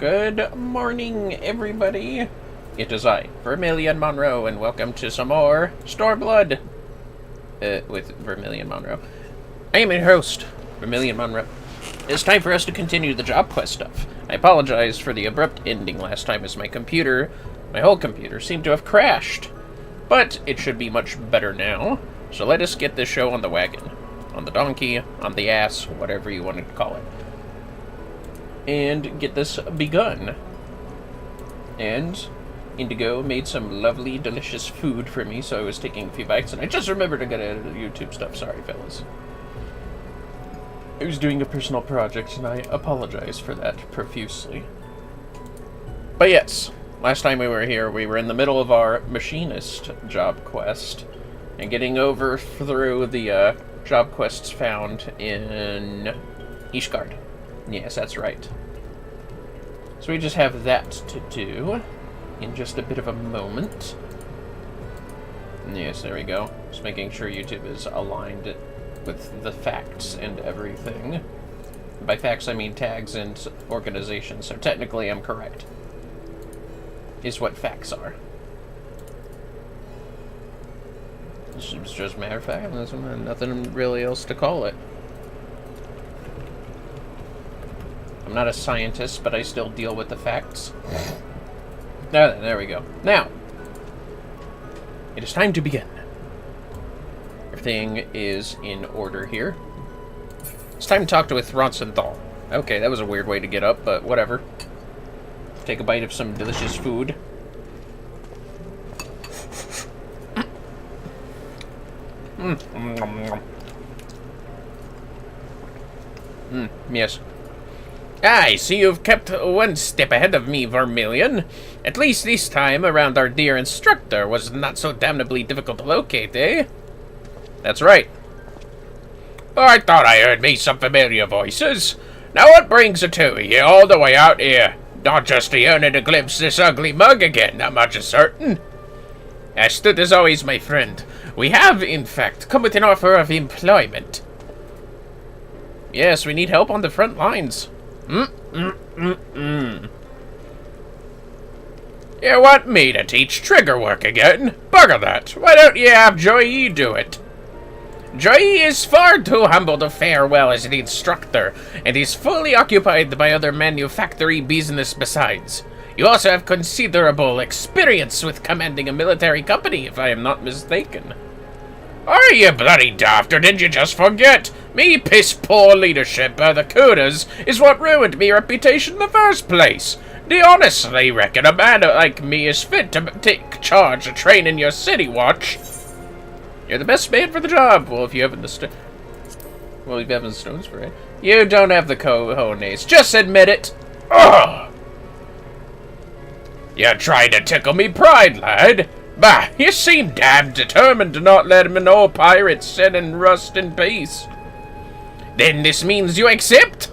Good morning, everybody. It is I, Vermillion Monroe, and welcome to some more Stormblood with Vermillion Monroe. I am your host, Vermillion Monroe. It's time for us to continue the job quest stuff. I apologize for the abrupt ending last time, as my whole computer, seemed to have crashed. But it should be much better now, so let us get this show on the wagon. On the donkey, on the ass, whatever you want to call it. And get this begun. And Indigo made some lovely, delicious food for me, so I was taking a few bites, and I just remembered to get out of the YouTube stuff. Sorry, fellas. I was doing a personal project, and I apologize for that profusely. But yes, last time we were here, we were in the middle of our machinist job quest, and getting over through the job quests found in Ishgard. Yes, that's right. So we just have that to do in just a bit of a moment. Yes, there we go. Just making sure YouTube is aligned with the facts and everything. By facts, I mean tags and organizations, so technically I'm correct. Is what facts are. It's just a matter of fact, there's nothing really else to call it. I'm not a scientist, but I still deal with the facts. There we go. Now, it is time to begin. Everything is in order here. It's time to talk to Thronsenthal. Okay, that was a weird way to get up, but whatever. Take a bite of some delicious food. Yes. I see you've kept one step ahead of me, Vermillion. At least this time around our dear instructor was not so damnably difficult to locate, eh? That's right. Oh, I thought I heard me some familiar voices. Now what brings the two of you all the way out here? Not just to yearn to glimpse this ugly mug again, that much is certain. Astute as always, my friend. We have, in fact, come with an offer of employment. Yes, we need help on the front lines. You want me to teach trigger work again? Bugger that. Why don't you have Joey do it? Joey is far too humble to fare well as an instructor, and is fully occupied by other manufactory business besides. You also have considerable experience with commanding a military company, if I am not mistaken. Are you bloody daft, or did you just forget? Me piss-poor leadership by the Kudas is what ruined me reputation in the first place. Do you honestly reckon a man like me is fit to take charge of training your city watch? You're the best man for the job. Well, if you haven't if you haven't stones for it. You don't have the cojones. Just admit it. Ugh! You're trying to tickle me pride, lad. Bah, you seem damn determined to not let him know pirates sit and rust in peace. Then this means you accept?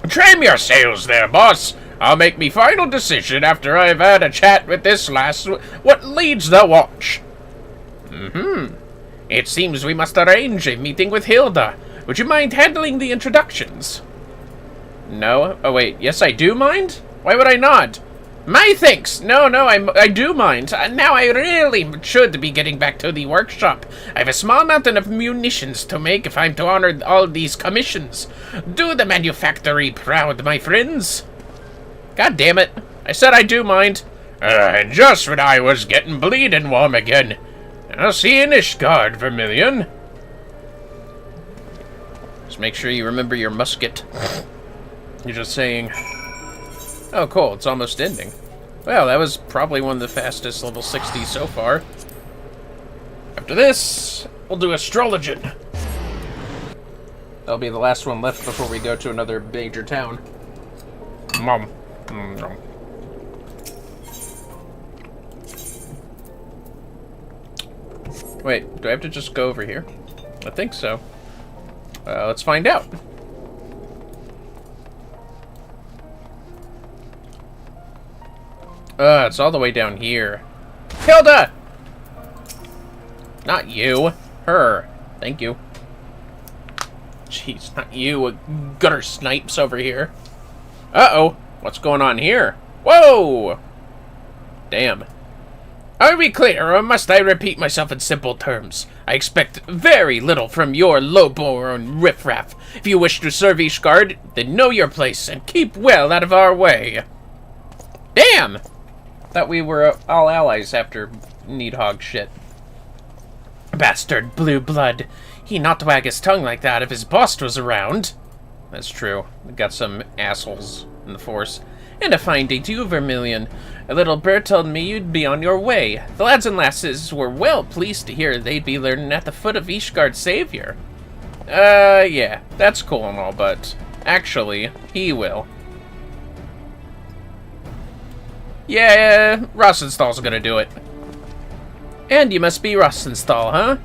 Trim your sails there, boss. I'll make me final decision after I've had a chat with this lass what leads the watch. It seems we must arrange a meeting with Hilda. Would you mind handling the introductions? No? Oh wait, yes I do mind? Why would I not? My thanks! No, I do mind. Now I really should be getting back to the workshop. I have a small mountain of munitions to make if I'm to honor all these commissions. Do the manufactory proud, my friends. God damn it. I said I do mind. Just when I was getting bleeding warm again. I'll see you in Ishgard, Vermillion. Just make sure you remember your musket. You're just saying... Oh, cool. It's almost ending. Well, that was probably one of the fastest level 60s so far. After this, we'll do Astrologian. That'll be the last one left before we go to another major town. Wait, do I have to just go over here? I think so. Let's find out. It's all the way down here. Hilda! Not you. Her. Thank you. Jeez, not you. Gutter snipes over here. Uh-oh. What's going on here? Whoa! Damn. Are we clear, or must I repeat myself in simple terms? I expect very little from your low-born riffraff. If you wish to serve Ishgard, then know your place and keep well out of our way. Damn! Thought we were all allies after Needhog shit. Bastard blue blood. He not wag his tongue like that if his boss was around. That's true. We got some assholes in the force. And a fine day to you, Vermillion. A little bird told me you'd be on your way. The lads and lasses were well pleased to hear they'd be learning at the foot of Ishgard's savior. Yeah, that's cool and all, but actually, he will. Yeah, Rosenstall's gonna do it. And you must be Rosenstall, huh?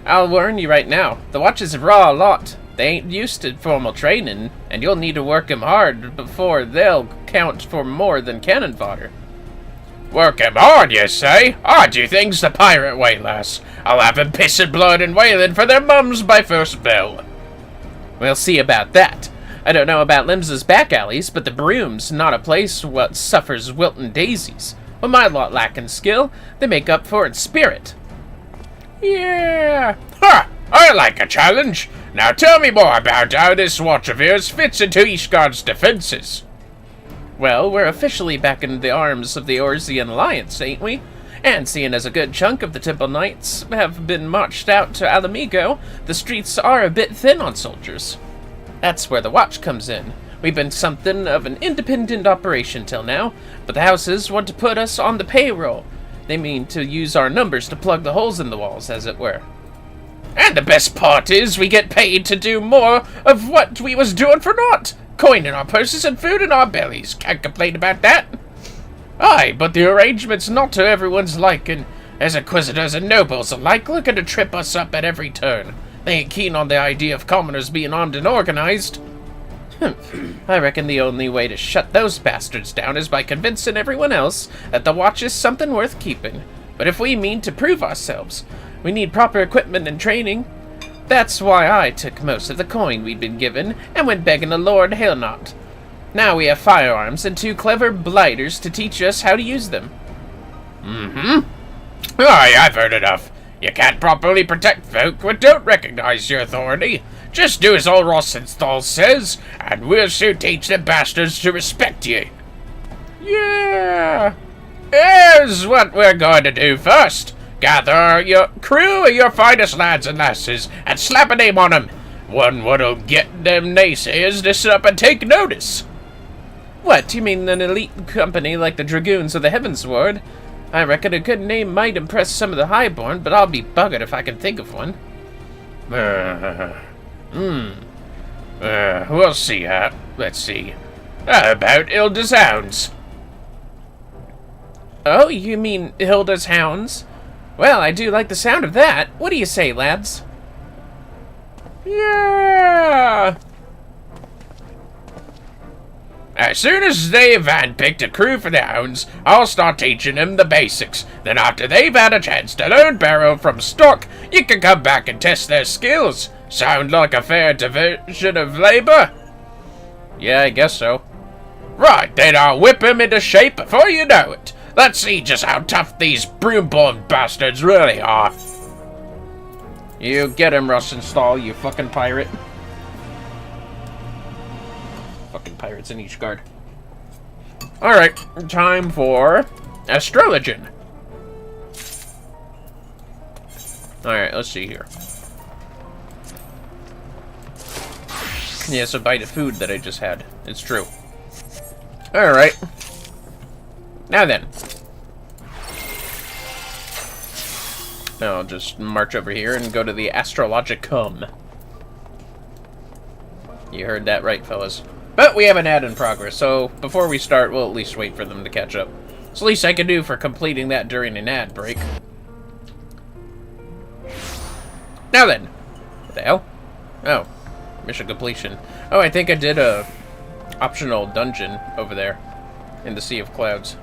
I'll warn you right now, the watches raw a lot. They ain't used to formal training, and you'll need to work 'em hard before they'll count for more than cannon fodder. Work 'em hard, you say? I do things the pirate way, lass. I'll have 'em pissing blood and wailing for their mums by first bell. We'll see about that. I don't know about Lims's back alleys, but the Broom's not a place what suffers wilting daisies. With my lot lacking skill, they make up for in spirit. Yeah. Ha! I like a challenge. Now tell me more about how this watch of yours fits into Ishgard's defenses. Well, we're officially back in the arms of the Orsian Alliance, ain't we? And seeing as a good chunk of the Temple Knights have been marched out to Alamigo, the streets are a bit thin on soldiers. That's where the watch comes in. We've been something of an independent operation till now, but the houses want to put us on the payroll. They mean to use our numbers to plug the holes in the walls, as it were. And the best part is we get paid to do more of what we was doing for naught. Coin in our purses and food in our bellies. Can't complain about that. Aye, but the arrangement's not to everyone's liking. There's inquisitors and nobles alike looking to trip us up at every turn. They ain't keen on the idea of commoners being armed and organized. I reckon the only way to shut those bastards down is by convincing everyone else that the watch is something worth keeping. But if we mean to prove ourselves, we need proper equipment and training. That's why I took most of the coin we'd been given and went begging the Lord Hillknot. Now we have firearms and 2 clever blighters to teach us how to use them. Aye, I've heard enough. You can't properly protect folk who don't recognize your authority. Just do as old Rosenstall says, and we'll soon teach the bastards to respect you. Yeah. Here's what we're going to do first. Gather your crew of your finest lads and lasses and slap a name on 'em. One what'll get them naysayers to sit up and take notice. What, you mean an elite company like the Dragoons of the Heavensward? I reckon a good name might impress some of the highborn, but I'll be buggered if I can think of one. We'll see, let's see. How about Hilda's Hounds? Oh, you mean Hilda's Hounds? Well, I do like the sound of that. What do you say, lads? Yeah! As soon as they've handpicked a crew for the hounds, I'll start teaching them the basics. Then after they've had a chance to learn barrel from stock, you can come back and test their skills. Sound like a fair division of labor? Yeah, I guess so. Right, then I'll whip him into shape before you know it. Let's see just how tough these broom-born bastards really are. You get him, Rosenstall, you fucking pirate. Fucking pirates in Ishgard. Alright, time for astrologian. Alright, let's see here. Yeah, it's a bite of food that I just had. It's true. Alright. Now then. Now I'll just march over here and go to the Astrologicum. You heard that right, fellas. But we have an ad in progress, so before we start, we'll at least wait for them to catch up. It's the least I can do for completing that during an ad break. Now then. What the hell? Oh. Mission completion. Oh, I think I did a optional dungeon over there in the Sea of Clouds.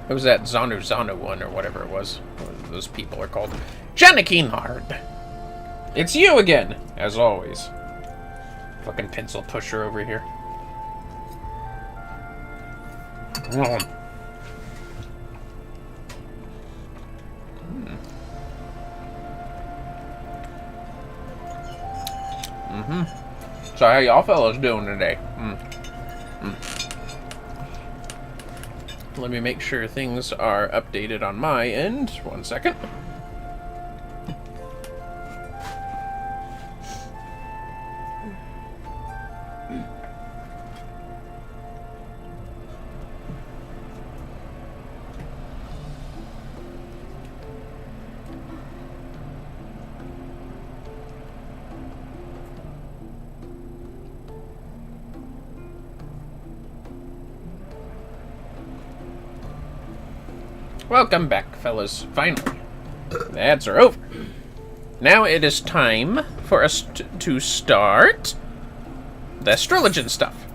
It was that Zanu one, or whatever it was. What those people are called. Caynicals! It's you again, as always. Fucking pencil pusher over here. So how y'all fellas doing today? Let me make sure things are updated on my end. 1 second. Welcome back, fellas. Finally. The ads are over. Now it is time for us to start the astrologian stuff.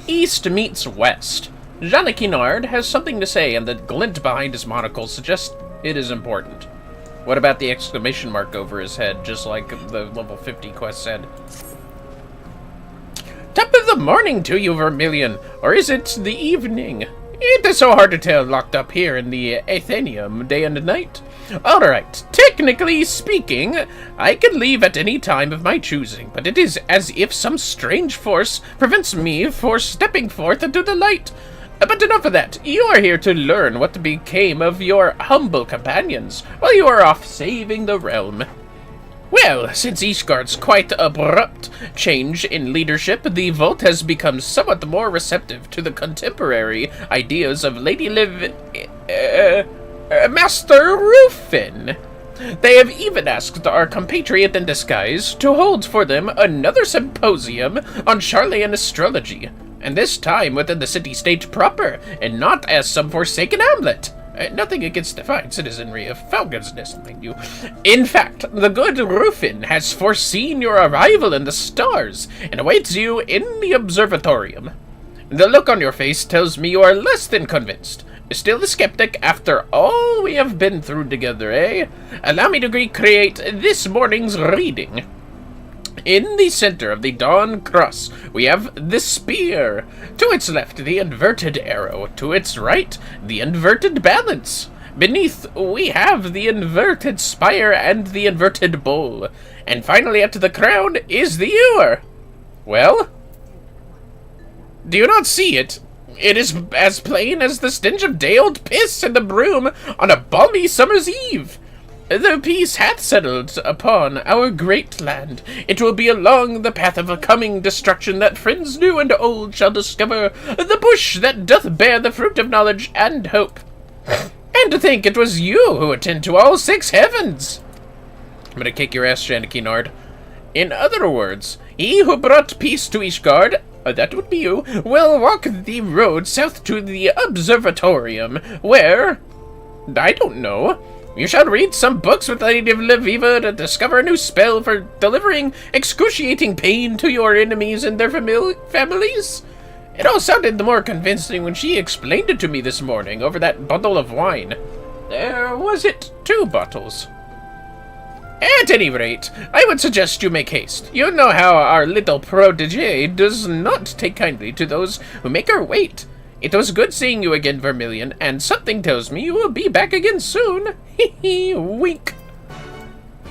East meets west. JPWonderland has something to say, and the glint behind his monocle suggests it is important. What about the exclamation mark over his head, just like the level 50 quest said? Top of the morning to you, Vermillion, or is it the evening? It is so hard to tell locked up here in the Athenium day and night. Alright, technically speaking, I can leave at any time of my choosing, but it is as if some strange force prevents me from stepping forth into the light. But enough of that. You are here to learn what became of your humble companions while you are off saving the realm. Well, since Ishgard's quite abrupt change in leadership, the Vault has become somewhat more receptive to the contemporary ideas of Master Rufin. They have even asked our compatriot in disguise to hold for them another symposium on Charlean astrology, and this time within the city-state proper, and not as some forsaken hamlet. Nothing against the fine citizenry of Falcon's Nest, mind you. In fact, the good Rufin has foreseen your arrival in the stars and awaits you in the observatorium. The look on your face tells me you are less than convinced. Still a skeptic after all we have been through together, eh? Allow me to recreate this morning's reading. In the center of the Dawn Cross, we have the spear. To its left, the inverted arrow. To its right, the inverted balance. Beneath, we have the inverted spire and the inverted bowl. And finally, at the crown, is the ewer. Well? Do you not see it? It is as plain as the stench of day-old piss in the broom on a balmy summer's eve. The peace hath settled upon our great land. It will be along the path of a coming destruction that friends new and old shall discover the bush that doth bear the fruit of knowledge and hope. And to think it was you who attend to all 6 heavens. I'm gonna kick your ass, JPWonderland. In other words, he who brought peace to Ishgard, that would be you, will walk the road south to the observatorium, where, I don't know, you shall read some books with Lady Leviva to discover a new spell for delivering excruciating pain to your enemies and their families. It all sounded the more convincing when she explained it to me this morning over that bottle of wine. Was it 2 bottles? At any rate, I would suggest you make haste. You know how our little protege does not take kindly to those who make her wait. It was good seeing you again, Vermillion, and something tells me you will be back again soon. Hee hee, wink.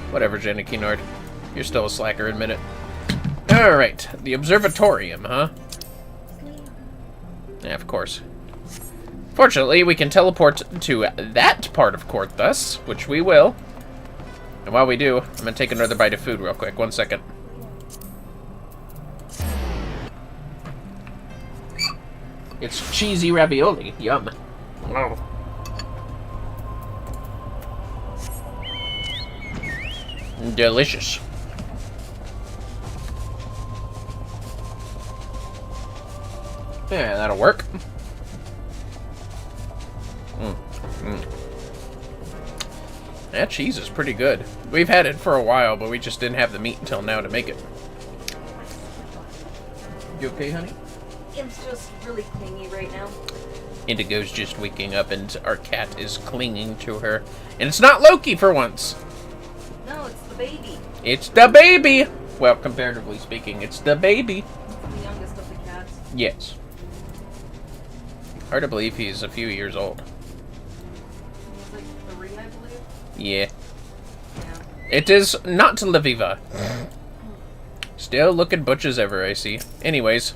Whatever, JPWonderland. You're still a slacker, admit it. Alright, the observatorium, huh? Yeah, of course. Fortunately, we can teleport to that part of court thus, which we will. And while we do, I'm gonna take another bite of food real quick. 1 second. It's cheesy ravioli. Yum. Oh. Delicious. Yeah, that'll work. That cheese is pretty good. We've had it for a while, but we just didn't have the meat until now to make it. You okay, honey? It's just really clingy right now. Indigo's just waking up and our cat is clinging to her. And it's not Loki for once. No, it's the baby. It's the baby! Well, comparatively speaking, it's the baby. It's the youngest of the cats. Yes. Hard to believe he's a few years old. He was like 3, I believe. Yeah. Yeah. It is not Lviva. Still looking butch as ever, I see. Anyways.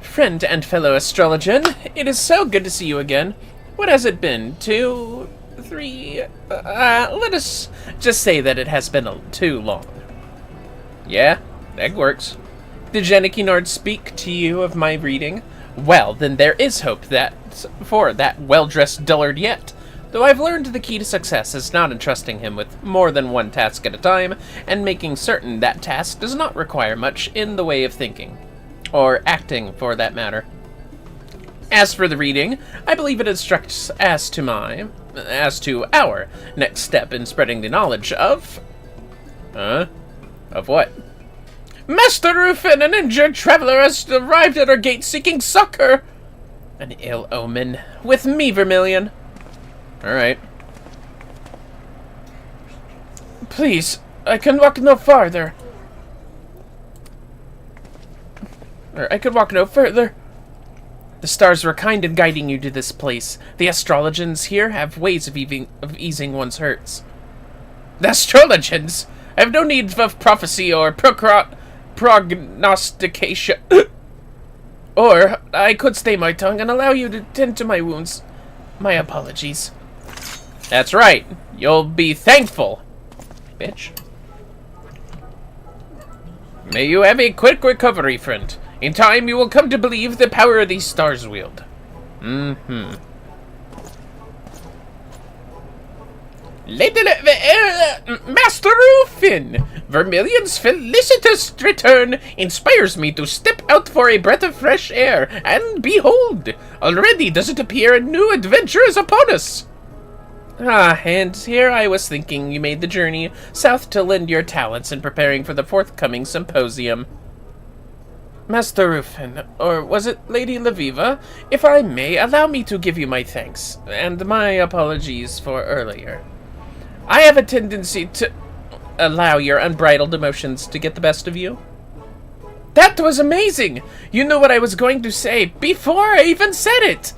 Friend and fellow astrologian, it is so good to see you again. What has it been? 2, 3... let us just say that it has been too long. Yeah, that works. Did Janikinard speak to you of my reading? Well, then there is hope for that well-dressed dullard yet. Though I've learned the key to success is not entrusting him with more than one task at a time, and making certain that task does not require much in the way of thinking. Or acting, for that matter. As for the reading, I believe it instructs as to our next step in spreading the knowledge of... Of what? Master Rufin, an injured traveler, has arrived at our gate seeking succor. An ill omen. With me, Vermillion. Alright. Please, I can walk no farther. Or I could walk no further. The stars were kind in guiding you to this place. The astrologians here have ways of easing one's hurts. The astrologians? I have no need of prophecy or prognostication. Or I could stay my tongue and allow you to tend to my wounds. My apologies. That's right. You'll be thankful, bitch. May you have a quick recovery, friend. In time, you will come to believe the power these stars wield. Master Rufin! Vermillion's felicitous return inspires me to step out for a breath of fresh air, and behold! Already does it appear a new adventure is upon us! Ah, and here I was thinking you made the journey south to lend your talents in preparing for the forthcoming symposium. Master Rufin, or was it Lady Lviva? If I may, allow me to give you my thanks, and my apologies for earlier. I have a tendency to allow your unbridled emotions to get the best of you. That was amazing! You knew what I was going to say before I even said it!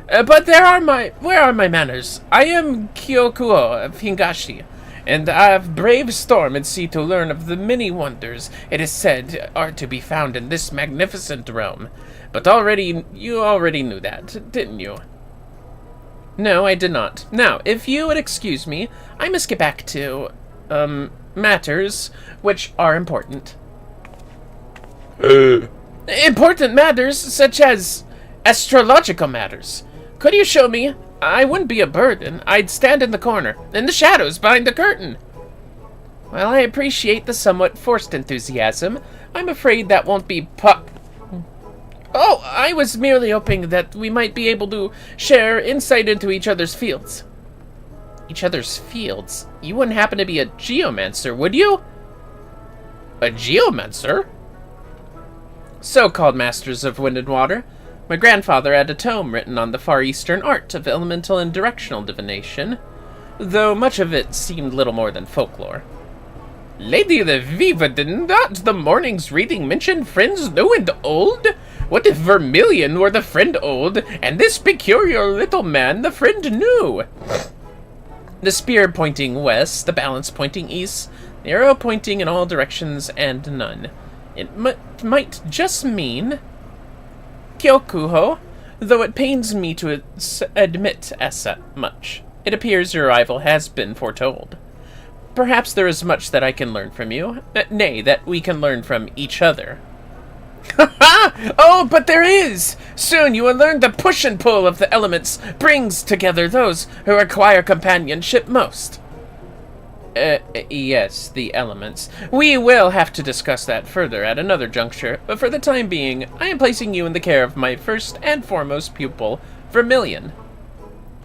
But where are my manners? I am Kyokuo of Hingashi, and I have braved storm at sea to learn of the many wonders it is said are to be found in this magnificent realm. But you already knew that, didn't you? No, I did not. Now, if you would excuse me, I must get back to, matters which are important. Important matters, such as astrological matters. Could you show me? I wouldn't be a burden. I'd stand in the corner, in the shadows behind the curtain. Well, I appreciate the somewhat forced enthusiasm. I'm afraid that won't be Oh, I was merely hoping that we might be able to share insight into each other's fields. Each other's fields? You wouldn't happen to be a geomancer, would you? A geomancer? So-called masters of wind and water. My grandfather had a tome written on the far eastern art of elemental and directional divination, though much of it seemed little more than folklore. Lady Lviva, did not the morning's reading mention friends new and old? What if Vermillion were the friend old, and this peculiar little man the friend new? The spear pointing west, the balance pointing east, the arrow pointing in all directions and none. It might just mean Kyokuho, though it pains me to admit as much. It appears your arrival has been foretold. Perhaps there is much that I can learn from you, nay, that we can learn from each other. Oh, but there is! Soon you will learn the push and pull of the elements brings together those who require companionship most. Yes, the elements. We will have to discuss that further at another juncture, but for the time being, I am placing you in the care of my first and foremost pupil, Vermillion.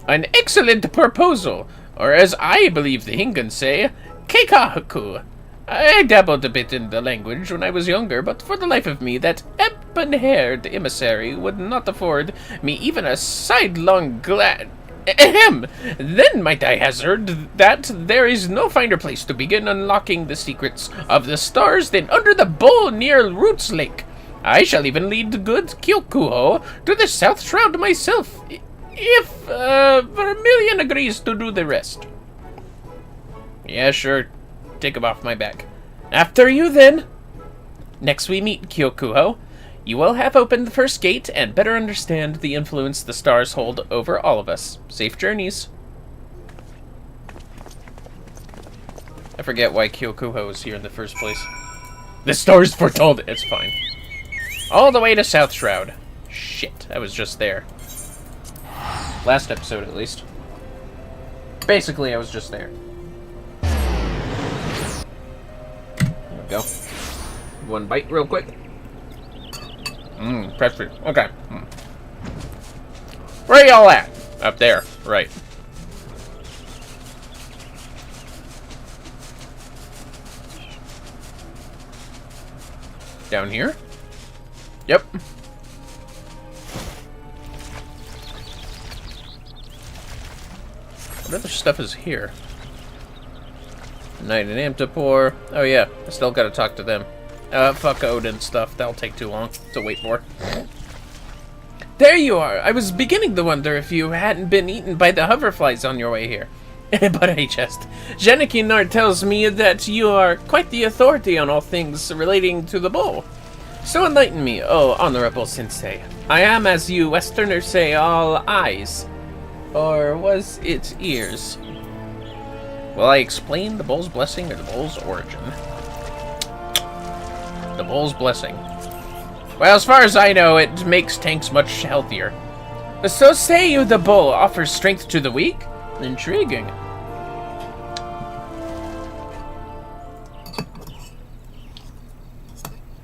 An excellent proposal, or as I believe the Hingans say, keikaku. I dabbled a bit in the language when I was younger, but for the life of me, that ebon-haired emissary would not afford me even a sidelong glance. Ahem! Then might I hazard that there is no finer place to begin unlocking the secrets of the stars than under the bowl near Roots Lake. I shall even lead good Kyokuho to the South Shroud myself, if Vermillion agrees to do the rest. Yeah, sure. Take him off my back. After you, then. Next we meet, Kyokuho. You will have opened the first gate and better understand the influence the stars hold over all of us. Safe journeys. I forget why Kyokuho is here in the first place. The stars foretold. It's fine. All the way to South Shroud. Shit, I was just there. Last episode, at least. Basically, I was just there. There we go. One bite real quick. Perfect. Okay. Where y'all at? Up there. Right. Down here? Yep. What other stuff is here? Knight and Amtapor. Oh yeah, I still gotta talk to them. Fuck Odin stuff. That'll take too long to wait for. There you are! I was beginning to wonder if you hadn't been eaten by the hoverflies on your way here. But I jest. JPWonderland tells me that you are quite the authority on all things relating to the bowl. So enlighten me, oh honorable sensei. I am, as you Westerners say, all eyes. Or was it ears? Will I explain the bowl's blessing or the bowl's origin? The bowl's blessing. Well, as far as I know, it makes tanks much healthier. So say you the bowl offers strength to the weak? Intriguing.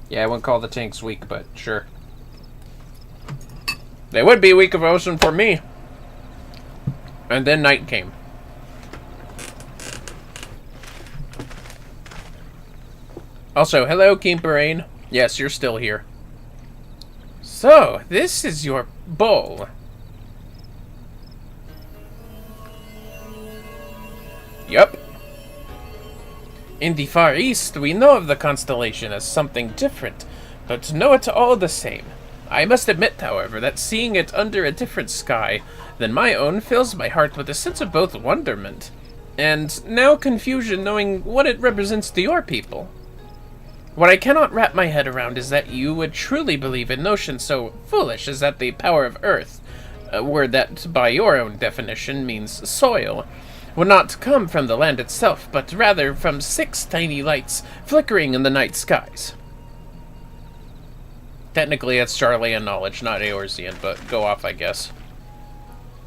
Yeah, I wouldn't call the tanks weak, but sure. They would be weak if it wasn't for me. And then night came. Also, hello, Keemperain. Yes, you're still here. So, this is your bowl. Yup. In the Far East, we know of the constellation as something different, but know it all the same. I must admit, however, that seeing it under a different sky than my own fills my heart with a sense of both wonderment and now confusion knowing what it represents to your people. What I cannot wrap my head around is that you would truly believe in notions so foolish as that the power of Earth, a word that by your own definition means soil, would not come from the land itself, but rather from 6 tiny lights flickering in the night skies. Technically, it's Charlean knowledge, not Eorzean, but go off, I guess.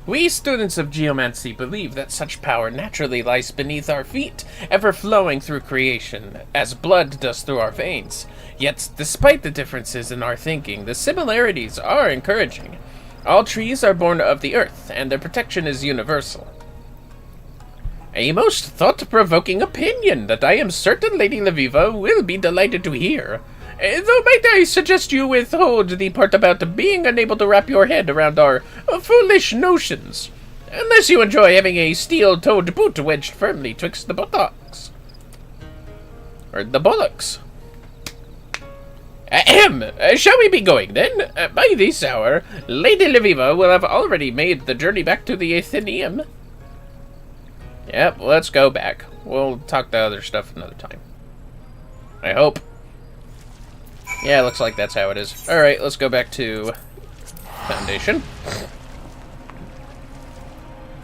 We students of geomancy believe that such power naturally lies beneath our feet, ever flowing through creation, as blood does through our veins. Yet, despite the differences in our thinking, the similarities are encouraging. All trees are born of the earth, and their protection is universal. A most thought-provoking opinion that I am certain Lady Leviva will be delighted to hear. Though might I suggest you withhold the part about being unable to wrap your head around our foolish notions, unless you enjoy having a steel-toed boot wedged firmly twixt the buttocks. Or the bullocks. Ahem! Shall we be going, then? By this hour, Lady Leviva will have already made the journey back to the Athenaeum. Yep, let's go back. We'll talk the other stuff another time. I hope. Yeah, looks like that's how it is. Alright, let's go back to Foundation.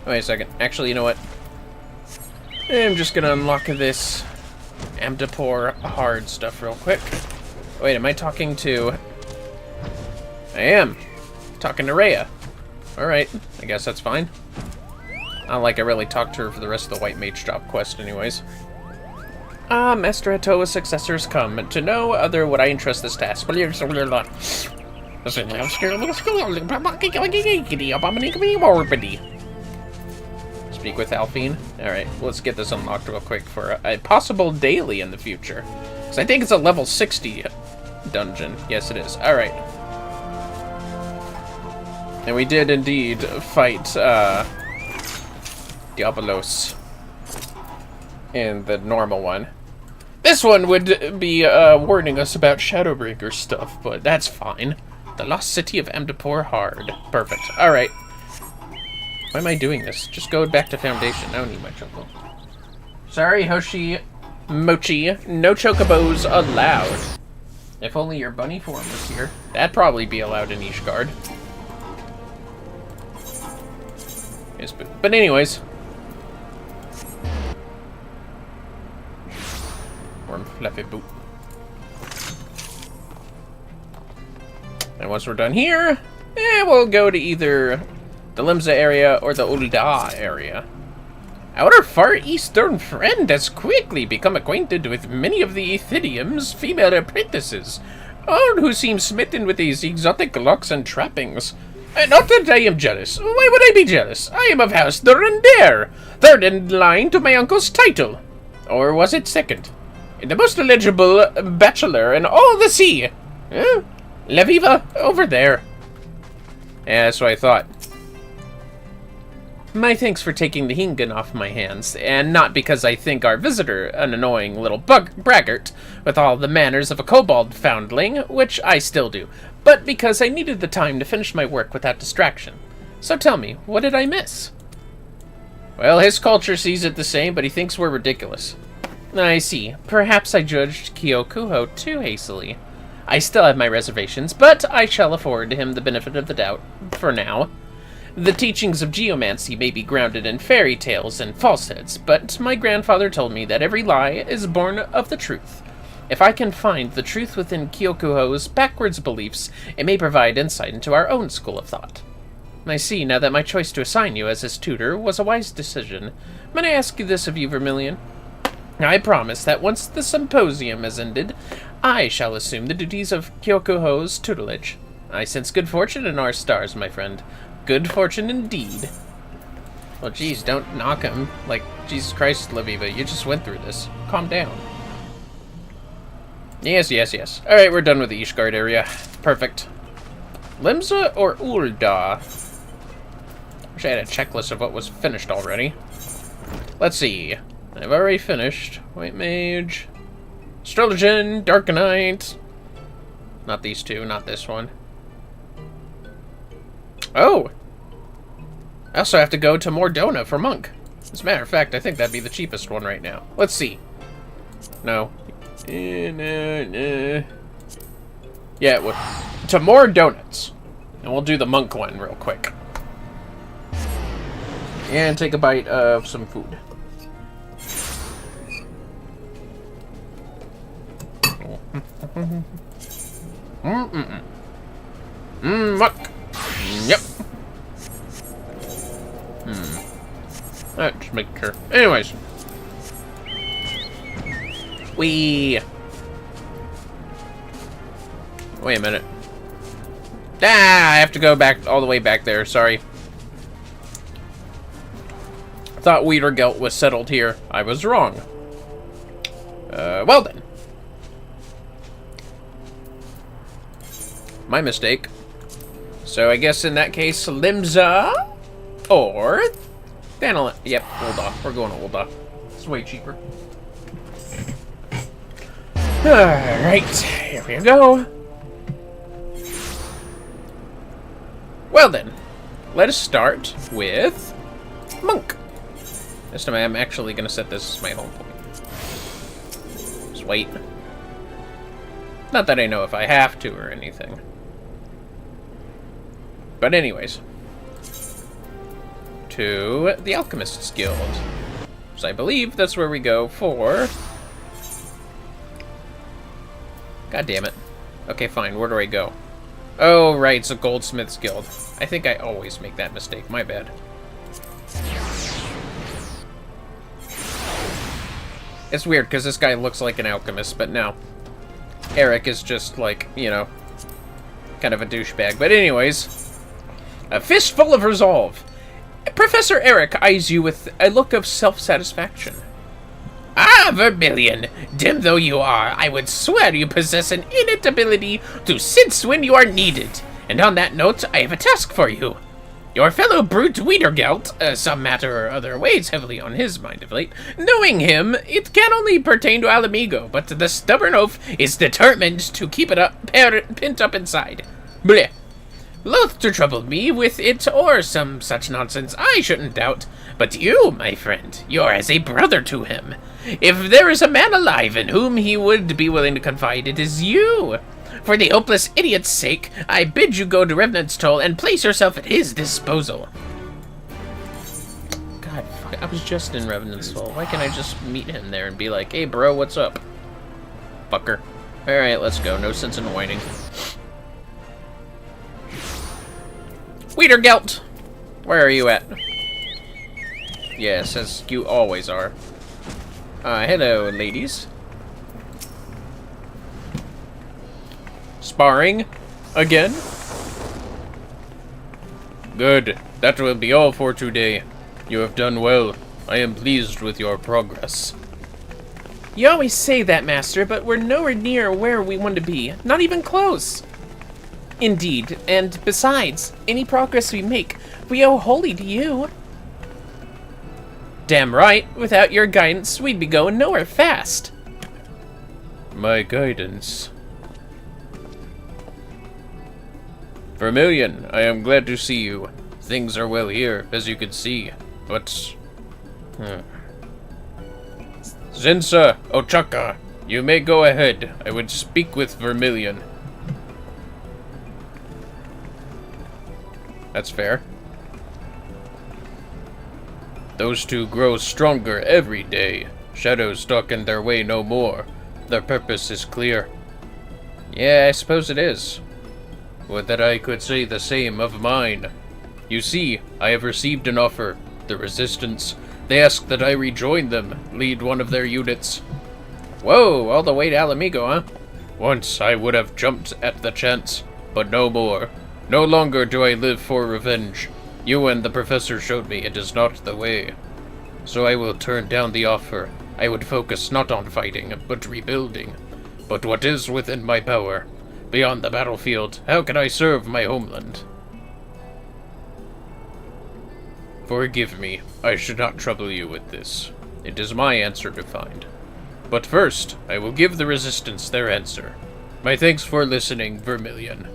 Wait a second. Actually, you know what? I'm just gonna unlock this Amtapor hard stuff real quick. Wait, am I talking to... I am. Talking to Rhea. Alright, I guess that's fine. Not like I really talked to her for the rest of the White Mage Job Quest anyways. Master Hatoa's successors come. To no other would I entrust this task. Speak with Alphine. Alright, let's get this unlocked real quick for a possible daily in the future. Because I think it's a level 60 dungeon. Yes, it is. Alright. And we did indeed fight, Diabolos. And the normal one. This one would be warning us about Shadowbreaker stuff, but that's fine. The Lost City of Amdapor Hard. Perfect. Alright. Why am I doing this? Just go back to Foundation. I don't need my choco. Sorry, Hoshi Mochi. No chocobos allowed. If only your bunny form was here. That'd probably be allowed in Ishgard. Yes, but anyways. Warm fluffy boot. And once we're done here, we'll go to either the Limsa area or the Ulda area. Our far eastern friend has quickly become acquainted with many of the Ethidium's female apprentices, all who seem smitten with these exotic looks and trappings. Not that I am jealous. Why would I be jealous? I am of House Durandare, third in line to my uncle's title. Or was it second? The most eligible bachelor in all the sea. Leviva, over there. Yeah, that's what I thought. My thanks for taking the Hingan off my hands, and not because I think our visitor an annoying little braggart with all the manners of a kobold foundling, which I still do, but because I needed the time to finish my work without distraction. So tell me, what did I miss? Well, his culture sees it the same, but he thinks we're ridiculous. I see. Perhaps I judged Kyokuho too hastily. I still have my reservations, but I shall afford him the benefit of the doubt, for now. The teachings of geomancy may be grounded in fairy tales and falsehoods, but my grandfather told me that every lie is born of the truth. If I can find the truth within Kyokuho's backwards beliefs, it may provide insight into our own school of thought. I see now that my choice to assign you as his tutor was a wise decision. May I ask you this of you, Vermillion? I promise that once the symposium is ended, I shall assume the duties of Kyokuho's tutelage. I sense good fortune in our stars, my friend. Good fortune indeed. Well, geez, don't knock him. Like, Jesus Christ, Laviva, you just went through this. Calm down. Yes, yes, yes. Alright, we're done with the Ishgard area. Perfect. Limsa or Ulda? Wish I had a checklist of what was finished already. Let's see. I've already finished. White Mage. Astrologian, Darkenite. Not these two, not this one. Oh! I also have to go to Mordona for Monk. As a matter of fact, I think that'd be the cheapest one right now. Let's see. No. Yeah, it would. To more donuts. And we'll do the Monk one real quick. And take a bite of some food. Monk. Yep. Just make sure. Anyways. Wait a minute. I have to go back all the way back there. Sorry. Thought Weedergelt was settled here. I was wrong. Well then. My mistake. So I guess in that case, Limsa or Danilin. Yep, Ulda. We're going to Ulda. It's way cheaper. Alright, here we go. Well then, let us start with Monk. This time I'm actually going to set this as my home point. Just wait. Not that I know if I have to or anything. But anyways. To the Alchemist's Guild. So I believe that's where we go for... God damn it. Okay, fine. Where do I go? Oh, right. It's a Goldsmith's Guild. I think I always make that mistake. My bad. It's weird, because this guy looks like an alchemist, but no. Eric is just, like, you know, kind of a douchebag. But anyways, a fistful of resolve. Professor Eric eyes you with a look of self-satisfaction. Ah, Vermillion! Dim though you are, I would swear you possess an innate ability to sense when you are needed. And on that note, I have a task for you. Your fellow brute Wiedergelt, some matter or other, weighs heavily on his mind of late. Knowing him, it can only pertain to Alamigo, but the stubborn oaf is determined to keep it up, pent up inside. Bleh. Loath to trouble me with it or some such nonsense, I shouldn't doubt. But you, my friend, you're as a brother to him. If there is a man alive in whom he would be willing to confide, it is you. For the hopeless idiot's sake, I bid you go to Revenant's Toll and place yourself at his disposal. God, fuck, I was just in Revenant's Toll. Why can't I just meet him there and be like, hey bro, what's up? Fucker. Alright, let's go. No sense in whining. Wiedergelt! Where are you at? Yes, as you always are. Hello, ladies. Sparring? Again? Good. That will be all for today. You have done well. I am pleased with your progress. You always say that, Master, but we're nowhere near where we want to be. Not even close. Indeed, and besides, any progress we make, we owe wholly to you. Damn right. Without your guidance, we'd be going nowhere fast. My guidance... Vermillion, I am glad to see you. Things are well here, as you can see, but... Zinsa, Ochaka, you may go ahead. I would speak with Vermillion. That's fair. Those two grow stronger every day. Shadows stalk in their way no more. Their purpose is clear. Yeah, I suppose it is. Would that I could say the same of mine. You see, I have received an offer. The Resistance. They ask that I rejoin them, lead one of their units. Whoa, all the way to Alamigo, huh? Once I would have jumped at the chance, but no more. No longer do I live for revenge. You and the professor showed me it is not the way. So I will turn down the offer. I would focus not on fighting, but rebuilding. But what is within my power? Beyond the battlefield, how can I serve my homeland? Forgive me, I should not trouble you with this. It is my answer to find. But first, I will give the Resistance their answer. My thanks for listening, Vermillion.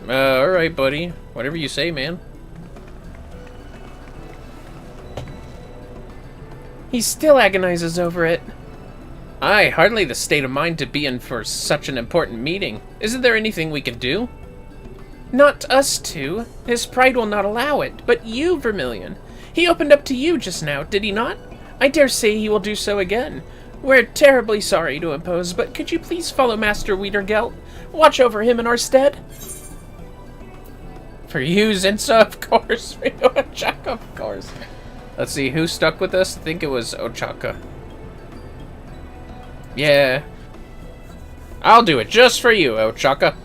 Alright, buddy. Whatever you say, man. He still agonizes over it. Aye, hardly the state of mind to be in for such an important meeting. Isn't there anything we can do? Not us two. His pride will not allow it, but you, Vermillion. He opened up to you just now, did he not? I dare say he will do so again. We're terribly sorry to impose, but could you please follow Master Wiedergelt? Watch over him in our stead? For you, Zinsa, of course. For you, Ochaka, of course. Let's see, who stuck with us? I think it was Ochaka. Yeah. I'll do it just for you, Ochaka.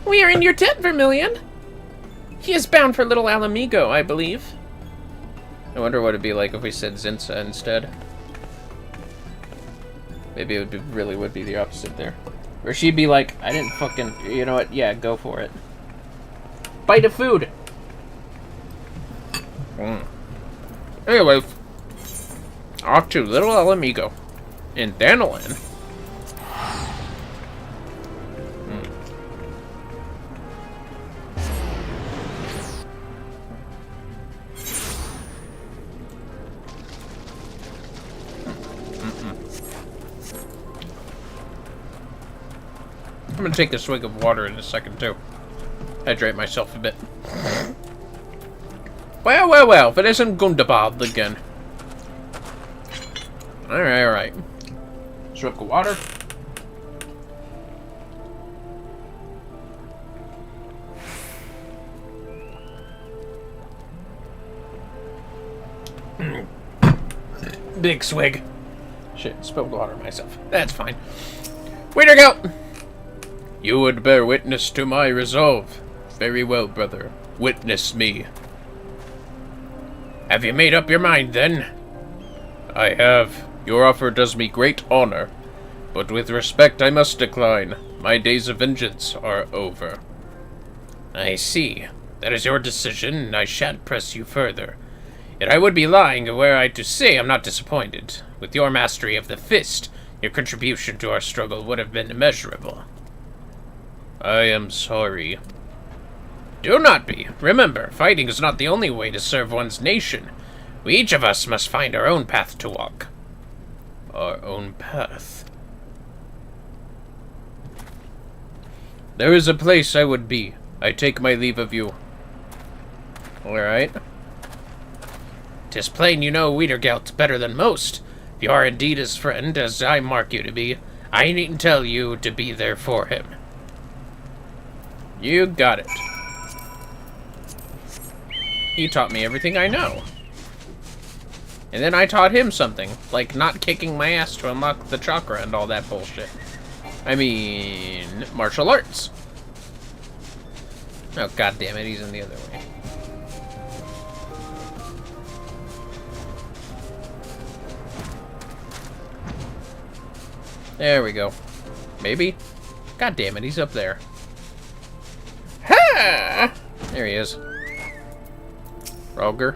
We are in your tent, Vermillion. He is bound for Little Alamigo, I believe. I wonder what it'd be like if we said Zinsa instead. Maybe it really would be the opposite there. Or she'd be like, I didn't fucking... You know what? Yeah, go for it. Bite of food! Anyway, off to Little Alamigo in Danaland. I'm gonna take a swig of water in a second too. Hydrate myself a bit. Well, well, well, if it isn't Gundabad again. Alright, alright. Swig of water. Big swig. Shit, spilled water myself. That's fine. Way to go! You would bear witness to my resolve. Very well, brother. Witness me. Have you made up your mind, then? I have. Your offer does me great honor. But with respect, I must decline. My days of vengeance are over. I see. That is your decision, and I shan't press you further. Yet I would be lying were I to say I'm not disappointed. With your mastery of the fist, your contribution to our struggle would have been immeasurable. I am sorry. Do not be. Remember, fighting is not the only way to serve one's nation. We each of us must find our own path to walk. Our own path. There is a place I would be. I take my leave of you. Alright. 'Tis plain you know Wiedergelt better than most. If you are indeed his friend, as I mark you to be, I needn't tell you to be there for him. You got it. He taught me everything I know. And then I taught him something, like not kicking my ass to unlock the chakra and all that bullshit. I mean, martial arts. Oh, god damn it, he's in the other way. There we go. Maybe? God damn it, he's up there. Ha! There he is. Rogger,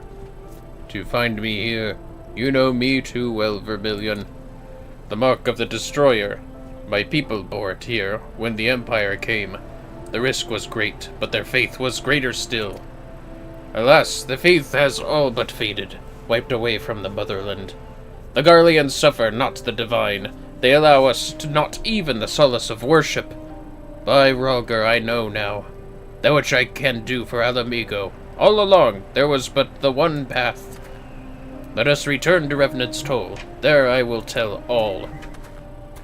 to find me here, you know me too well, Vermillion. The mark of the Destroyer. My people bore it here when the Empire came. The risk was great, but their faith was greater still. Alas, the faith has all but faded, wiped away from the motherland. The Garleans suffer not the divine. They allow us to not even the solace of worship. By Rogger, I know now. That which I can do for Alamigo. All along, there was but the one path. Let us return to Revenant's Toll. There I will tell all.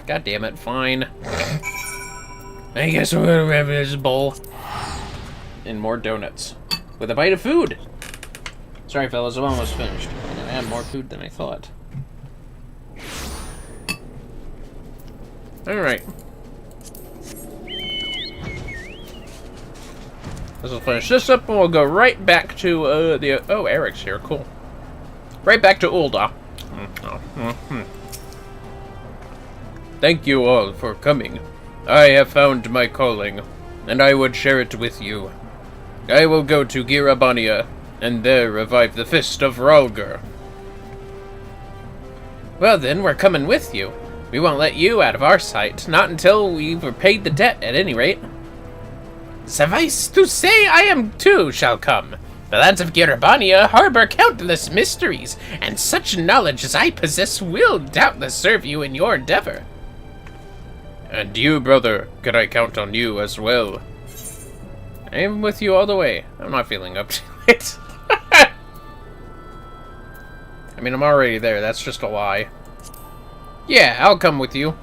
God damn it, fine. I guess we're gonna have this bowl. And more donuts. With a bite of food! Sorry, fellas, I'm almost finished. I had more food than I thought. Alright. This will finish this up, and we'll go right back to, Oh, Eric's here, cool. Right back to Ul'dah. Thank you all for coming. I have found my calling, and I would share it with you. I will go to Girabania, and there revive the fist of Ralger. Well then, we're coming with you. We won't let you out of our sight, not until we've repaid the debt, at any rate. Suffice to say, I am too shall come. The lands of Girabania harbor countless mysteries, and such knowledge as I possess will doubtless serve you in your endeavor. And you, brother, can I count on you as well? I am with you all the way. I'm not feeling up to it. I mean, I'm already there. That's just a lie. Yeah, I'll come with you.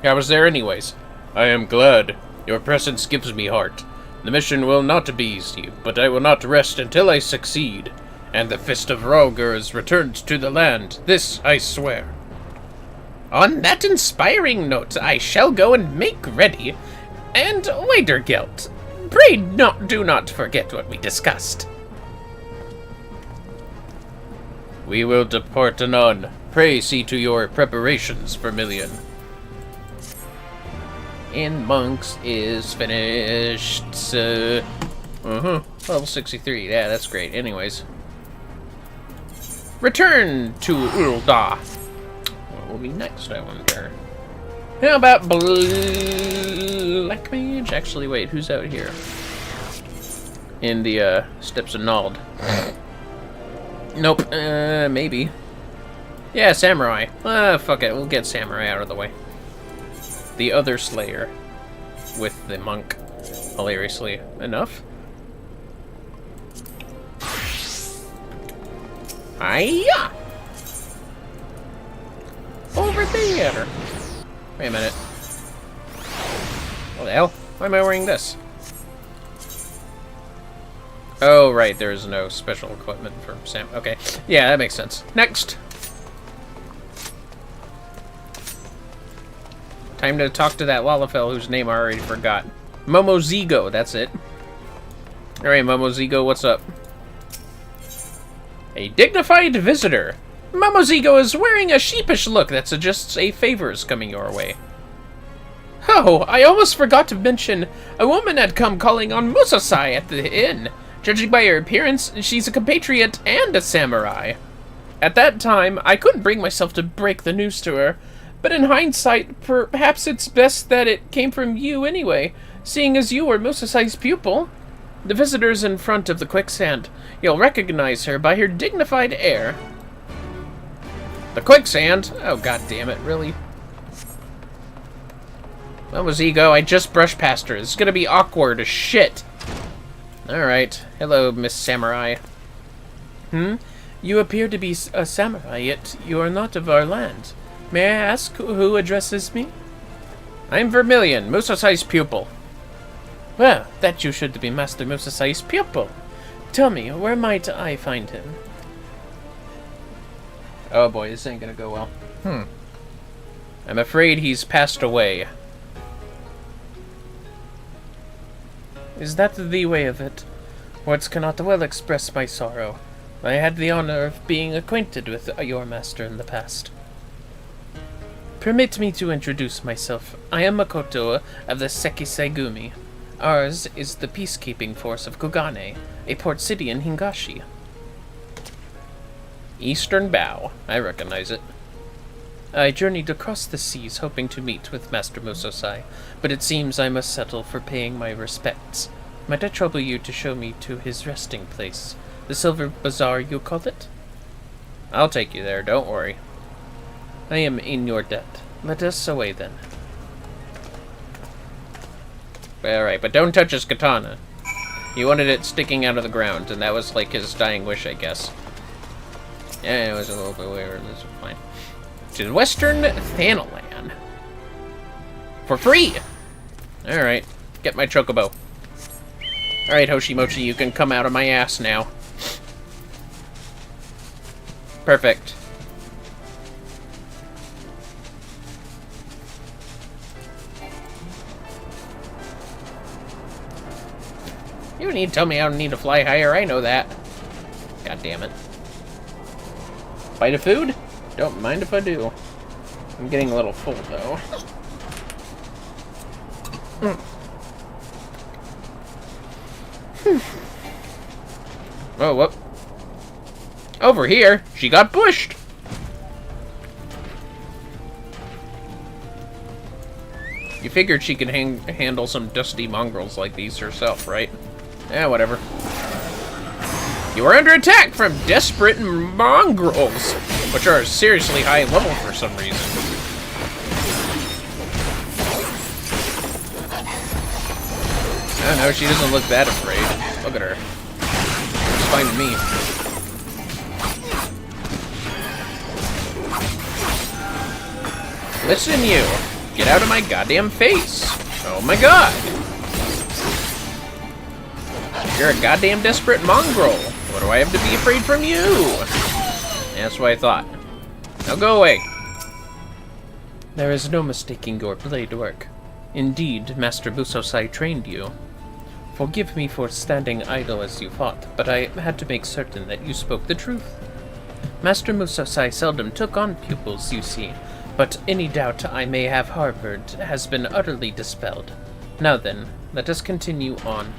I was there anyways. I am glad. Your presence gives me heart. The mission will not be easy, but I will not rest until I succeed. And the Fist of Ralger is returned to the land. This I swear. On that inspiring note, I shall go and make ready. And Wiedergelt, pray do not forget what we discussed. We will depart anon. Pray see to your preparations, Vermillion. And Monks is finished. Level 63. Yeah, that's great. Anyways. Return to Ul'dah. What will be next, I wonder? How about Black Mage? Actually, wait, who's out here? In the, Steps of Nald. Nope, maybe. Yeah, Samurai. Fuck it, we'll get Samurai out of the way. The other Slayer. With the monk. Hilariously enough. Hiya! Over there! Wait a minute. What the hell? Why am I wearing this? Oh, right, there is no special equipment for Sam. Okay, yeah, that makes sense. Next! Time to talk to that Lalafell whose name I already forgot. Momozigo, that's it. Alright, Momozigo, what's up? A dignified visitor. Momozigo is wearing a sheepish look that suggests a favor is coming your way. Oh, I almost forgot to mention, a woman had come calling on Musosai at the inn. Judging by her appearance, she's a compatriot and a samurai. At that time, I couldn't bring myself to break the news to her, but in hindsight, perhaps it's best that it came from you anyway, seeing as you were Musosai's pupil. The visitor's in front of the quicksand. You'll recognize her by her dignified air. The quicksand? Oh, god damn it, really? That was ego. I just brushed past her. It's gonna be awkward as shit. Alright. Hello, Miss Samurai. You appear to be a samurai, yet you are not of our land. May I ask who addresses me? I'm Vermillion, Musosai's pupil. Well, that you should be Master Musosai's pupil. Tell me, where might I find him? Oh boy, this ain't gonna go well. I'm afraid he's passed away. Is that the way of it? Words cannot well express my sorrow. I had the honor of being acquainted with your master in the past. Permit me to introduce myself. I am Makoto of the Sekisegumi. Ours is the peacekeeping force of Kugane, a port city in Hingashi. Eastern Bow. I recognize it. I journeyed across the seas hoping to meet with Master Musosai, but it seems I must settle for paying my respects. Might I trouble you to show me to his resting place? The Silver Bazaar, you call it? I'll take you there, don't worry. I am in your debt. Let us away then. Alright, but don't touch his katana. He wanted it sticking out of the ground, and that was like his dying wish, I guess. Yeah, it was a little bit weird. This is fine. To Western Thanalan. For free! Alright, get my chocobo. Alright, Hoshimochi, you can come out of my ass now. Perfect. You don't need to tell me I don't need to fly higher, I know that. God damn it. Bite of food? Don't mind if I do. I'm getting a little full, though. Oh, whoop. Over here, she got pushed. You figured she could handle some dusty mongrels like these herself, right? Yeah, whatever. You are under attack from desperate mongrels, which are seriously high level for some reason. I don't know, she doesn't look that afraid. Look at her. It's fine to me. Listen, you. Get out of my goddamn face. Oh my god. You're a goddamn desperate mongrel. What do I have to be afraid from you? That's what I thought. Now go away. There is no mistaking your blade work. Indeed, Master Musosai trained you. Forgive me for standing idle as you fought, but I had to make certain that you spoke the truth. Master Musosai seldom took on pupils, you see, but any doubt I may have harbored has been utterly dispelled. Now then, let us continue on.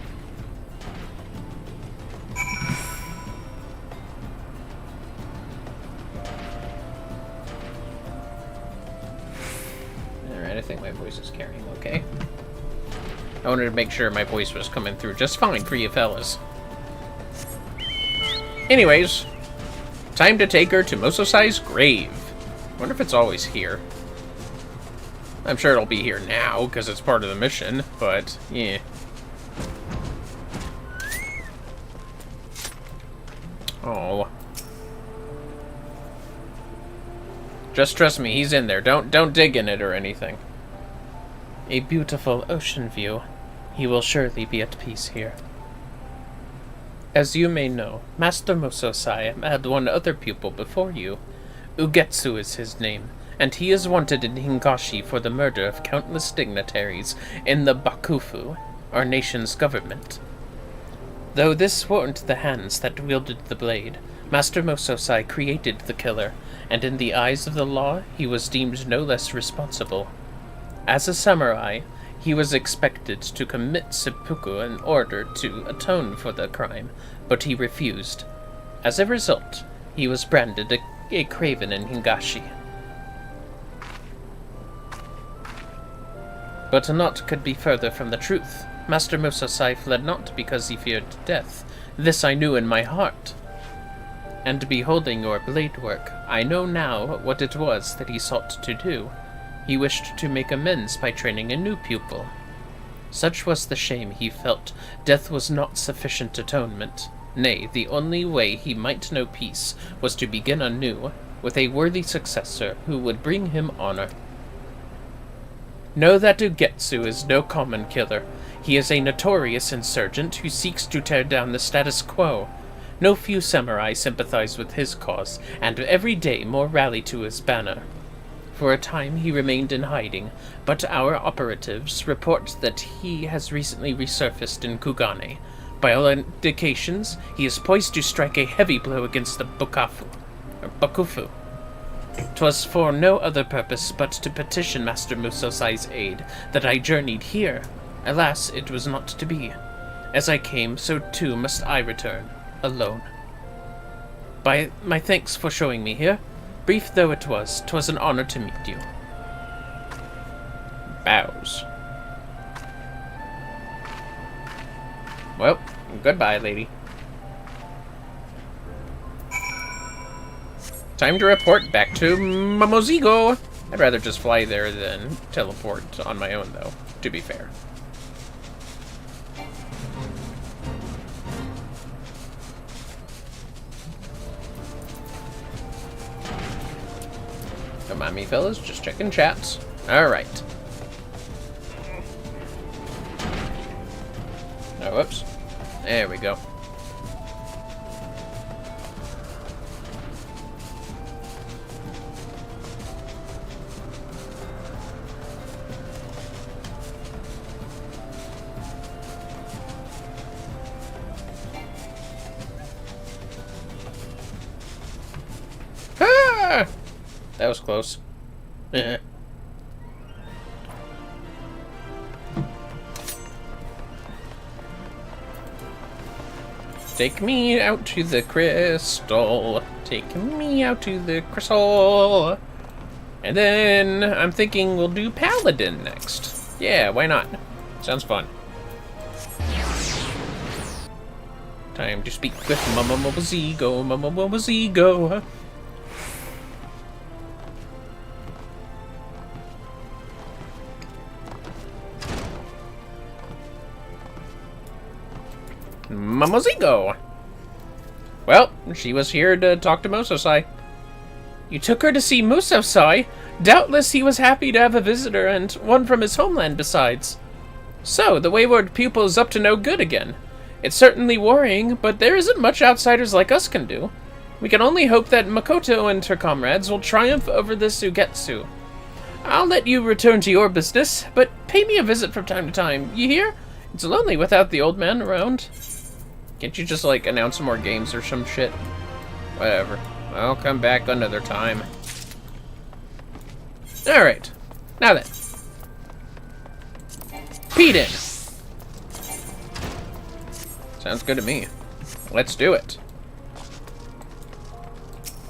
Alright, I think my voice is carrying okay. I wanted to make sure my voice was coming through just fine for you fellas. Anyways, time to take her to Musosai's grave. I wonder if it's always here. I'm sure it'll be here now, because it's part of the mission, but, yeah. Oh. Just trust me, he's in there. Don't dig in it or anything. A beautiful ocean view. He will surely be at peace here. As you may know, Master Musosai had one other pupil before you. Ugetsu is his name, and he is wanted in Hingashi for the murder of countless dignitaries in the Bakufu, our nation's government. Though this weren't the hands that wielded the blade, Master Musosai created the killer, and in the eyes of the law, he was deemed no less responsible. As a samurai, he was expected to commit seppuku in order to atone for the crime, but he refused. As a result, he was branded a craven in Higashi. But naught could be further from the truth. Master Musasai fled not because he feared death. This I knew in my heart. And beholding your blade work, I know now what it was that he sought to do. He wished to make amends by training a new pupil. Such was the shame he felt. Death was not sufficient atonement. Nay, the only way he might know peace was to begin anew, with a worthy successor who would bring him honor. Know that Ugetsu is no common killer. He is a notorious insurgent who seeks to tear down the status quo. No few samurai sympathize with his cause, and every day more rally to his banner. For a time he remained in hiding, but our operatives report that he has recently resurfaced in Kugane. By all indications, he is poised to strike a heavy blow against the Bakufu. 'Twas for no other purpose but to petition Master Musasai's aid that I journeyed here. Alas, it was not to be. As I came, so too must I return, alone. By my thanks for showing me here. Brief though it was, 'twas an honor to meet you. Bows. Well, goodbye, lady. Time to report back to Momozigo. I'd rather just fly there than teleport on my own, though, to be fair. Don't mind me, fellas, just checking chats. Alright. Oh, whoops. There we go. Ah! That was close. Take me out to the crystal. Take me out to the crystal. And then I'm thinking we'll do Paladin next. Yeah, why not? Sounds fun. Time to speak with Momozigo. Momozigo. Momozigo! Well, she was here to talk to Musasai. You took her to see Musasai? Doubtless he was happy to have a visitor, and one from his homeland besides. So, the wayward pupil is up to no good again. It's certainly worrying, but there isn't much outsiders like us can do. We can only hope that Makoto and her comrades will triumph over this Ugetsu. I'll let you return to your business, but pay me a visit from time to time, you hear? It's lonely without the old man around. Can't you just, like, announce some more games or some shit? Whatever. I'll come back another time. Alright. Now then. Peden. Sounds good to me. Let's do it.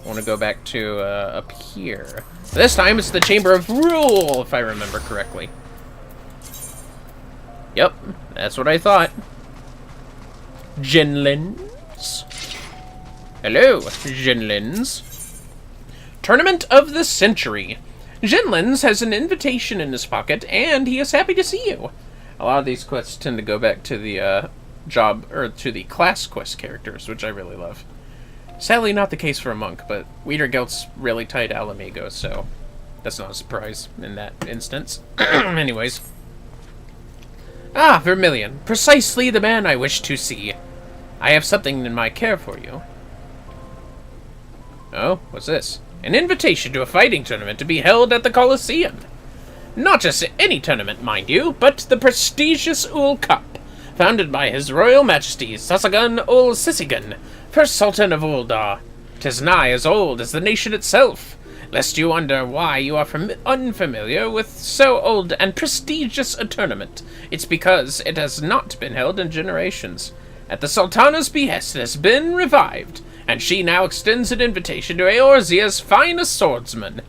I want to go back to, up here. This time it's the Chamber of Rule, if I remember correctly. Yep, that's what I thought. Jinlins. Hello, Jinlins. Tournament of the Century. Jinlins has an invitation in his pocket, and he is happy to see you. A lot of these quests tend to go back to the to the class quest characters, which I really love. Sadly, not the case for a monk, but Wiedergelt's really tied to Alamigo, so that's not a surprise in that instance. Anyways. Ah, Vermillion. Precisely the man I wish to see. I have something in my care for you. Oh, what's this? An invitation to a fighting tournament to be held at the Colosseum. Not just any tournament, mind you, but the prestigious Ul Cup, founded by His Royal Majesty Sasagun ul Sisigun, first Sultan of Uldar. 'Tis nigh as old as the nation itself. lest you wonder why you are unfamiliar with so old and prestigious a tournament. It's because it has not been held in generations. At the Sultana's behest, it has been revived, and she now extends an invitation to Eorzea's finest swordsman.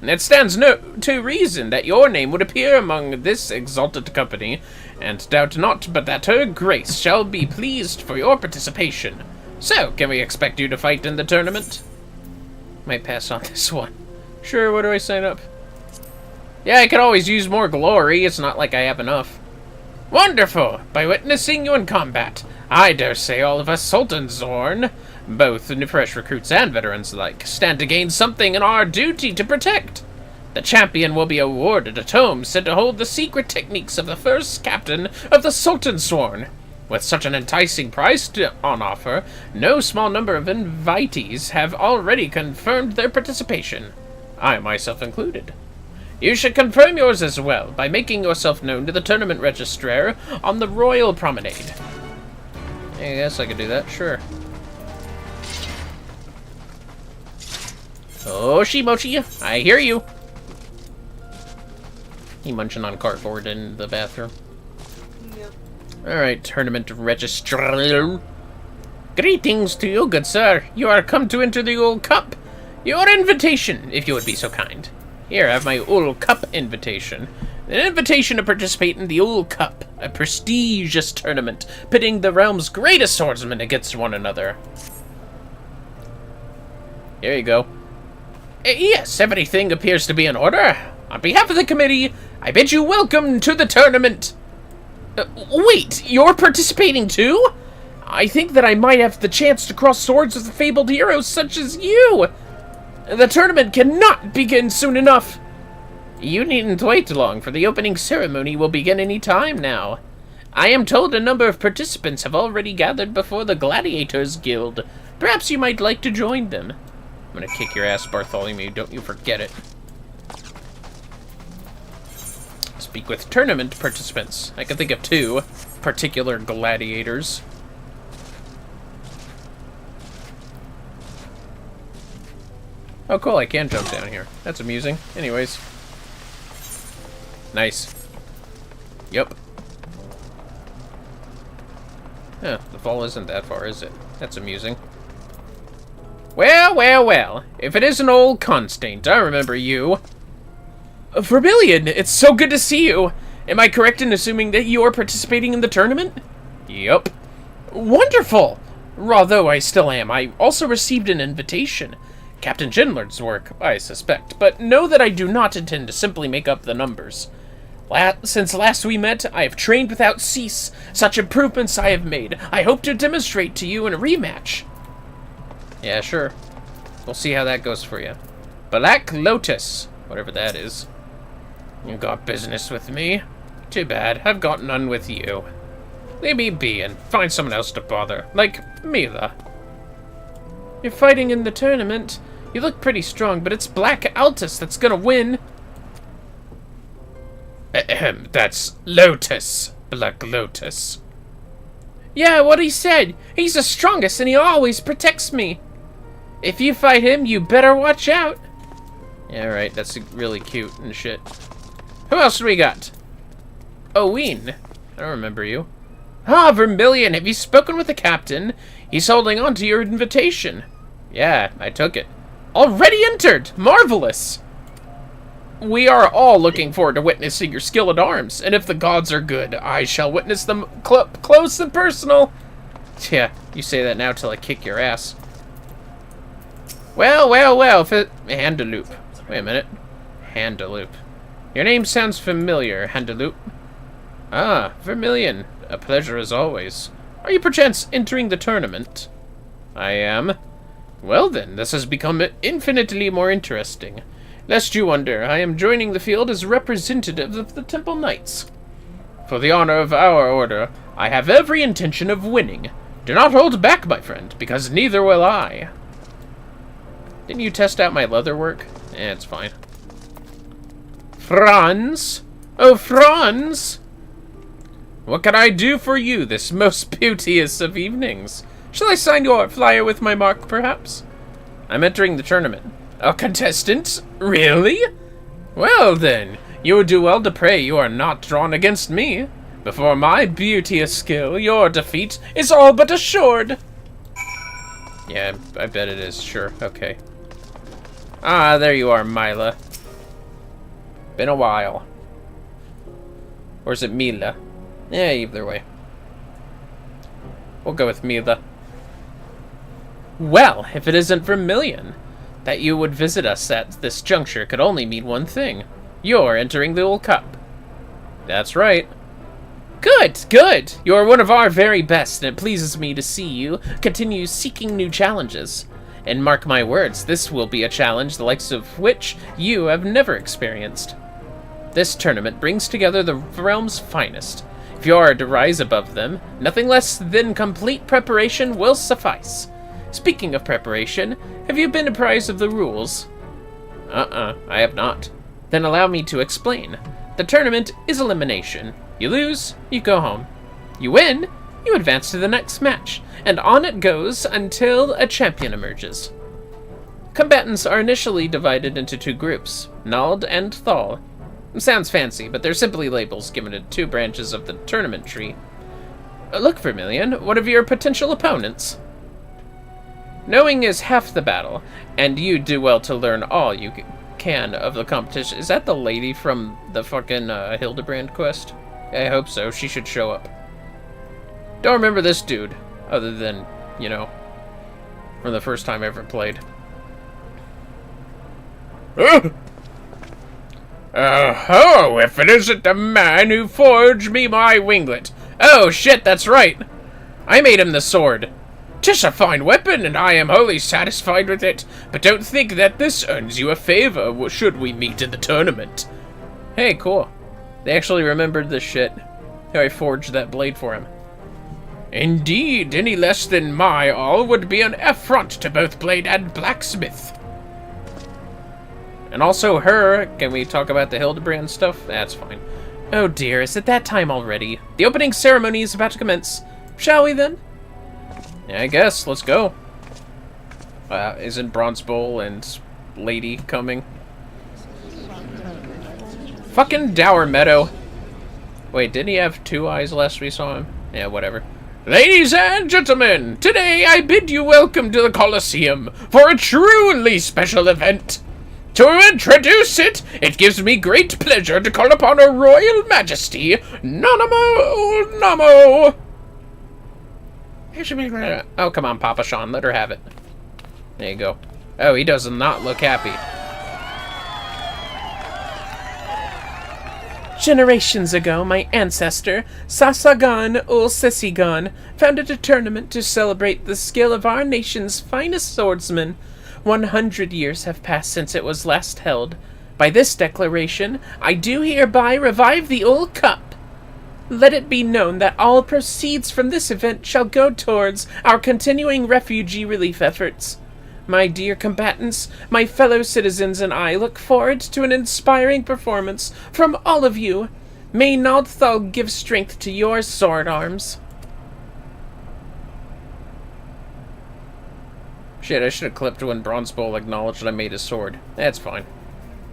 It stands to reason that your name would appear among this exalted company, and doubt not but that her grace shall be pleased for your participation. So, can we expect you to fight in the tournament? Might pass on this one. Sure, where do I sign up? Yeah, I could always use more glory. It's not like I have enough. Wonderful! By witnessing you in combat, I dare say all of us Sultanzorn, both fresh recruits and veterans alike, stand to gain something in our duty to protect. The champion will be awarded a tome said to hold the secret techniques of the first captain of the Sultansworn. With such an enticing prize on offer, no small number of invitees have already confirmed their participation, I myself included. You should confirm yours as well by making yourself known to the tournament registrar on the Royal Promenade. I guess I could do that, sure. Oh, Shimochi, I hear you. He munching on cardboard in the bathroom. Yep. Alright, tournament registrar. Greetings to you, good sir. You are come to enter the Old Cup. Your invitation, if you would be so kind. Here, I have my Old Cup invitation. An invitation to participate in the Old Cup, a prestigious tournament pitting the realm's greatest swordsmen against one another. Here you go. Yes, everything appears to be in order. On behalf of the committee, I bid you welcome to the tournament. Wait, you're participating too? I think that I might have the chance to cross swords with fabled heroes such as you. The tournament cannot begin soon enough. You needn't wait long, for the opening ceremony will begin any time now. I am told a number of participants have already gathered before the Gladiators Guild. Perhaps you might like to join them. I'm gonna kick your ass, Bartholomew, don't you forget it. Speak with tournament participants. I can think of two particular gladiators. Oh, cool, I can jump down here. That's amusing. Anyways. Nice. Yep. Yeah, the fall isn't that far, is it? That's amusing. Well, well, well. If it isn't old Constant, I remember you. Vermillion, it's so good to see you. Am I correct in assuming that you are participating in the tournament? Yup. Wonderful! Although I still am, I also received an invitation. Captain Ginlard's work, I suspect, but know that I do not intend to simply make up the numbers. Since last we met, I have trained without cease. Such improvements I have made, I hope to demonstrate to you in a rematch. Yeah, sure. We'll see how that goes for you. Black Lotus, whatever that is. You got business with me? Too bad, I've got none with you. Leave me be and find someone else to bother, like Mila. You're fighting in the tournament. You look pretty strong, but it's Black Altus that's gonna win. Ahem, that's Lotus. Black Lotus. Yeah, what he said. He's the strongest and he always protects me. If you fight him, you better watch out. Yeah, right, that's really cute and shit. Who else do we got? Owen. I don't remember you. Ah, Vermillion, have you spoken with the captain? He's holding on to your invitation. Yeah, I took it. Already entered! Marvelous! We are all looking forward to witnessing your skill at arms, and if the gods are good, I shall witness them close and personal. Yeah, you say that now till I kick your ass. Well, well, well, Handaloop. Wait a minute. Handaloop. Your name sounds familiar, Handaloop. Ah, Vermillion. A pleasure as always. Are you perchance entering the tournament? I am. Well then, this has become infinitely more interesting. Lest you wonder, I am joining the field as representative of the Temple Knights. For the honor of our order, I have every intention of winning. Do not hold back, my friend, because neither will I. Didn't you test out my leather work? It's fine. Franz? Oh, Franz! What can I do for you this most beauteous of evenings? Shall I sign your flyer with my mark, perhaps? I'm entering the tournament. A contestant? Really? Well then, you would do well to pray you are not drawn against me. Before my beauteous skill, your defeat is all but assured. Yeah, I bet it is. Sure, okay. Ah, there you are, Mila. Been a while. Or is it Mila? Yeah, either way. We'll go with Mila. Well, if it isn't Vermillion, that you would visit us at this juncture could only mean one thing. You're entering the old cup. That's right. Good, good! You're one of our very best, and it pleases me to see you continue seeking new challenges. And mark my words, this will be a challenge the likes of which you have never experienced. This tournament brings together the realm's finest. If you are to rise above them, nothing less than complete preparation will suffice. Speaking of preparation, have you been apprised of the rules? I have not. Then allow me to explain. The tournament is elimination. You lose, you go home. You win, you advance to the next match, and on it goes until a champion emerges. Combatants are initially divided into two groups, Nald and Thal. Sounds fancy, but they're simply labels given to two branches of the tournament tree. Look, Vermillion, what of your potential opponents? Knowing is half the battle, and you do well to learn all you can of the competition. Is that the lady from the fucking Hildebrand quest? I hope so. She should show up. Don't remember this dude, other than, you know, from the first time I ever played. Oh, if it isn't the man who forged me my winglet. Oh, shit, that's right. I made him the sword. 'Tis a fine weapon, and I am wholly satisfied with it. But don't think that this earns you a favor should we meet in the tournament. Hey, cool. They actually remembered this shit. How I forged that blade for him. Indeed, any less than my all would be an affront to both blade and blacksmith. And also her. Can we talk about the Hildebrand stuff? That's fine. Oh dear, is it that time already? The opening ceremony is about to commence. Shall we then? Yeah, I guess. Let's go. Isn't Bronze Bowl and Lady coming? Fucking Dour Meadow. Wait, didn't he have two eyes last we saw him? Yeah, whatever. Ladies and gentlemen, today I bid you welcome to the Colosseum for a truly special event. To introduce it, it gives me great pleasure to call upon Her Royal Majesty, Nanamo Namo. Oh, come on, Papa Sean, let her have it. There you go. Oh, he does not look happy. Generations ago, my ancestor, Sasagan ul Sesigan, founded a tournament to celebrate the skill of our nation's finest swordsmen. 100 years have passed since it was last held. By this declaration, I do hereby revive the old cup. Let it be known that all proceeds from this event shall go towards our continuing refugee relief efforts. My dear combatants, my fellow citizens and I look forward to an inspiring performance from all of you. May Naldthal give strength to your sword arms. Shit, I should have clipped when Bronze Bowl acknowledged I made a sword. That's fine.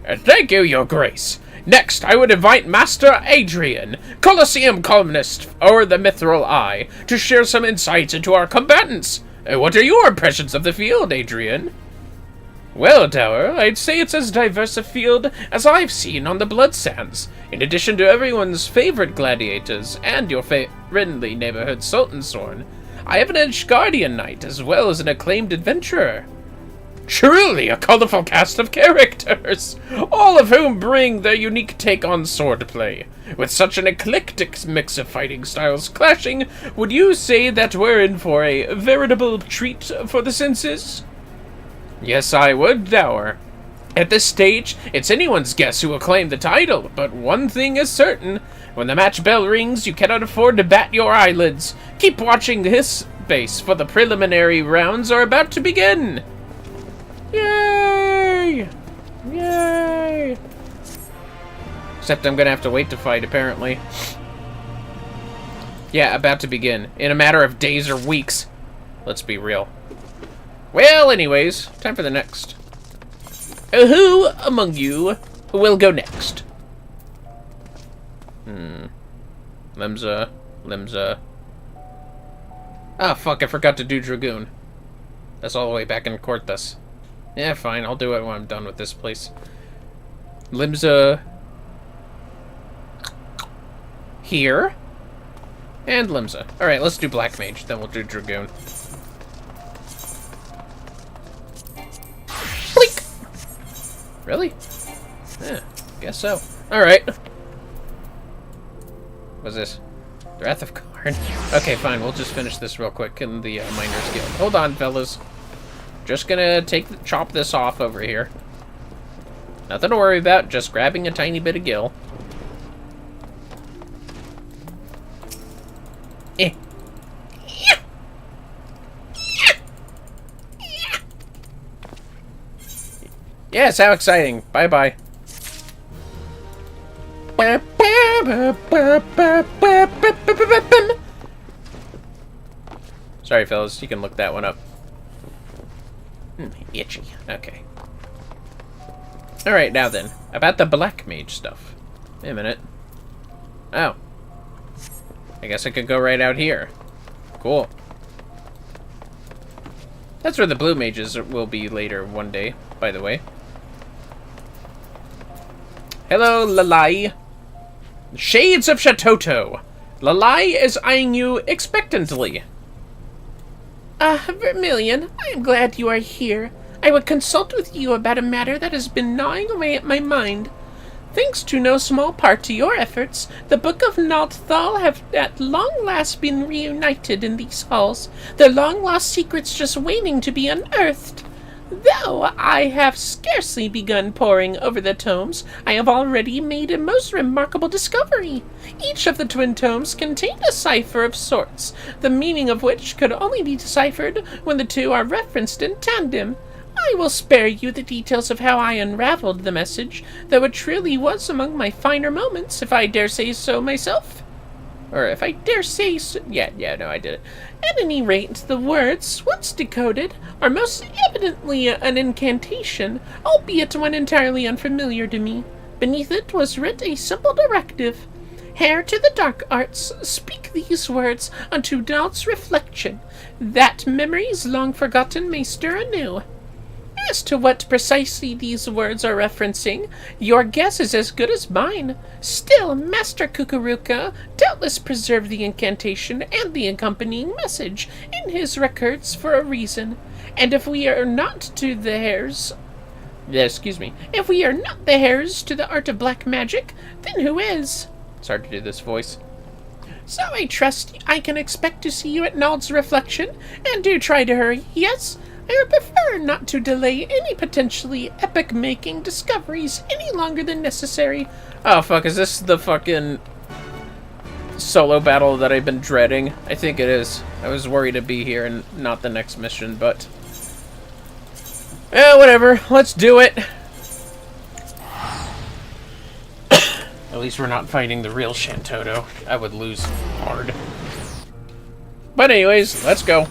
Thank you, Your Grace. Next, I would invite Master Adrian, Colosseum columnist over the Mithril Eye, to share some insights into our combatants. What are your impressions of the field, Adrian? Well, Dower, I'd say it's as diverse a field as I've seen on the Blood Sands. In addition to everyone's favorite gladiators and your friendly neighborhood Sultansorn, I have an Edgeguardian knight as well as an acclaimed adventurer. Truly a colorful cast of characters, all of whom bring their unique take on swordplay. With such an eclectic mix of fighting styles clashing, would you say that we're in for a veritable treat for the senses? Yes, I would, Dower. At this stage, it's anyone's guess who will claim the title, but one thing is certain. When the match bell rings, you cannot afford to bat your eyelids. Keep watching this space, for the preliminary rounds are about to begin. Yay! Yay! Except I'm gonna have to wait to fight, apparently. Yeah, about to begin. In a matter of days or weeks. Let's be real. Well, anyways, time for the next. Who among you will go next? Limsa. Ah, fuck, I forgot to do Dragoon. That's all the way back in Corthus. Yeah, fine, I'll do it when I'm done with this place. Limsa. Here. And Limsa. Alright, let's do Black Mage, then we'll do Dragoon. Blink! Really? Yeah, guess so. Alright. What's this? The Wrath of Karn. Okay, fine, we'll just finish this real quick in the Miners Guild. Hold on, fellas. Just gonna chop this off over here. Nothing to worry about, just grabbing a tiny bit of gil. Eh. Yes, how exciting. Bye-bye. Sorry, fellas. You can look that one up. Itchy. Okay. Alright, now then. About the Black Mage stuff. Wait a minute. Oh. I guess I could go right out here. Cool. That's where the Blue Mages will be later one day, by the way. Hello, Lalai. Shades of Shatoto. Lalai is eyeing you expectantly. Vermillion, I am glad you are here. I would consult with you about a matter that has been gnawing away at my mind. Thanks to no small part to your efforts, the Book of Naldthal have at long last been reunited in these halls, their long-lost secrets just waiting to be unearthed. Though I have scarcely begun poring over the tomes, I have already made a most remarkable discovery. Each of the twin tomes contained a cipher of sorts, the meaning of which could only be deciphered when the two are referenced in tandem. I will spare you the details of how I unraveled the message, though it truly was among my finer moments, if I dare say so myself. Or if I dare say so... Yeah, no, I did it. At any rate, the words, once decoded, are most evidently an incantation, albeit one entirely unfamiliar to me. Beneath it was writ a simple directive. Heir to the dark arts, speak these words unto doubt's reflection, that memories long forgotten may stir anew. As to what precisely these words are referencing, your guess is as good as mine. Still, Master Kukuruka doubtless preserved the incantation and the accompanying message in his records for a reason. And if we are not to the heirs... If we are not the heirs to the art of black magic, then who is? It's hard to do this voice. So I trust I can expect to see you at Nald's reflection, and do try to hurry, yes? I would prefer not to delay any potentially epic-making discoveries any longer than necessary. Oh, fuck, is this the fucking solo battle that I've been dreading? I think it is. I was worried to be here and not the next mission, but... eh, whatever. Let's do it. At least we're not fighting the real Shantoto. I would lose hard. But anyways, let's go.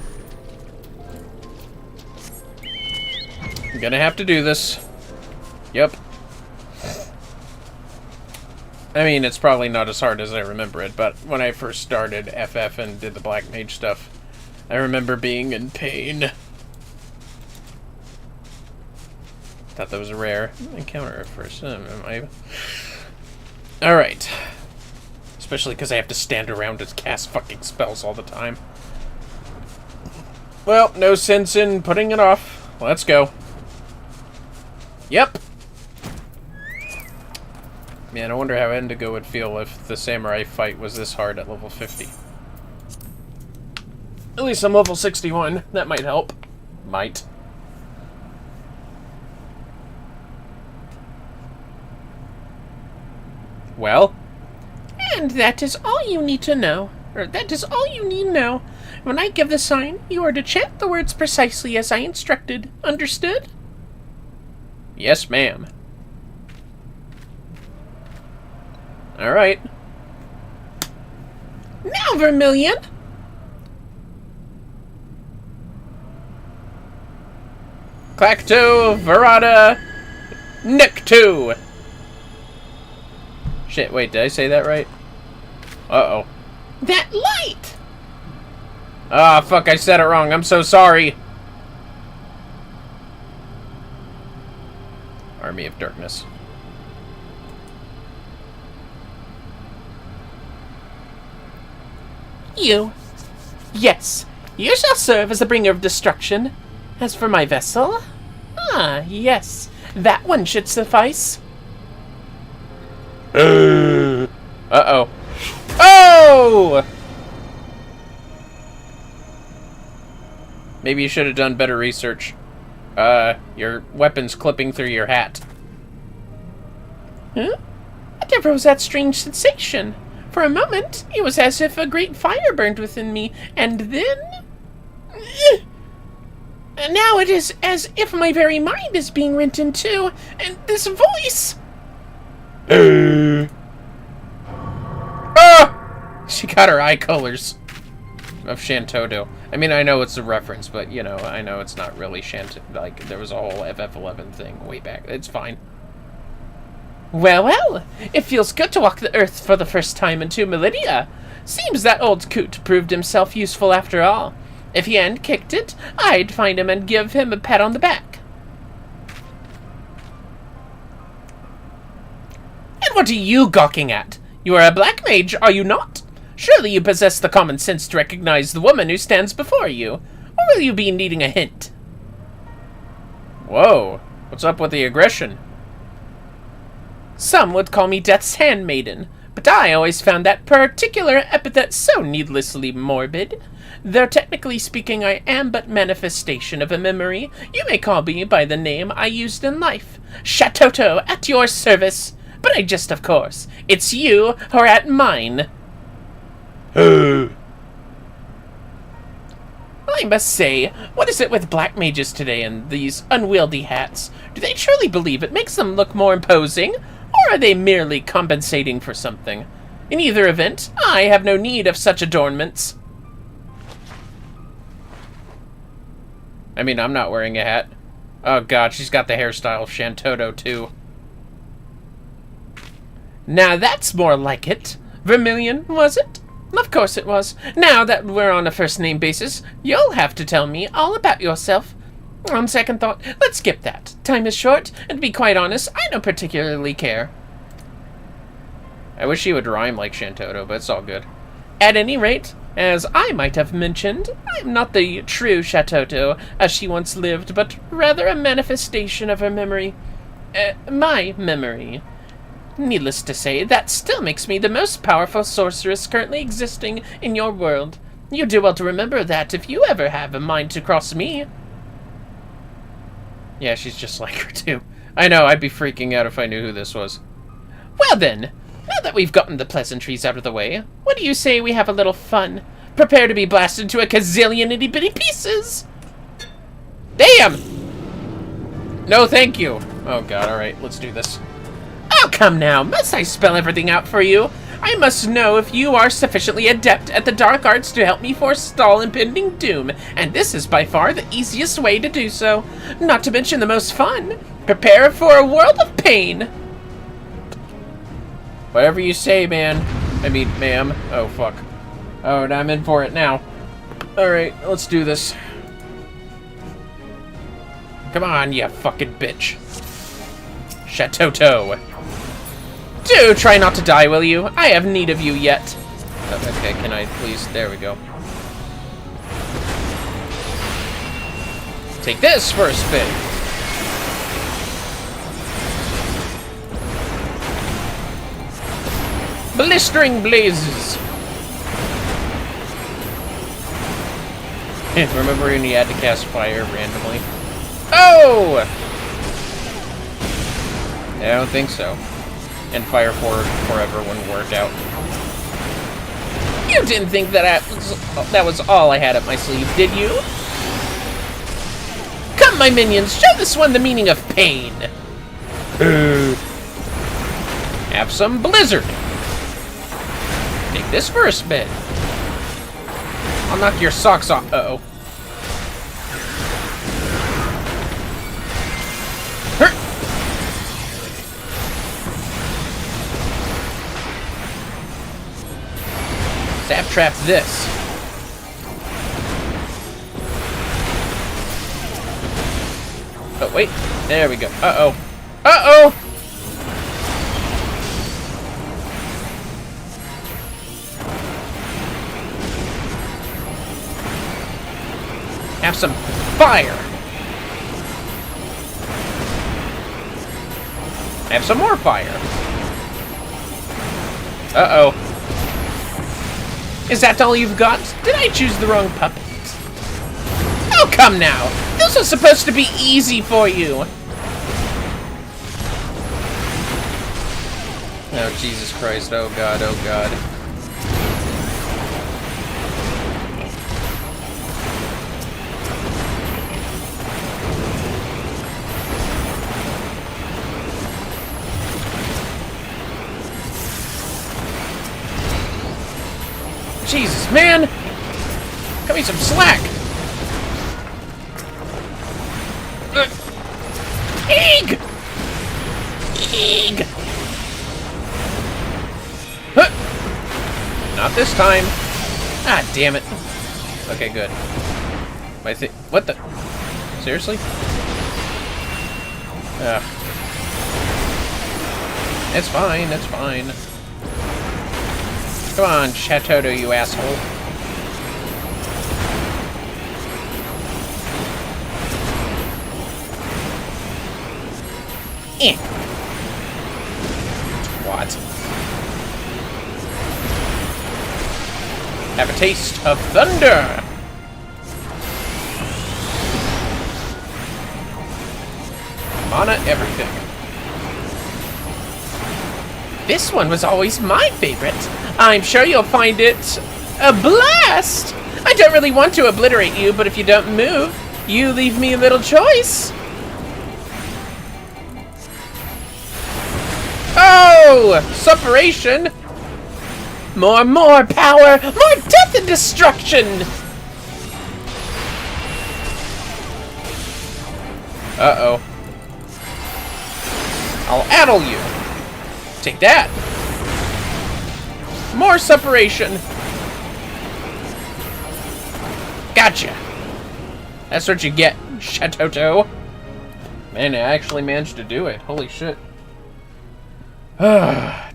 I'm gonna have to do this. Yep. I mean, it's probably not as hard as I remember it, but when I first started FF and did the Black Mage stuff, I remember being in pain. Thought that was a rare encounter at first. Alright. Especially because I have to stand around and cast fucking spells all the time. Well, no sense in putting it off. Let's go. Yep. Man, I wonder how Indigo would feel if the samurai fight was this hard at level 50. At least I'm level 61. That might help. Might. Well? And that is all you need to know. Or that is all you need know. When I give the sign, you are to chant the words precisely as I instructed. Understood? Yes, ma'am. Alright. Now, Vermillion! Clacto, Verada, Nick 2! Shit, wait, did I say that right? Uh-oh. That light! Ah, fuck, I said it wrong. I'm so sorry. Army of Darkness. You. Yes, you shall serve as a bringer of destruction. As for my vessel, yes, that one should suffice. Uh-oh. Oh! Maybe you should have done better research. Your weapon's clipping through your hat. Huh? Whatever was that strange sensation? For a moment, it was as if a great fire burned within me, and then... And now it is as if my very mind is being rent in two, and this voice... Ah! She got her eye colors of Shantoto. I mean, I know it's a reference, but, you know, I know it's not really like, there was a whole FF11 thing way back. It's fine. Well, well, it feels good to walk the earth for the first time in 2 millennia. Seems that old coot proved himself useful after all. If he hadn't kicked it, I'd find him and give him a pat on the back. And what are you gawking at? You are a black mage, are you not? Surely you possess the common sense to recognize the woman who stands before you. Or will you be needing a hint? Whoa, what's up with the aggression? Some would call me Death's Handmaiden, but I always found that particular epithet so needlessly morbid. Though technically speaking I am but manifestation of a memory, you may call me by the name I used in life. Shatoto, at your service. But I jest, of course. It's you who are at mine. I must say, what is it with black mages today and these unwieldy hats? Do they truly believe it makes them look more imposing? Or are they merely compensating for something? In either event, I have no need of such adornments. I mean, I'm not wearing a hat. Oh god, she's got the hairstyle of Shantoto, too. Now that's more like it. Vermillion, was it? Of course it was. Now that we're on a first-name basis, you'll have to tell me all about yourself. On second thought, let's skip that. Time is short, and to be quite honest, I don't particularly care. I wish she would rhyme like Shantoto, but it's all good. At any rate, as I might have mentioned, I'm not the true Shatoto, as she once lived, but rather a manifestation of her memory. My memory. Needless to say, that still makes me the most powerful sorceress currently existing in your world. You do well to remember that if you ever have a mind to cross me. Yeah, she's just like her, too. I know, I'd be freaking out if I knew who this was. Well then, now that we've gotten the pleasantries out of the way, what do you say we have a little fun? Prepare to be blasted to a gazillion itty-bitty pieces! Damn! No, thank you. Oh god, alright, let's do this. Oh, come now, must I spell everything out for you? I must know if you are sufficiently adept at the dark arts to help me forestall impending doom, and this is by far the easiest way to do so. Not to mention the most fun. Prepare for a world of pain. Whatever you say, man. I mean, ma'am. Oh, fuck. Oh, and I'm in for it now. Alright, let's do this. Come on, you fucking bitch. Shatoto. Do try not to die, will you? I have need of you yet. Oh, okay, can I please? There we go. Take this for a spin. Blistering blazes. Remember when you had to cast fire randomly? Oh! I don't think so. And fire forward forever wouldn't work out. You didn't think that was all I had up my sleeve, did you? Come, my minions, show this one the meaning of pain. Have some blizzard. Take this for a spin. I'll knock your socks off. Uh-oh. Stab trap this. Oh, wait. There we go. Uh-oh. Uh-oh! Have some fire! Have some more fire. Uh-oh. Is that all you've got? Did I choose the wrong puppet? Oh, come now! This was supposed to be easy for you! Oh, Jesus Christ. Oh, God. Oh, God. Jesus, man! Cut me some slack! Eeg! Eeg! Huh. Not this time. Ah, damn it. Okay, good. What the? Seriously? It's fine, it's fine. Come on, Chateau, you asshole. Eh. What? Have a taste of thunder! Mana everything. This one was always my favorite. I'm sure you'll find it a blast! I don't really want to obliterate you, but if you don't move, you leave me a little choice. Oh! Suppuration! More power! More death and destruction! Uh-oh. I'll addle you. Take that. More suppuration. Gotcha. That's what you get, Chateau. Man, I actually managed to do it. Holy shit.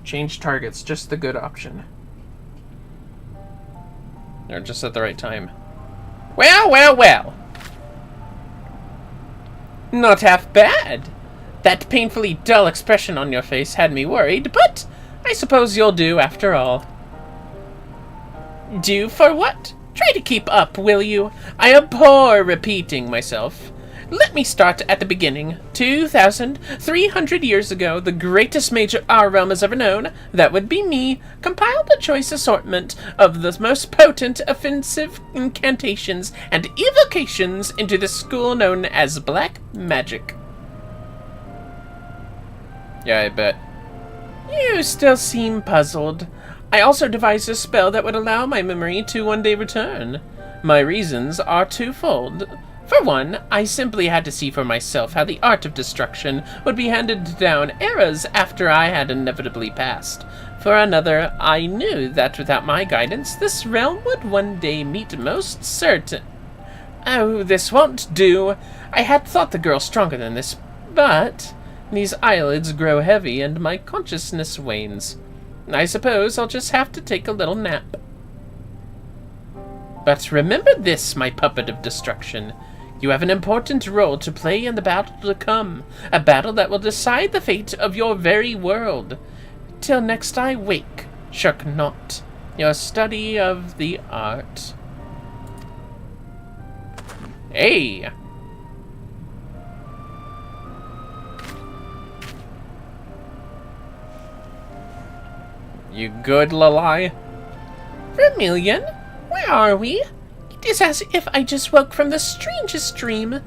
Change targets, just the good option. Or just at the right time. Well. Not half bad. That painfully dull expression on your face had me worried, but I suppose you'll do after all. Do for what? Try to keep up, will you? I abhor repeating myself. Let me start at the beginning. 2,300 years ago, the greatest mage our realm has ever known, that would be me, compiled a choice assortment of the most potent offensive incantations and evocations into the school known as Black Magic. Yeah, I bet. You still seem puzzled. I also devised a spell that would allow my memory to one day return. My reasons are twofold. For one, I simply had to see for myself how the art of destruction would be handed down eras after I had inevitably passed. For another, I knew that without my guidance, this realm would one day meet most certain. Oh, this won't do. I had thought the girl stronger than this, but these eyelids grow heavy and my consciousness wanes. I suppose I'll just have to take a little nap. But remember this, my puppet of destruction. You have an important role to play in the battle to come, a battle that will decide the fate of your very world. Till next I wake, shirk not your study of the art. Hey! You good, Lalai? Vermillion, where are we? It is as if I just woke from the strangest dream.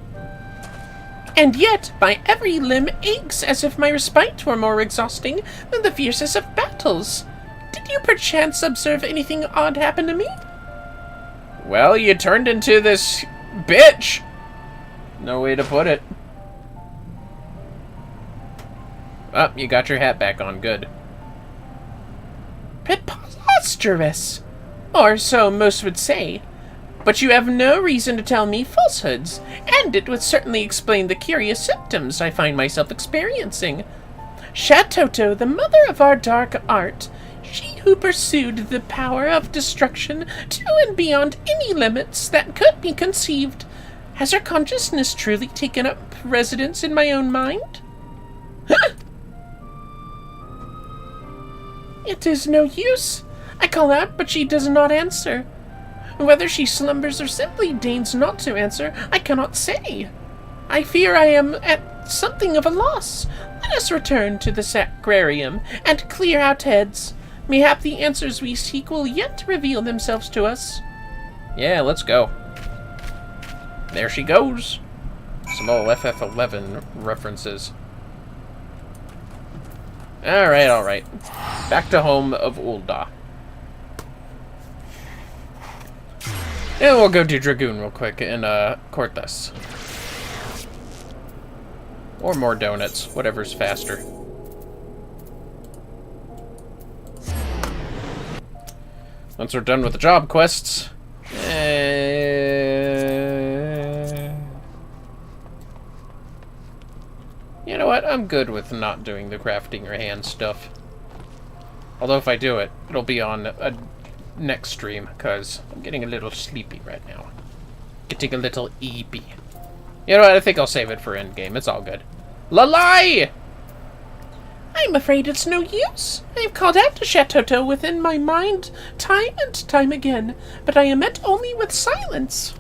And yet, my every limb aches as if my respite were more exhausting than the fiercest of battles. Did you perchance observe anything odd happen to me? Well, you turned into this bitch. No way to put it. Oh, you got your hat back on. Good. Preposterous! Or so most would say. But you have no reason to tell me falsehoods, and it would certainly explain the curious symptoms I find myself experiencing. Shatoto, the mother of our dark art, she who pursued the power of destruction to and beyond any limits that could be conceived, has her consciousness truly taken up residence in my own mind? It is no use. I call out, but she does not answer. Whether she slumbers or simply deigns not to answer, I cannot say. I fear I am at something of a loss. Let us return to the sacrarium and clear out heads. Mayhap the answers we seek will yet reveal themselves to us. Yeah, let's go. There she goes. Some old FF11 references. Alright, alright. Back to home of Ul'dah. And we'll go do Dragoon real quick and court this. Or more donuts, whatever's faster. Once we're done with the job quests, you know what? I'm good with not doing the crafting or hand stuff. Although if I do it, it'll be on a next stream, because I'm getting a little sleepy right now. Getting a little eepy. You know what? I think I'll save it for endgame. It's all good. Lalai! I'm afraid it's no use. I have called out to Shatoto within my mind time and time again, but I am met only with silence.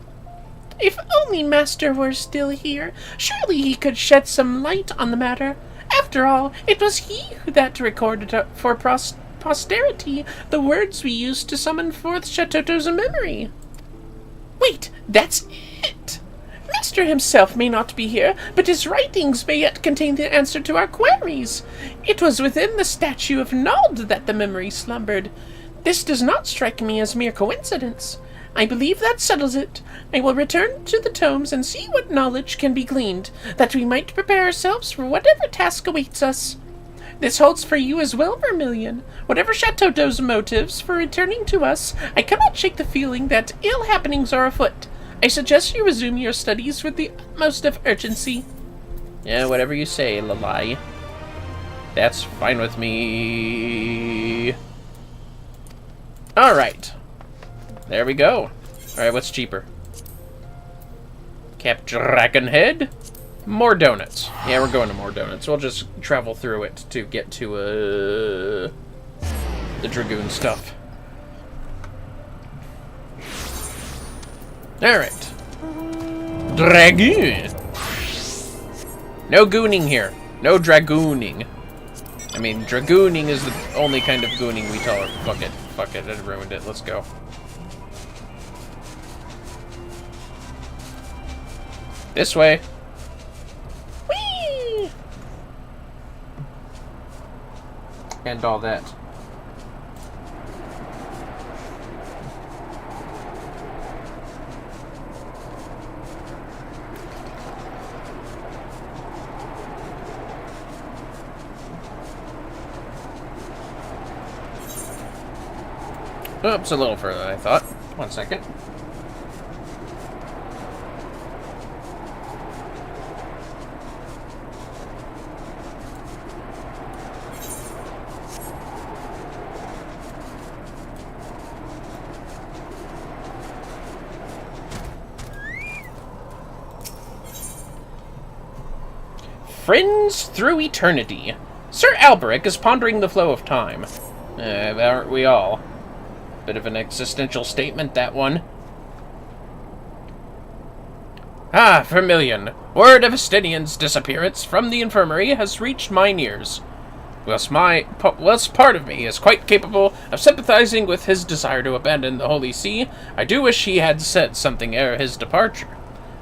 If only Master were still here, surely he could shed some light on the matter. After all, it was he that recorded for posterity the words we used to summon forth Shatoto's memory. Wait, that's it! Master himself may not be here, but his writings may yet contain the answer to our queries. It was within the statue of Nod that the memory slumbered. This does not strike me as mere coincidence. I believe that settles it. I will return to the tomes and see what knowledge can be gleaned, that we might prepare ourselves for whatever task awaits us. This holds for you as well, Vermillion. Whatever Shatoto's motives for returning to us, I cannot shake the feeling that ill happenings are afoot. I suggest you resume your studies with the utmost of urgency. Yeah, whatever you say, Lalai. That's fine with me. Alright. There we go. Alright, what's cheaper? Cap Dragonhead? More donuts. Yeah, we're going to more donuts. We'll just travel through it to get to the Dragoon stuff. Alright. Dragoon! No gooning here. No dragooning. I mean, dragooning is the only kind of gooning we tolerate. Fuck it. Fuck it. I ruined it. Let's go. This way. Whee! And all that. Oops, a little further than I thought. 1 second. Friends through eternity. Sir Alberic is pondering the flow of time. Aren't we all? Bit of an existential statement, that one. Ah, Vermillion. Word of Estinian's disappearance from the infirmary has reached mine ears. Whilst part of me is quite capable of sympathizing with his desire to abandon the Holy See, I do wish he had said something ere his departure.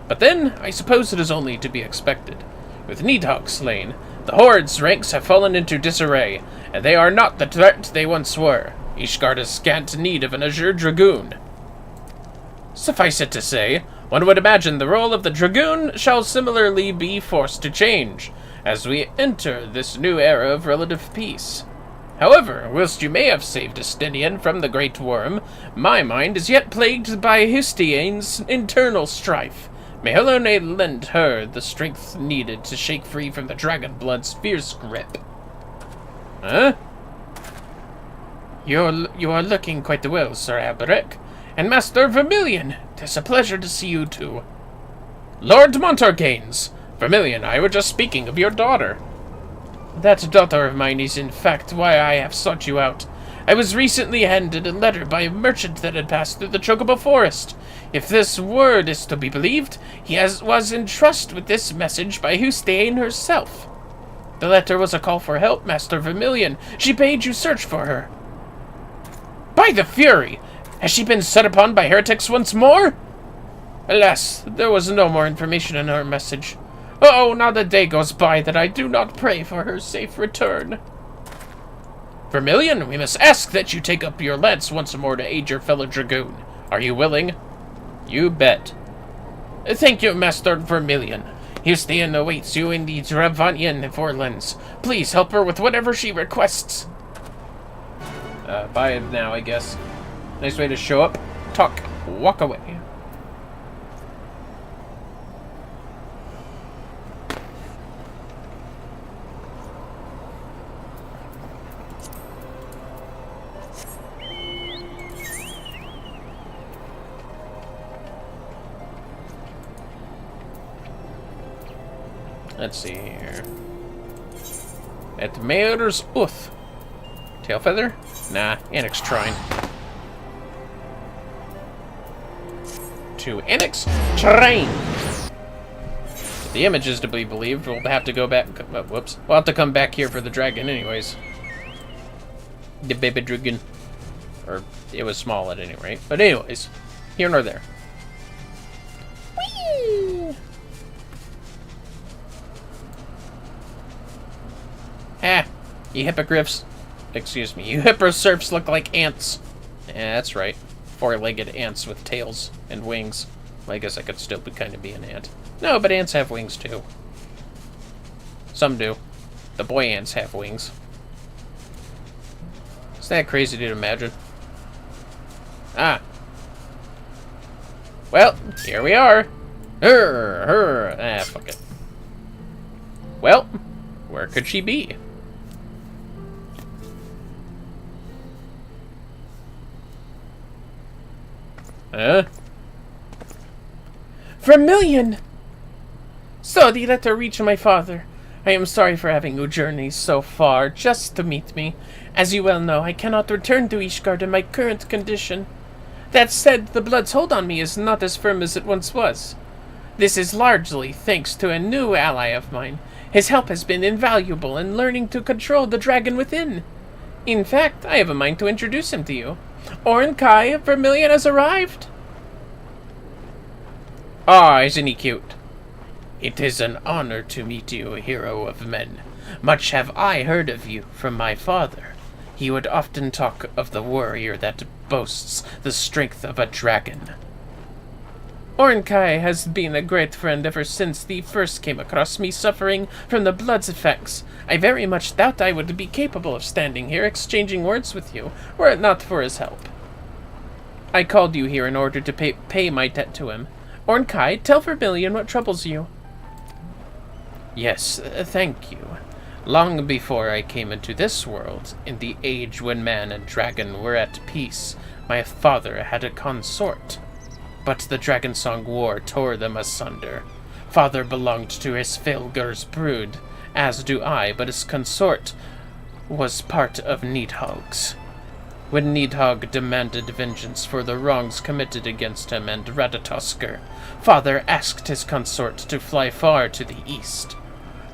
But then, I suppose it is only to be expected. With Nidhogg slain, the Horde's ranks have fallen into disarray, and they are not the threat they once were. Ishgard is scant need of an Azure Dragoon. Suffice it to say, one would imagine the role of the Dragoon shall similarly be forced to change, as we enter this new era of relative peace. However, whilst you may have saved Estinian from the Great Worm, my mind is yet plagued by Histiane's internal strife. May Helone lend her the strength needed to shake free from the dragon blood's fierce grip. Huh? You are looking quite well, Sir Alberic. And Master Vermillion, 'tis a pleasure to see you too. Lord Montarganes! Vermillion, I were just speaking of your daughter. That daughter of mine is in fact why I have sought you out. I was recently handed a letter by a merchant that had passed through the Chocobo Forest. If this word is to be believed, he was entrusted with this message by Hustein herself. The letter was a call for help, Master Vermillion. She bade you search for her. By the Fury! Has she been set upon by heretics once more? Alas, there was no more information in her message. Oh, not a day goes by that I do not pray for her safe return. Vermillion, we must ask that you take up your lance once more to aid your fellow dragoon. Are you willing? You bet. Thank you, Master Vermillion. Hustein awaits you in the Dravanian Vorlands. Please help her with whatever she requests. Bye now, I guess. Nice way to show up, talk, walk away. Let's see here. At Mayor's Uth. Tailfeather? Nah, Annex Trine. To Annex Trine! If the image is to be believed, we'll have to go back. Whoops. We'll have to come back here for the dragon, anyways. The baby dragon. Or, it was small at any rate. But, anyways, here nor there. Whee! Ah, you hippogriffs. Excuse me, you hipposerfs look like ants. Yeah, that's right. Four-legged ants with tails and wings. Well, I guess I could still kind of be an ant. No, but ants have wings too. Some do. The boy ants have wings. Is that crazy to imagine? Ah. Well, here we are. Ah, fuck it. Well, where could she be? Vermillion! So the letter reached my father. I am sorry for having you journey so far just to meet me. As you well know, I cannot return to Ishgard in my current condition. That said, the blood's hold on me is not as firm as it once was. This is largely thanks to a new ally of mine. His help has been invaluable in learning to control the dragon within. In fact, I have a mind to introduce him to you. Kai, Vermillion has arrived. Ah, isn't he cute? It is an honor to meet you, hero of men. Much have I heard of you from my father. He would often talk of the warrior that boasts the strength of a dragon. Kai has been a great friend ever since he first came across me suffering from the blood's effects. I very much doubt I would be capable of standing here exchanging words with you, were it not for his help. I called you here in order to pay my debt to him. Kai, tell Vermillion what troubles you. Yes, thank you. Long before I came into this world, in the age when man and dragon were at peace, my father had a consort. But the Dragonsong War tore them asunder. Father belonged to his Filger's brood, as do I, but his consort was part of Nidhogg's. When Nidhogg demanded vengeance for the wrongs committed against him and Radatoskr, Father asked his consort to fly far to the east.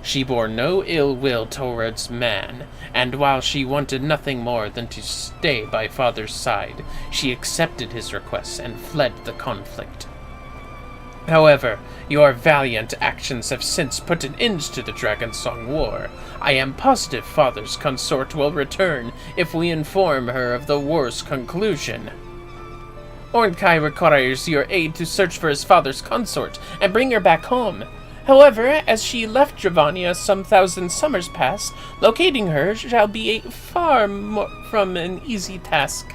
She bore no ill will towards man, and while she wanted nothing more than to stay by Father's side, she accepted his requests and fled the conflict. However, your valiant actions have since put an end to the Dragonsong War. I am positive Father's consort will return if we inform her of the war's conclusion. Kai requires your aid to search for his father's consort and bring her back home. However, as she left Dravania some 1,000 summers past, locating her shall be far from an easy task.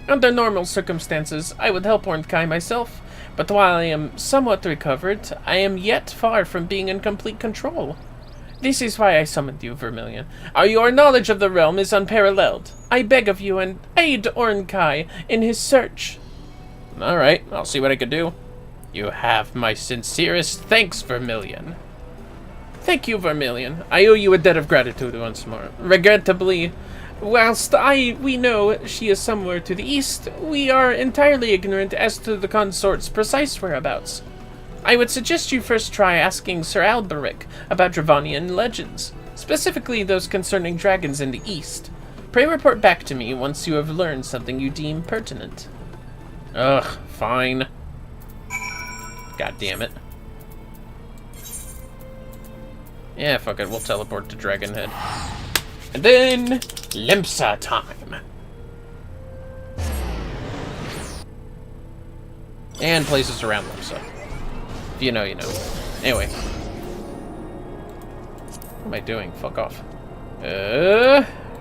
Under normal circumstances, I would help Ornkai myself, but while I am somewhat recovered, I am yet far from being in complete control. This is why I summoned you, Vermillion. Your knowledge of the realm is unparalleled. I beg of you and aid Ornkai in his search. Alright, I'll see what I can do. You have my sincerest thanks, Vermillion. Thank you, Vermillion. I owe you a debt of gratitude once more. Regrettably, whilst we know she is somewhere to the east, we are entirely ignorant as to the consort's precise whereabouts. I would suggest you first try asking Sir Alberic about Dravanian legends, specifically those concerning dragons in the east. Pray report back to me once you have learned something you deem pertinent. Ugh, fine. God damn it. Yeah, fuck it, we'll teleport to Dragonhead. And then, Limsa time. And places around Limsa. If you know, you know. Anyway. What am I doing? Fuck off.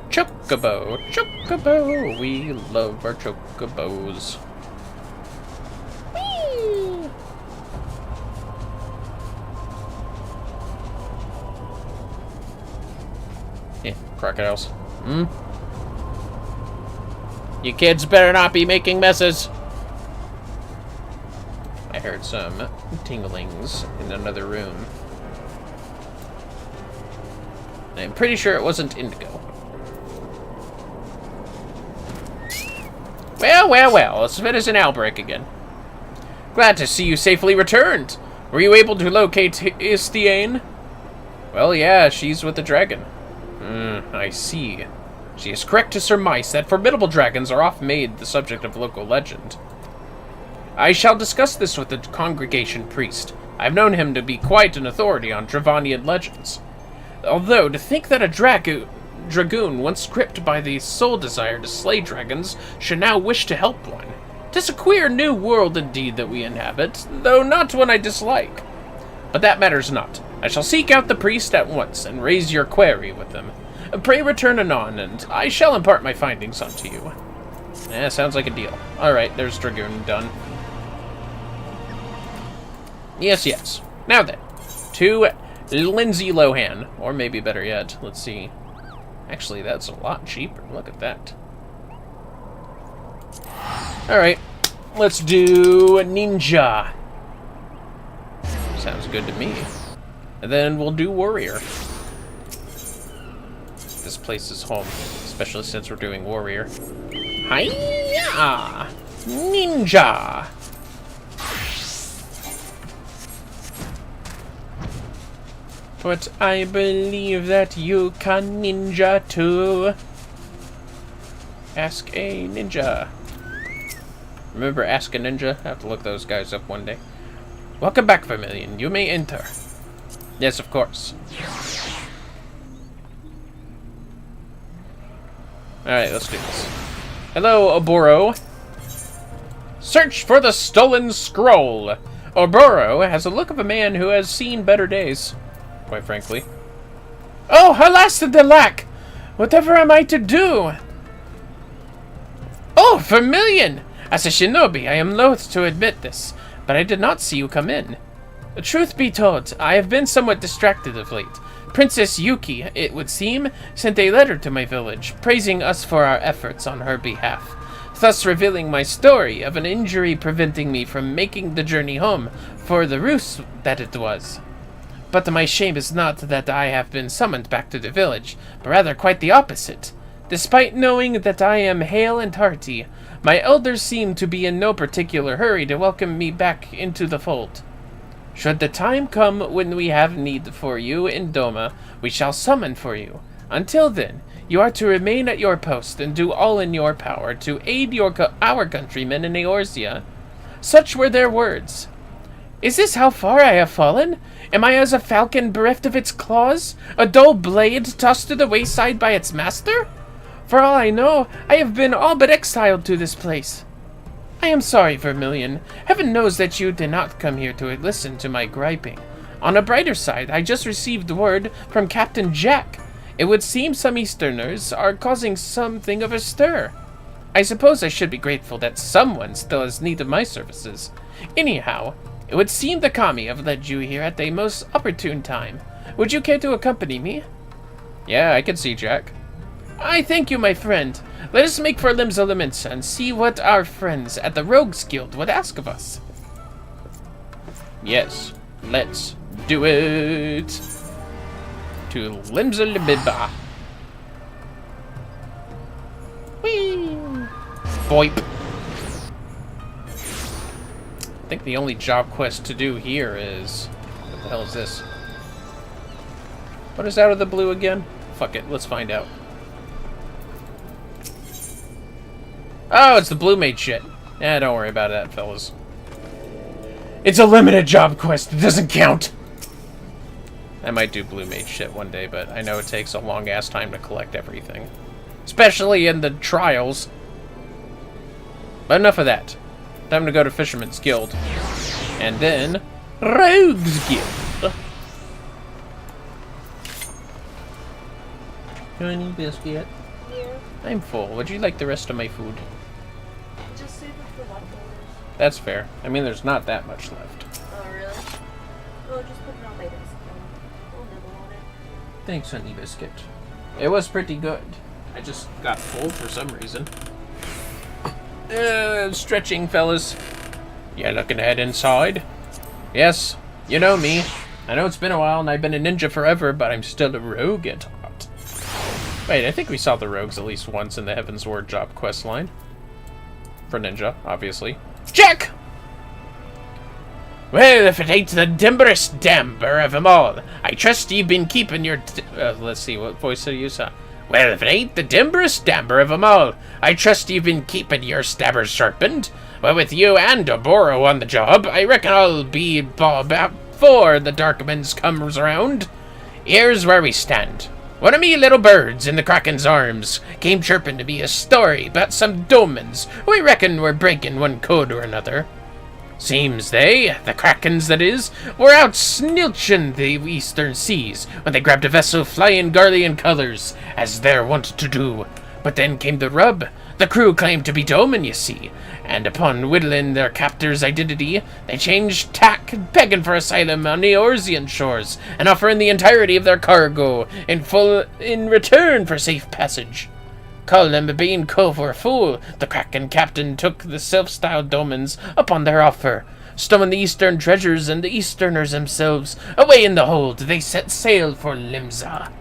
Chocobo. Chocobo. We love our chocobos. Yeah, crocodiles. You kids better not be making messes. I heard some tinglings in another room. I'm pretty sure it wasn't indigo. Well, well, well. Sven is in Alberic again. Glad to see you safely returned. Were you able to locate Istiane? Well, yeah, she's with the dragon. I see. She is correct to surmise that formidable dragons are oft made the subject of local legend. I shall discuss this with the congregation priest. I've known him to be quite an authority on Dravanian legends. Although, to think that a dragoon once gripped by the sole desire to slay dragons should now wish to help one. 'Tis a queer new world indeed that we inhabit, though not one I dislike. But that matters not. I shall seek out the priest at once and raise your query with him. Pray return anon, and I shall impart my findings unto you. Yeah, sounds like a deal. Alright, there's Dragoon done. Yes, yes. Now then, to Lindsay Lohan. Or maybe better yet, let's see. Actually, that's a lot cheaper. Look at that. Alright, let's do Ninja. Sounds good to me. And then we'll do Warrior. This place is home, especially since we're doing Warrior. Hiya! Ninja! But I believe that you can ninja too. Ask a ninja. Remember Ask a Ninja? I have to look those guys up one day. Welcome back, Vermillion. You may enter. Yes, of course. Alright, let's do this. Hello, Oboro. Search for the stolen scroll. Oboro has a look of a man who has seen better days, quite frankly. Oh, alas the lack! Whatever am I to do? Oh, Vermillion! As a shinobi, I am loath to admit this, but I did not see you come in. Truth be told, I have been somewhat distracted of late. Princess Yuki, it would seem, sent a letter to my village, praising us for our efforts on her behalf, thus revealing my story of an injury preventing me from making the journey home, for the ruse that it was. But my shame is not that I have been summoned back to the village, but rather quite the opposite. Despite knowing that I am hale and hearty, my elders seem to be in no particular hurry to welcome me back into the fold. Should the time come when we have need for you in Doma, we shall summon for you. Until then, you are to remain at your post and do all in your power to aid our countrymen in Eorzea. Such were their words. Is this how far I have fallen? Am I as a falcon bereft of its claws? A dull blade tossed to the wayside by its master? For all I know, I have been all but exiled to this place. I am sorry, Vermillion. Heaven knows that you did not come here to listen to my griping. On a brighter side, I just received word from Captain Jack. It would seem some Easterners are causing something of a stir. I suppose I should be grateful that someone still has need of my services. Anyhow, it would seem the kami have led you here at a most opportune time. Would you care to accompany me? Yeah, I can see Jack. I thank you, my friend. Let us make for Limsa Limensa and see what our friends at the Rogues Guild would ask of us. Yes, let's do it. To Limsa Limensa. Whee! Boip. I think the only job quest to do here is... What the hell is this? What is out of the blue again? Fuck it, let's find out. Oh, it's the blue mage shit. Eh, don't worry about that, fellas. It's a limited job quest. It doesn't count. I might do blue mage shit one day, but I know it takes a long-ass time to collect everything. Especially in the trials. But enough of that. Time to go to Fisherman's Guild. And then... Rogues Guild. Honey biscuit. Yeah. I'm full. Would you like the rest of my food? Just save it for leftovers. That's fair. I mean, there's not that much left. Oh, really? Oh, just put it on my desk. We'll nibble on it. Thanks, honey biscuit. It was pretty good. I just got full for some reason. Stretching, fellas. You looking to head inside? Yes, you know me. I know it's been a while and I've been a ninja forever, but I'm still a rogue at heart. Wait, I think we saw the rogues at least once in the Heaven's Ward job quest line. For ninja, obviously. Check! Well, if it ain't the dimberest damber of 'em all, I trust you've been keeping your... let's see, what voice did you use? Well, if it ain't the dimberest damber of 'em all, I trust you've been keeping your stabbers sharpened. Well, with you and Oboro on the job, I reckon I'll be about before the Darkmans comes around. Here's where we stand. One of me little birds in the Kraken's arms came chirping to me a story about some domans who I reckon were breaking one code or another. Seems they, the Krakens that is, were out snilching the eastern seas when they grabbed a vessel flying Garlean colors, as they're wont to do. But then came the rub. The crew claimed to be Doman, you see, and upon whittling their captor's identity, they changed tack, begging for asylum on the Eorzean shores, and offering the entirety of their cargo in return for safe passage. Call them a bean cove or a fool, the Kraken captain took the self-styled Domans upon their offer. Stowing the eastern treasures and the Easterners themselves away in the hold, they set sail for Limsa.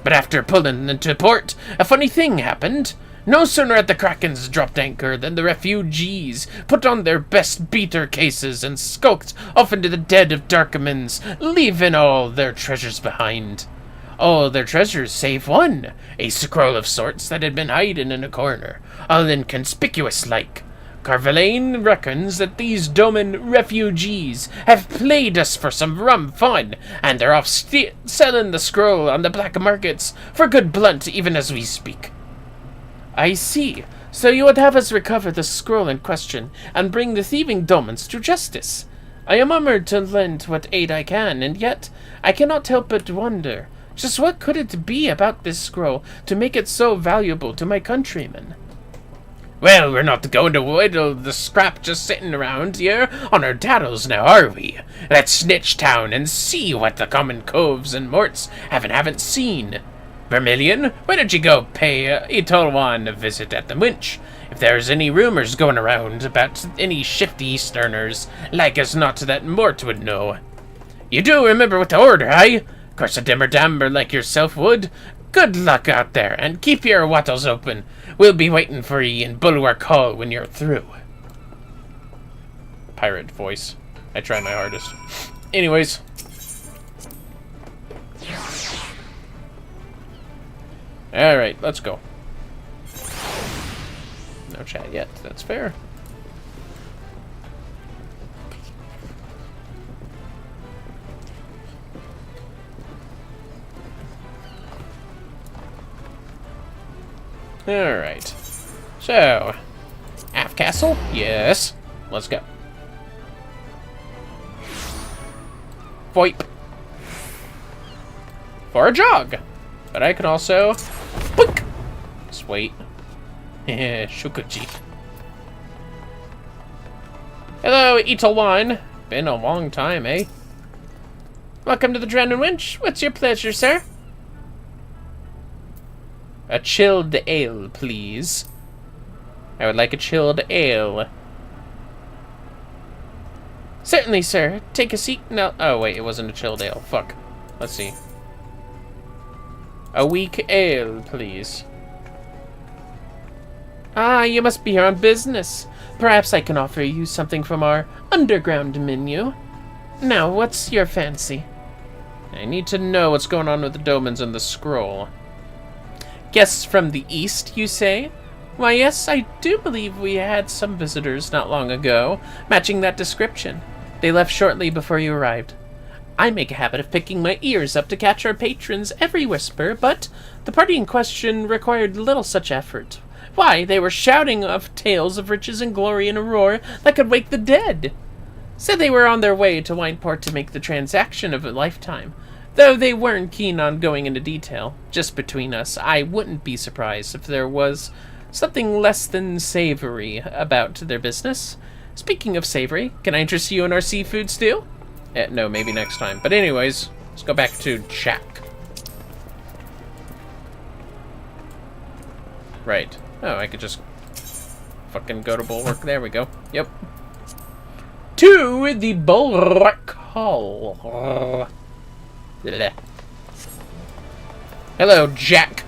But after pulling into port, a funny thing happened. No sooner had the Krakens dropped anchor than the refugees put on their best beater cases and skulked off into the dead of Darkmans, leaving all their treasures behind. All their treasures save one, a scroll of sorts that had been hiding in a corner, all inconspicuous-like. Carvalane reckons that these Doman refugees have played us for some rum fun, and they're off selling the scroll on the black markets for good blunt even as we speak. I see. So you would have us recover the scroll in question and bring the thieving Domans to justice. I am honored to lend what aid I can, and yet I cannot help but wonder, just what could it be about this scroll to make it so valuable to my countrymen? Well, we're not going to whittle the scrap just sitting around here on our daddles now, are we? Let's snitch town and see what the common coves and morts haven't seen. Vermillion, why don't you go pay Itolwan a visit at the winch? If there's any rumors going around about any shifty Easterners, like as not that Mort would know. You do remember what to order, eh? Of course a dimmer damber like yourself would. Good luck out there, and keep your wattles open. We'll be waiting for ye in Bulwark Hall when you're through. Pirate voice. I try my hardest. Anyways. Alright, let's go. No chat yet, that's fair. Alright. So, Half Castle? Yes. Let's go. Voip. For a jog. But I can also... Boink! Just wait. Shukuchi. Hello, Italwan. Been a long time, eh? Welcome to the Dren and Winch. What's your pleasure, sir? A chilled ale, please. I would like a chilled ale. Certainly, sir. Take a seat. No. Oh, wait, it wasn't a chilled ale. Fuck. Let's see. A weak ale, please. Ah, you must be here on business. Perhaps I can offer you something from our underground menu. Now, what's your fancy? I need to know what's going on with the Domans and the scroll. Guests from the east, you say? Why, yes, I do believe we had some visitors not long ago, matching that description. They left shortly before you arrived. I make a habit of picking my ears up to catch our patrons' every whisper, but the party in question required little such effort. Why, they were shouting of tales of riches and glory in a roar that could wake the dead. Said they were on their way to Wineport to make the transaction of a lifetime. Though they weren't keen on going into detail. Just between us, I wouldn't be surprised if there was something less than savory about their business. Speaking of savory, can I interest you in our seafood stew? No, maybe next time. But anyways, let's go back to Jack. Right. Oh, I could just fucking go to Bulwark. There we go. Yep. To the Bulwark Hall. Hello, Jack.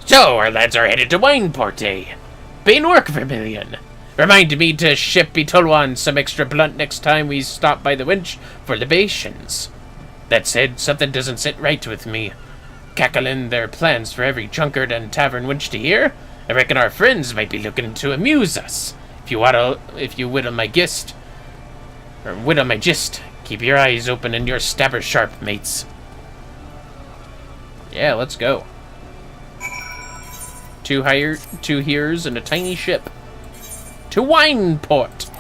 So, our lads are headed to Wineport, eh? Been work, Vermillion. Remind me to ship Itolwan some extra blunt next time we stop by the winch for libations. That said, something doesn't sit right with me. Cackling their plans for every drunkard and tavern winch to hear, I reckon our friends might be looking to amuse us. If you whittle my gist, keep your eyes open and your stabber sharp, mates. Yeah, let's go. 2 heres and a tiny ship. To Wineport!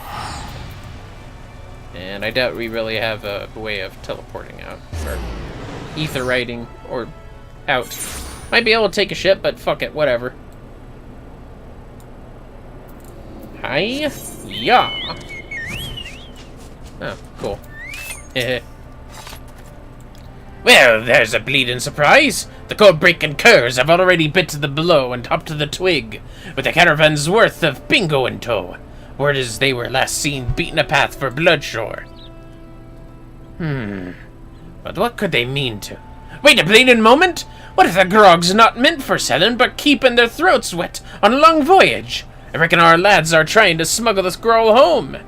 And I doubt we really have a way of teleporting out. Or ether riding, or out. Might be able to take a ship, but fuck it, whatever. Hi. Yeah. Oh, cool. Well, there's a bleeding surprise. The code-breaking curs have already bit to the blow and hopped to the twig, with a caravan's worth of bingo in tow. Word is they were last seen beating a path for Bloodshore. But what could they mean to? Wait a bleeding moment! What if the grog's not meant for selling, but keeping their throats wet on a long voyage? I reckon our lads are trying to smuggle the scroll home.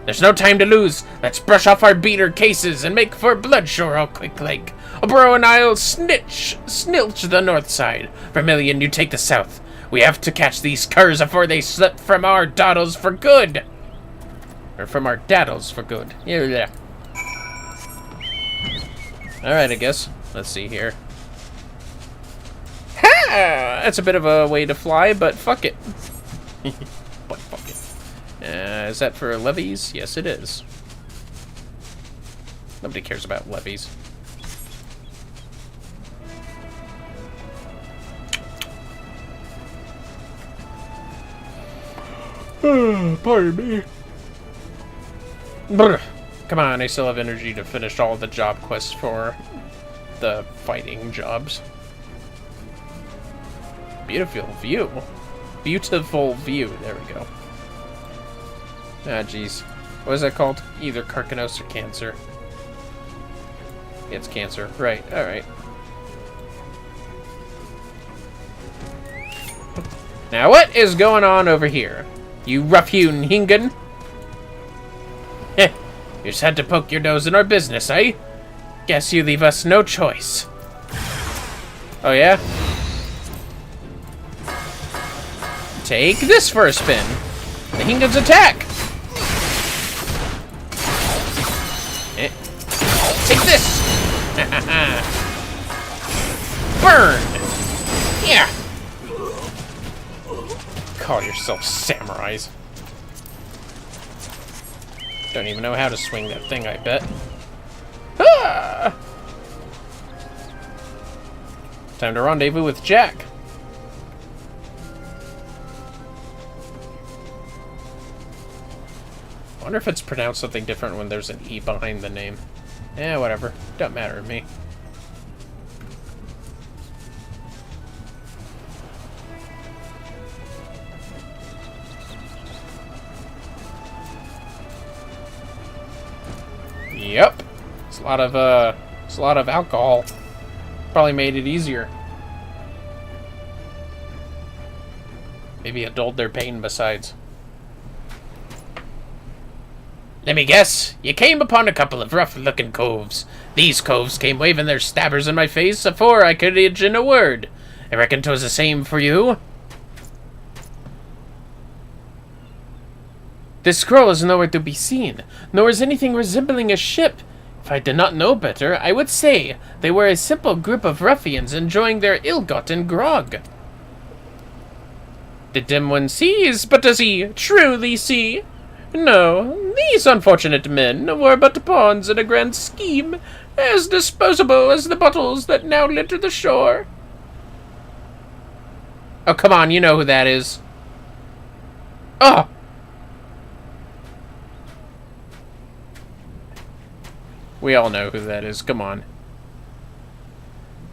There's no time to lose. Let's brush off our beater cases and make for Bloodshore all quick like. Bro and I'll snilch the north side. Vermillion, you take the south. We have to catch these curs before they slip from our daddles for good. Or from our daddles for good. Yeah. Alright, I guess. Let's see here. Ha! That's a bit of a way to fly, but fuck it. But fuck it. Is that for levies? Yes, it is. Nobody cares about levies. Pardon me. Brr. Come on, I still have energy to finish all the job quests for the fighting jobs. Beautiful view. Beautiful view. There we go. Ah, jeez. What is that called? Either Carcanos or Cancer. It's Cancer. Right. Alright. Now, what is going on over here? You rough-hewn Hingan? Heh. You just had to poke your nose in our business, eh? Guess you leave us no choice. Oh, yeah? Take this for a spin. The Hingan's attack! Take this! Burn! Yeah! Call yourself samurais. Don't even know how to swing that thing, I bet. Time to rendezvous with Jack. I wonder if it's pronounced something different when there's an E behind the name. Eh, whatever. Don't matter to me. Yep. It's a lot of alcohol. Probably made it easier. Maybe it dulled their pain besides. Let me guess, you came upon a couple of rough-looking coves. These coves came waving their stabbers in my face afore I could edge in a word. I reckon 'twas the same for you. This scroll is nowhere to be seen, nor is anything resembling a ship. If I did not know better, I would say they were a simple group of ruffians enjoying their ill-gotten grog. The dim one sees, but does he truly see? No, these unfortunate men were but pawns in a grand scheme, as disposable as the bottles that now litter the shore. Oh, come on, you know who that is. Oh! We all know who that is, come on.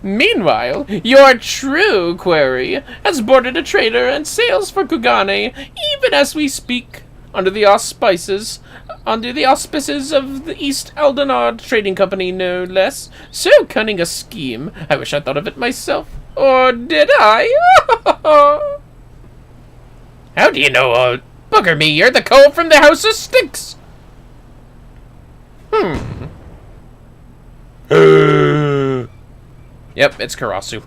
Meanwhile, your true quarry has boarded a trader and sails for Kugane, even as we speak, under the auspices of the East Aldenard Trading Company, no less. So cunning a scheme, I wish I thought of it myself. Or did I? How do you know, bugger me, you're the cove from the House of Sticks! Yep, it's Karasu.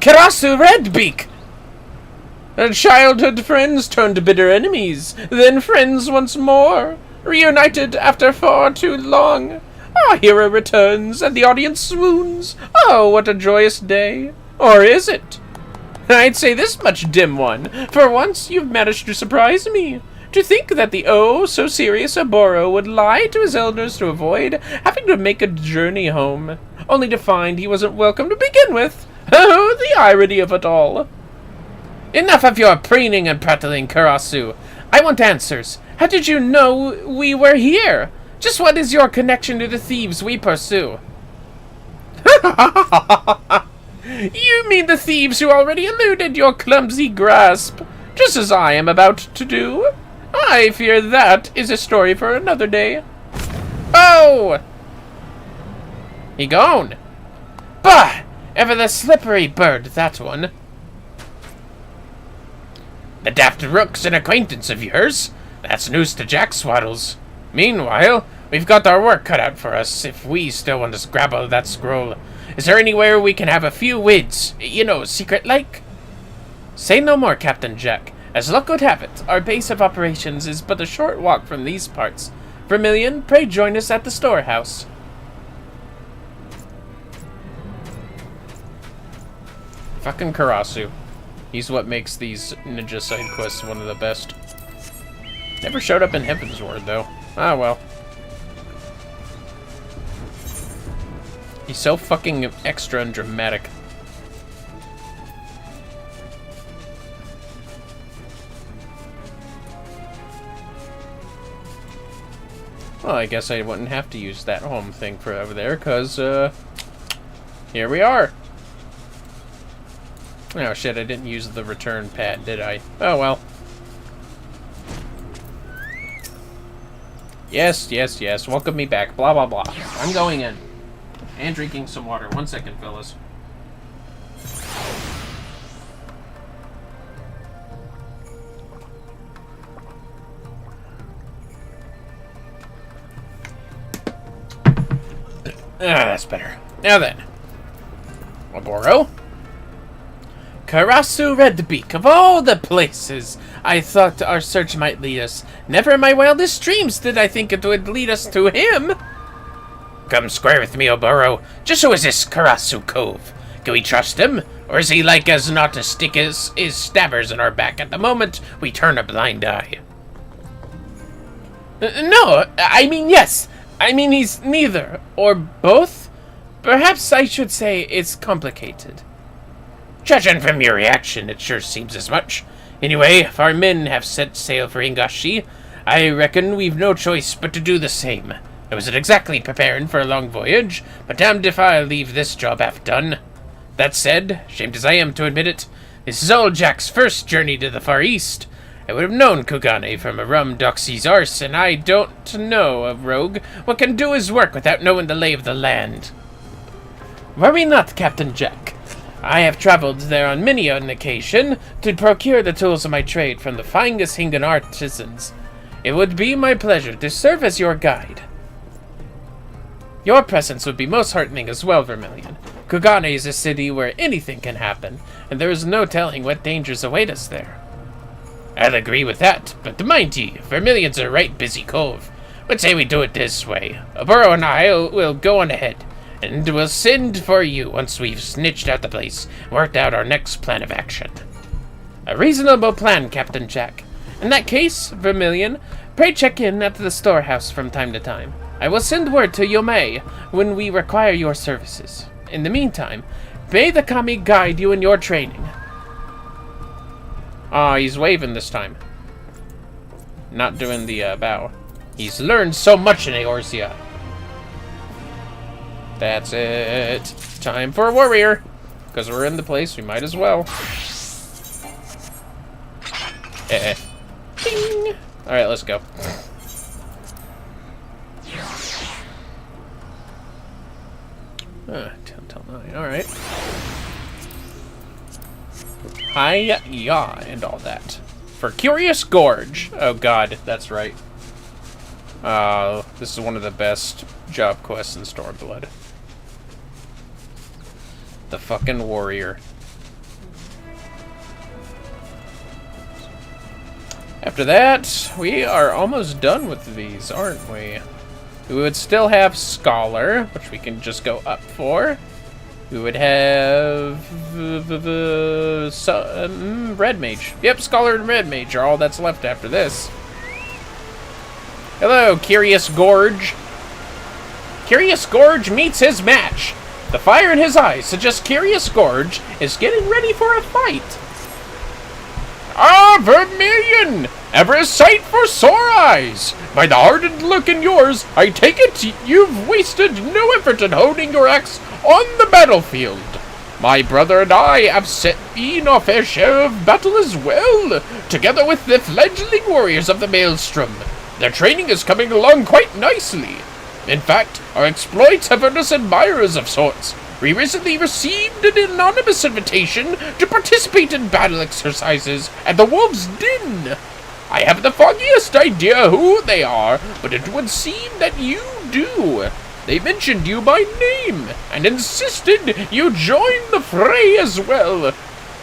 Karasu Redbeak! Childhood friends turned bitter enemies, then friends once more, reunited after far too long. Our hero returns, and the audience swoons. Oh, what a joyous day. Or is it? I'd say this much, dim one. For once, you've managed to surprise me. To think that the oh-so-serious Oboro would lie to his elders to avoid having to make a journey home, only to find he wasn't welcome to begin with. Oh, the irony of it all. Enough of your preening and prattling, Karasu. I want answers. How did you know we were here? Just what is your connection to the thieves we pursue? You mean the thieves who already eluded your clumsy grasp, just as I am about to do? I fear that is a story for another day. Oh! He gone. Bah! Ever the slippery bird, that one. The daft rook's an acquaintance of yours. That's news to Jack Swaddles. Meanwhile, we've got our work cut out for us if we still want to scrabble that scroll. Is there anywhere we can have a few wids? You know, secret-like? Say no more, Captain Jack. As luck would have it, our base of operations is but a short walk from these parts. Vermillion, pray join us at the storehouse. Fucking Karasu. He's what makes these ninja side quests one of the best. Never showed up in Heaven's Ward, though. Ah, well. He's so fucking extra and dramatic. Well, I guess I wouldn't have to use that home thing for over there, because, here we are. Oh, shit, I didn't use the return pad, did I? Oh, well. Yes, yes, yes, welcome me back, blah, blah, blah. I'm going in. And drinking some water. 1 second, fellas. That's better. Now then. Oboro? Karasu Redbeak, of all the places I thought our search might lead us, never in my wildest dreams did I think it would lead us to him. Come square with me, Oboro. Just who is this Karasu Cove? Can we trust him? Or is he like as not to stick his stabbers in our back at the moment we turn a blind eye? No, I mean yes. I mean, he's neither, or both. Perhaps I should say it's complicated. Judging from your reaction, it sure seems as much. Anyway, if our men have set sail for Ingashi, I reckon we've no choice but to do the same. I wasn't exactly preparing for a long voyage, but damned if I'll leave this job half done. That said, shamed as I am to admit it, this is old Jack's first journey to the Far East. I would have known Kugane from a rum doxy's arse, and I don't know a rogue what can do his work without knowing the lay of the land. Worry not, Captain Jack. I have traveled there on many an occasion to procure the tools of my trade from the finest Hingan artisans. It would be my pleasure to serve as your guide. Your presence would be most heartening as well, Vermillion. Kugane is a city where anything can happen, and there is no telling what dangers await us there. I'll agree with that, but mind ye, Vermillion's a right busy cove. Let's say we do it this way. Burrow and I will go on ahead, and we'll send for you once we've snitched out the place and worked out our next plan of action. A reasonable plan, Captain Jack. In that case, Vermillion, pray check in at the storehouse from time to time. I will send word to Yomei when we require your services. In the meantime, may the Kami guide you in your training. Ah, he's waving this time. Not doing the bow. He's learned so much in Eorzea. That's it. Time for a warrior. Because we're in the place, we might as well. Ding! Alright, let's go. 10 till 9, alright. Hi-ya, and all that. For Curious Gorge. Oh god, that's right. This is one of the best job quests in Stormblood. The fucking warrior. After that, we are almost done with these, aren't we? We would still have Scholar, which we can just go up for. We would have Red Mage. Yep, Scholar and Red Mage are all that's left after this. Hello, Curious Gorge. Curious Gorge meets his match. The fire in his eyes suggests Curious Gorge is getting ready for a fight. Ah, Vermillion! Ever a sight for sore eyes! By the ardent look in yours, I take it you've wasted no effort in honing your axe on the battlefield. My brother and I have seen our fair share of battle as well, together with the fledgling warriors of the Maelstrom. Their training is coming along quite nicely. In fact, our exploits have earned us admirers of sorts. We recently received an anonymous invitation to participate in battle exercises at the Wolf's Den. I have the foggiest idea who they are, but it would seem that you do. They mentioned you by name, and insisted you join the fray as well.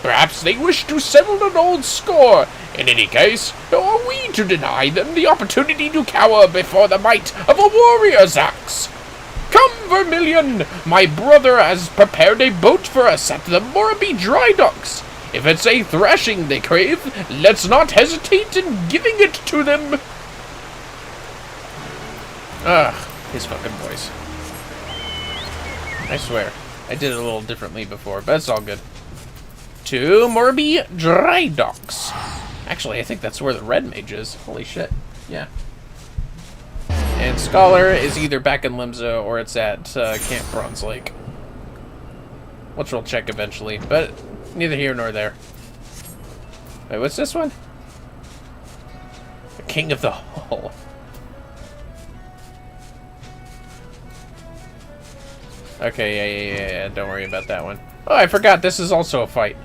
Perhaps they wish to settle an old score. In any case, who are we to deny them the opportunity to cower before the might of a warrior's axe? Come, Vermillion! My brother has prepared a boat for us at the Morabee dry docks. If it's a thrashing they crave, let's not hesitate in giving it to them. Ugh, his fucking voice. I swear, I did it a little differently before, but it's all good. To Morabee dry docks. Actually, I think that's where the Red Mage is. Holy shit. Yeah. And Scholar is either back in Limsa or it's at Camp Bronze Lake. Which we'll check eventually, but neither here nor there. Wait, what's this one? The King of the Hall. Okay, yeah, don't worry about that one. Oh, I forgot, this is also a fight.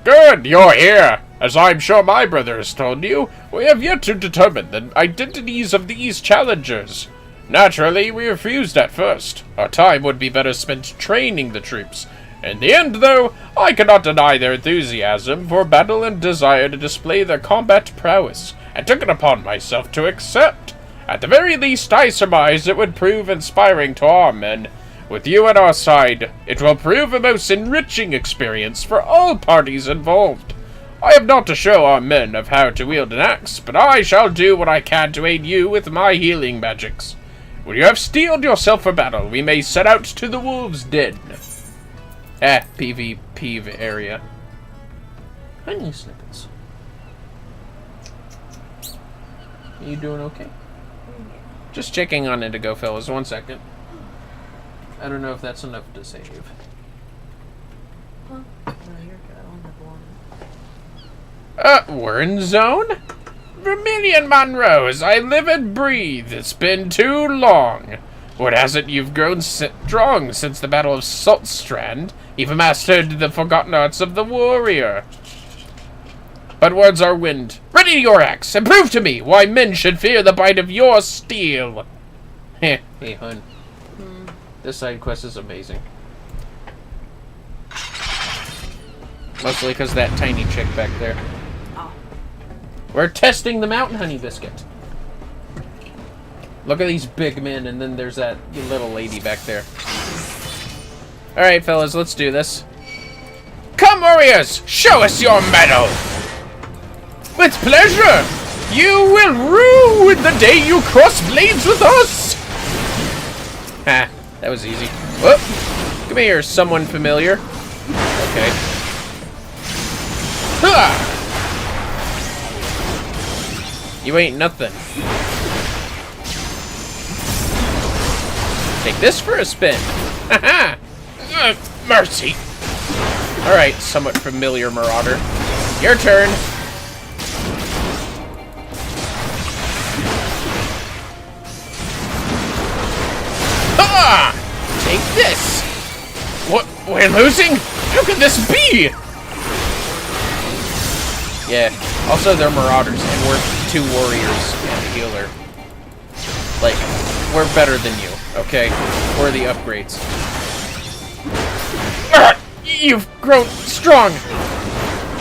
Good, you're here! As I'm sure my brother has told you, we have yet to determine the identities of these challengers. Naturally, we refused at first. Our time would be better spent training the troops. In the end, though, I cannot deny their enthusiasm for battle and desire to display their combat prowess, and took it upon myself to accept. At the very least, I surmise it would prove inspiring to our men. With you at our side, it will prove a most enriching experience for all parties involved. I have not to show our men of how to wield an axe, but I shall do what I can to aid you with my healing magics. When you have steeled yourself for battle, we may set out to the wolves' den. PvP area. Honey snippets. You doing okay? Just checking on Indigo, fellas. 1 second. I don't know if that's enough to save. Huh? No, you're good. I'll have one. We're in zone? Vermillion Monroe, as I live and breathe. It's been too long. What hasn't you've grown strong since the Battle of Saltstrand? You've mastered the forgotten arts of the warrior. But words are wind. Ready your axe, and prove to me why men should fear the bite of your steel. Hey, hun. This side quest is amazing. Mostly because that tiny chick back there. Oh. We're testing the mountain honey biscuit. Look at these big men, and then there's that little lady back there. Alright, fellas, let's do this. Come, warriors! Show us your mettle! With pleasure! You will rue the day you cross blades with us! Ha, that was easy. Whoop! Come here, someone familiar. Okay. Ha! You ain't nothing. Take this for a spin. Haha! Mercy! Alright, somewhat familiar marauder. Your turn. Ah! Take this! What? We're losing? How could this be? Yeah, also they're marauders, and we're 2 warriors and a healer. Like, we're better than you, okay? We're the upgrades. You've grown strong!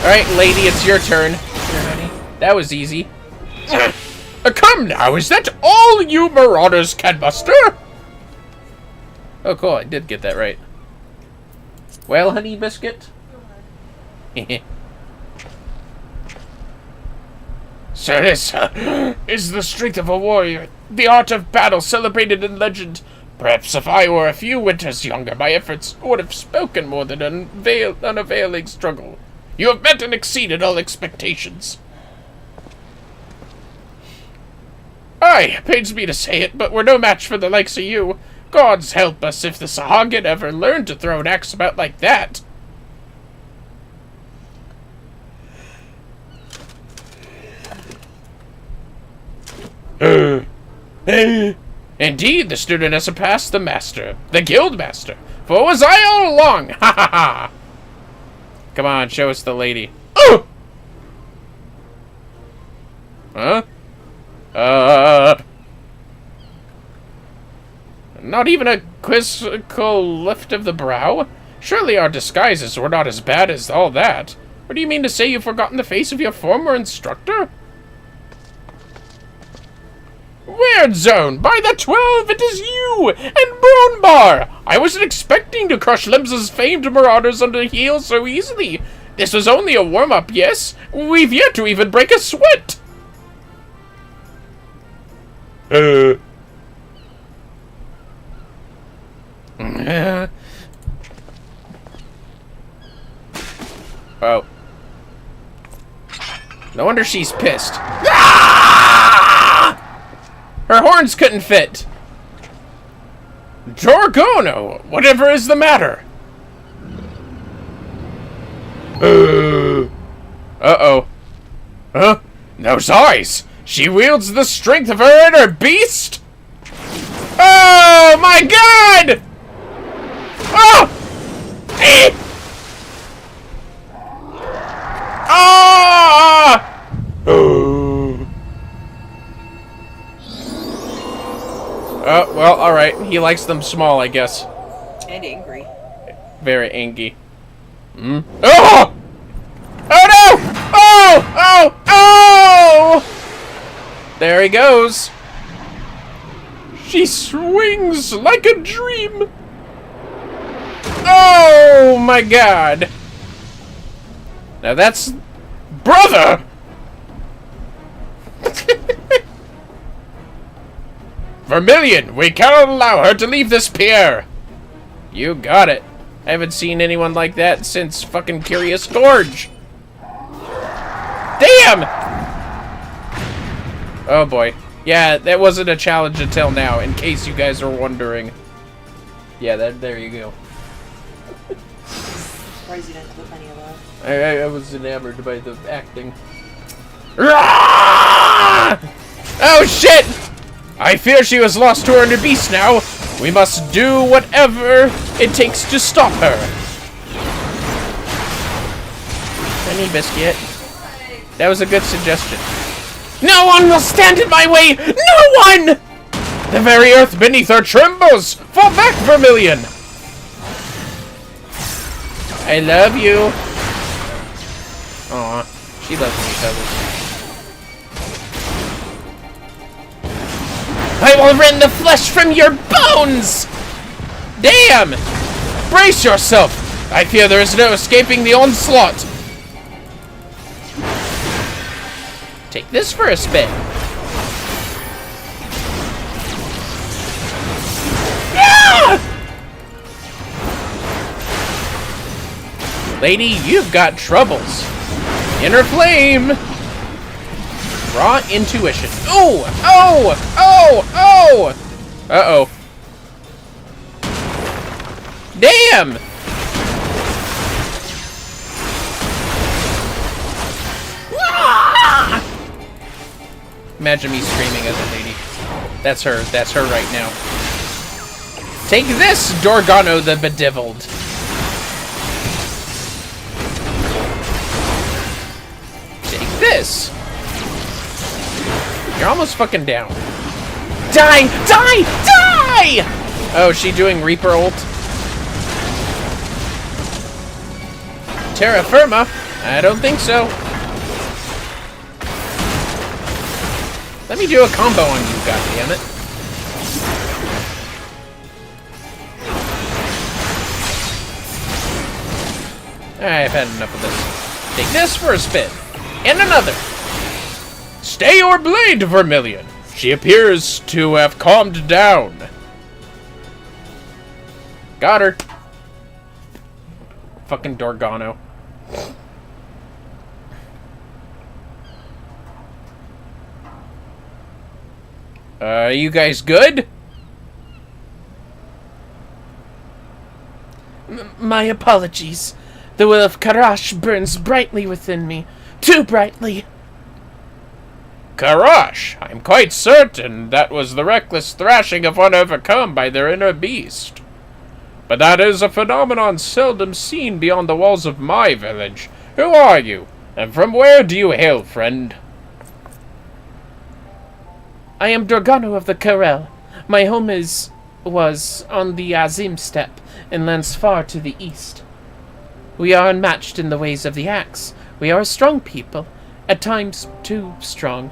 Alright, lady, it's your turn. Here, honey. That was easy. Come now, is that all you marauders can muster? Oh, cool, I did get that right. Well, honey biscuit? So this is the strength of a warrior, the art of battle celebrated in legend. Perhaps if I were a few winters younger, my efforts would have spoken more than an unavailing struggle. You have met and exceeded all expectations. Aye, pains me to say it, but we're no match for the likes of you. Gods help us if the Sahagin ever learned to throw an axe about like that. Indeed, the student has surpassed the master, the guild master. For it was I all along. Ha ha ha! Come on, show us the lady. Oh! Huh? Not even a quizzical lift of the brow? Surely our disguises were not as bad as all that. What do you mean to say you've forgotten the face of your former instructor? Weird Zone! By the 12, it is you! And Bone Bar! I wasn't expecting to crush Limsa's famed marauders under heel so easily. This was only a warm-up, yes? We've yet to even break a sweat! Oh. No wonder she's pissed. Ah! Her horns couldn't fit. Jorgono, whatever is the matter? Uh-oh. Huh? Those eyes! She wields the strength of her inner beast? Oh my god! Oh! Eh! Ah! Oh, well, alright. He likes them small, I guess. And angry. Very angry. Hmm? Oh! Oh no! Oh! Oh! Oh! There he goes. She swings like a dream. Oh my god. Now that's... Brother! Vermillion, we cannot allow her to leave this pier! You got it. I haven't seen anyone like that since fucking Curious Gorge. Damn! Oh boy. Yeah, that wasn't a challenge until now, in case you guys are wondering. Yeah, there you go. Surprised you didn't clip any of that. I was enamored by the acting. Oh shit! I fear she was lost to her inner beast now. We must do whatever it takes to stop her. Honey biscuit. That was a good suggestion. No one will stand in my way! No one! The very earth beneath her trembles! Fall back, Vermillion! I love you. Aw, she loves me, fellas. I will rend the flesh from your bones! Damn! Brace yourself! I fear there is no escaping the onslaught. Take this for a spin. Ah! Lady, you've got troubles. Inner flame. Raw intuition. Oh! Oh! Oh! Oh! Uh-oh. Damn! Ah! Imagine me screaming as a lady. That's her right now. Take this, Dorgano the Bedevilled. Take this. You're almost fucking down. Die! Die! Die! Oh, is she doing Reaper ult? Terra Firma? I don't think so. Let me do a combo on you, goddammit. I've had enough of this. Take this for a spin. And another. Stay your blade, Vermillion. She appears to have calmed down. Got her. Fucking Dorgano. You guys good? My apologies. The will of Karash burns brightly within me. Too brightly. Karash, I'm quite certain that was the reckless thrashing of one overcome by their inner beast. But that is a phenomenon seldom seen beyond the walls of my village. Who are you? And from where do you hail, friend? I am Dorgano of the Karel. My home was on the Azim steppe, in lands far to the east. We are unmatched in the ways of the axe. We are a strong people, at times too strong.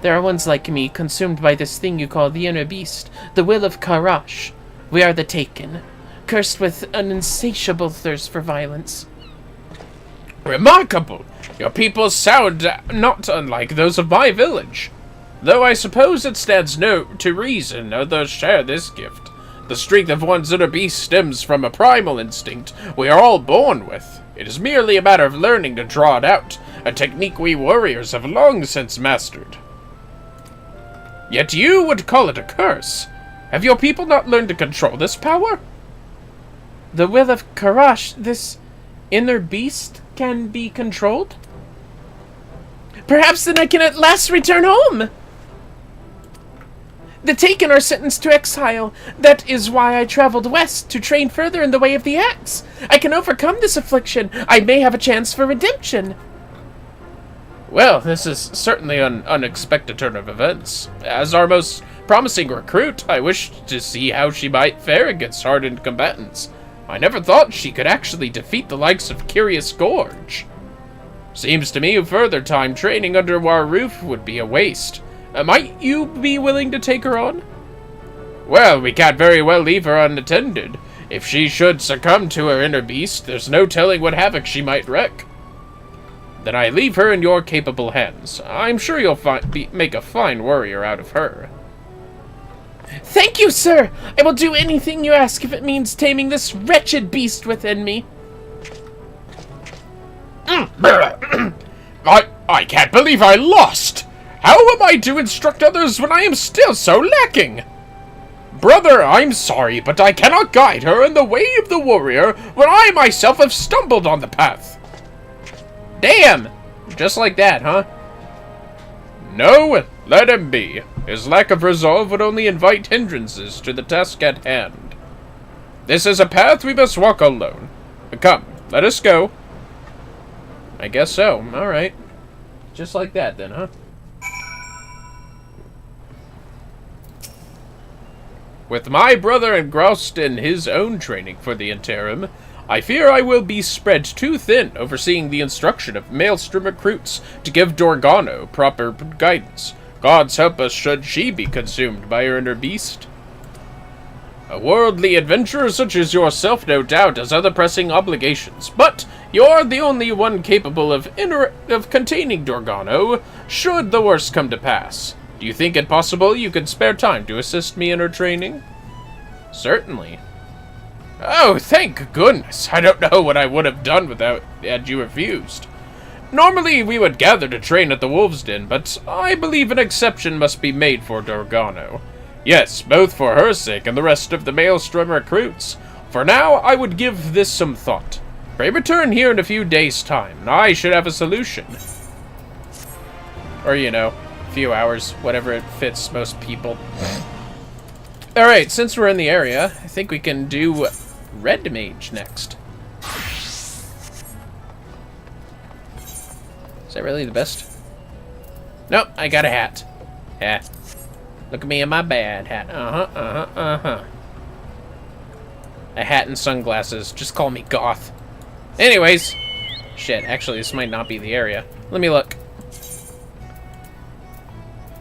There are ones like me, consumed by this thing you call the inner beast, the will of Karash. We are the Taken, cursed with an insatiable thirst for violence. Remarkable! Your people sound not unlike those of my village. Though I suppose it stands to reason others share this gift. The strength of one's inner beast stems from a primal instinct we are all born with. It is merely a matter of learning to draw it out, a technique we warriors have long since mastered. Yet you would call it a curse. Have your people not learned to control this power? The will of Karash, this inner beast, can be controlled? Perhaps then I can at last return home! The Taken are sentenced to exile. That is why I traveled west, to train further in the way of the axe. I can overcome this affliction. I may have a chance for redemption. Well, this is certainly an unexpected turn of events. As our most promising recruit, I wished to see how she might fare against hardened combatants. I never thought she could actually defeat the likes of Curious Gorge. Seems to me further time training under our roof would be a waste. Might you be willing to take her on? Well, we can't very well leave her unattended. If she should succumb to her inner beast, there's no telling what havoc she might wreak. Then I leave her in your capable hands. I'm sure you'll make a fine warrior out of her. Thank you, sir! I will do anything you ask if it means taming this wretched beast within me. I can't believe I lost! How am I to instruct others when I am still so lacking? Brother, I'm sorry, but I cannot guide her in the way of the warrior when I myself have stumbled on the path. Damn! Just like that, huh? No, let him be. His lack of resolve would only invite hindrances to the task at hand. This is a path we must walk alone. Come, let us go. I guess so. Alright. Just like that, then, huh? With my brother engrossed in his own training for the interim, I fear I will be spread too thin overseeing the instruction of Maelstrom recruits to give Dorgano proper guidance. Gods help us should she be consumed by her inner beast. A worldly adventurer such as yourself no doubt has other pressing obligations, but you're the only one capable of containing Dorgano, should the worst come to pass. Do you think it possible you could spare time to assist me in her training? Certainly. Oh, thank goodness. I don't know what I would have done had you refused. Normally we would gather to train at the Wolves' Den, but I believe an exception must be made for Dorgano. Yes, both for her sake and the rest of the Maelstrom recruits. For now, I would give this some thought. Pray return here in a few days' time, and I should have a solution. Or, you know, a few hours, whatever it fits most people. Alright, since we're in the area, I think we can do Red Mage next. Is that really the best? Nope, I got a hat. Yeah. Look at me in my bad hat. A hat and sunglasses. Just call me goth. Anyways. Shit, actually, this might not be the area. Let me look.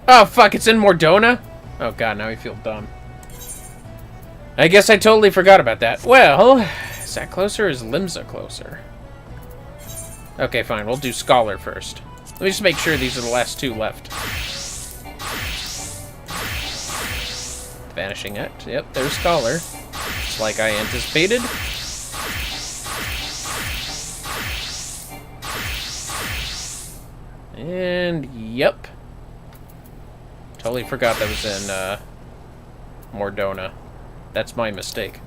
Oh, fuck, it's in Mordona? Oh, God, now I feel dumb. I guess I totally forgot about that. Well, is that closer or is Limsa closer? Okay, fine, we'll do Scholar first. Let me just make sure these are the last two left. Vanishing Act. Yep, there's Scholar. Just like I anticipated. And, yep. Totally forgot that was in, Mordona. That's my mistake.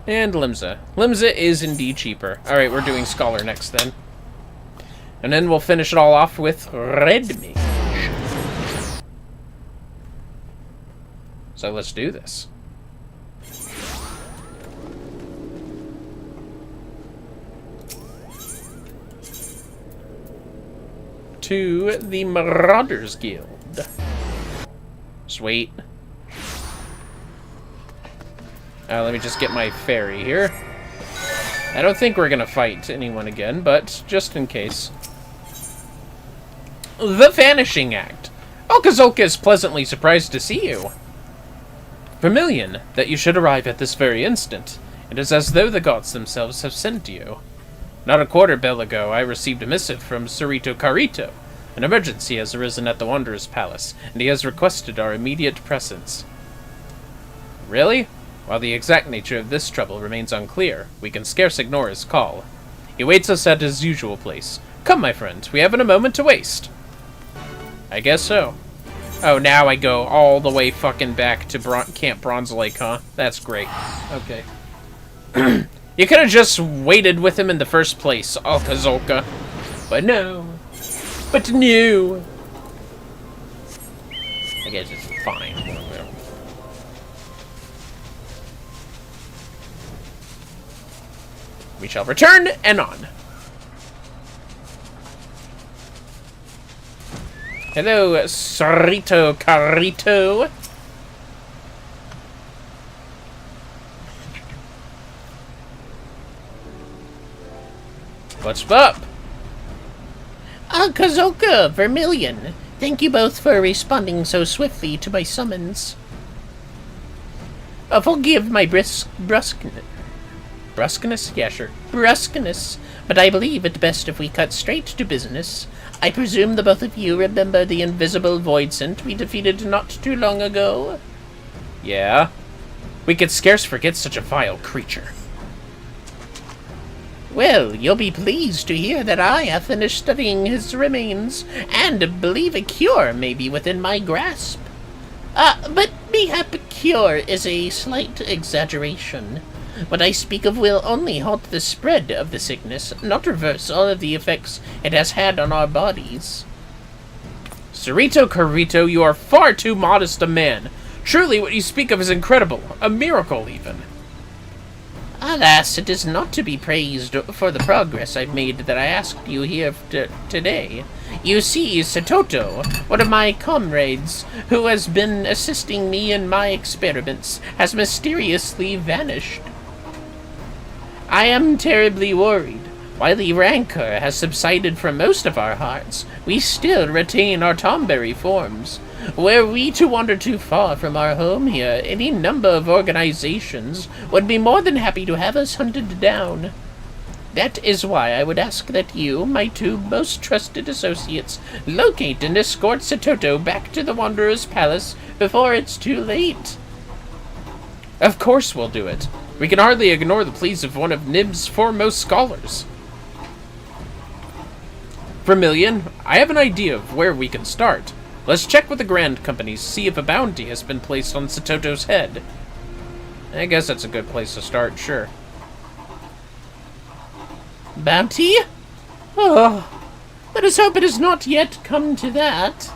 And Limsa. Limsa is indeed cheaper. Alright, we're doing Scholar next, then. And then we'll finish it all off with Red Mage. So let's do this. To the Marauders Guild. Sweet. Let me just get my fairy here. I don't think we're gonna fight anyone again, but just in case. The Vanishing Act. Okazolka is pleasantly surprised to see you. Vermillion, that you should arrive at this very instant. It is as though the gods themselves have sent you. Not a quarter bell ago, I received a missive from Sarito Carito. An emergency has arisen at the Wanderer's Palace, and he has requested our immediate presence. Really? While the exact nature of this trouble remains unclear, we can scarce ignore his call. He waits us at his usual place. Come, my friend, we haven't a moment to waste. I guess so. Oh, now I go all the way fucking back to Camp Bronze Lake, huh? That's great. Okay. You could have just waited with him in the first place, Okazolka. But no. But no. I guess it's fine. We shall return anon. Hello, Sarito Carito. What's up? Okazolka, Vermillion. Thank you both for responding so swiftly to my summons. Forgive my brusqueness. Brusqueness? Yeah, sure. Brusqueness. but I believe it best if we cut straight to business. I presume the both of you remember the invisible voidsent we defeated not too long ago? Yeah. We could scarce forget such a vile creature. Well, you'll be pleased to hear that I have finished studying his remains, and believe a cure may be within my grasp. But mayhap cure is a slight exaggeration. What I speak of will only halt the spread of the sickness, not reverse all of the effects it has had on our bodies. Cerrito Carrito, you are far too modest a man. Truly what you speak of is incredible, a miracle even. Alas, it is not to be praised for the progress I've made that I asked you here today. You see, Satoto, one of my comrades, who has been assisting me in my experiments, has mysteriously vanished. I am terribly worried. While the rancor has subsided from most of our hearts, we still retain our Tomberry forms. Were we to wander too far from our home here, any number of organizations would be more than happy to have us hunted down. That is why I would ask that you, my two most trusted associates, locate and escort Satoto back to the Wanderer's Palace before it's too late. Of course we'll do it. We can hardly ignore the pleas of one of Nib's foremost scholars. Vermillion, I have an idea of where we can start. Let's check with the Grand Companies, see if a bounty has been placed on Satoto's head. I guess that's a good place to start, sure. Bounty? Oh, let us hope it has not yet come to that.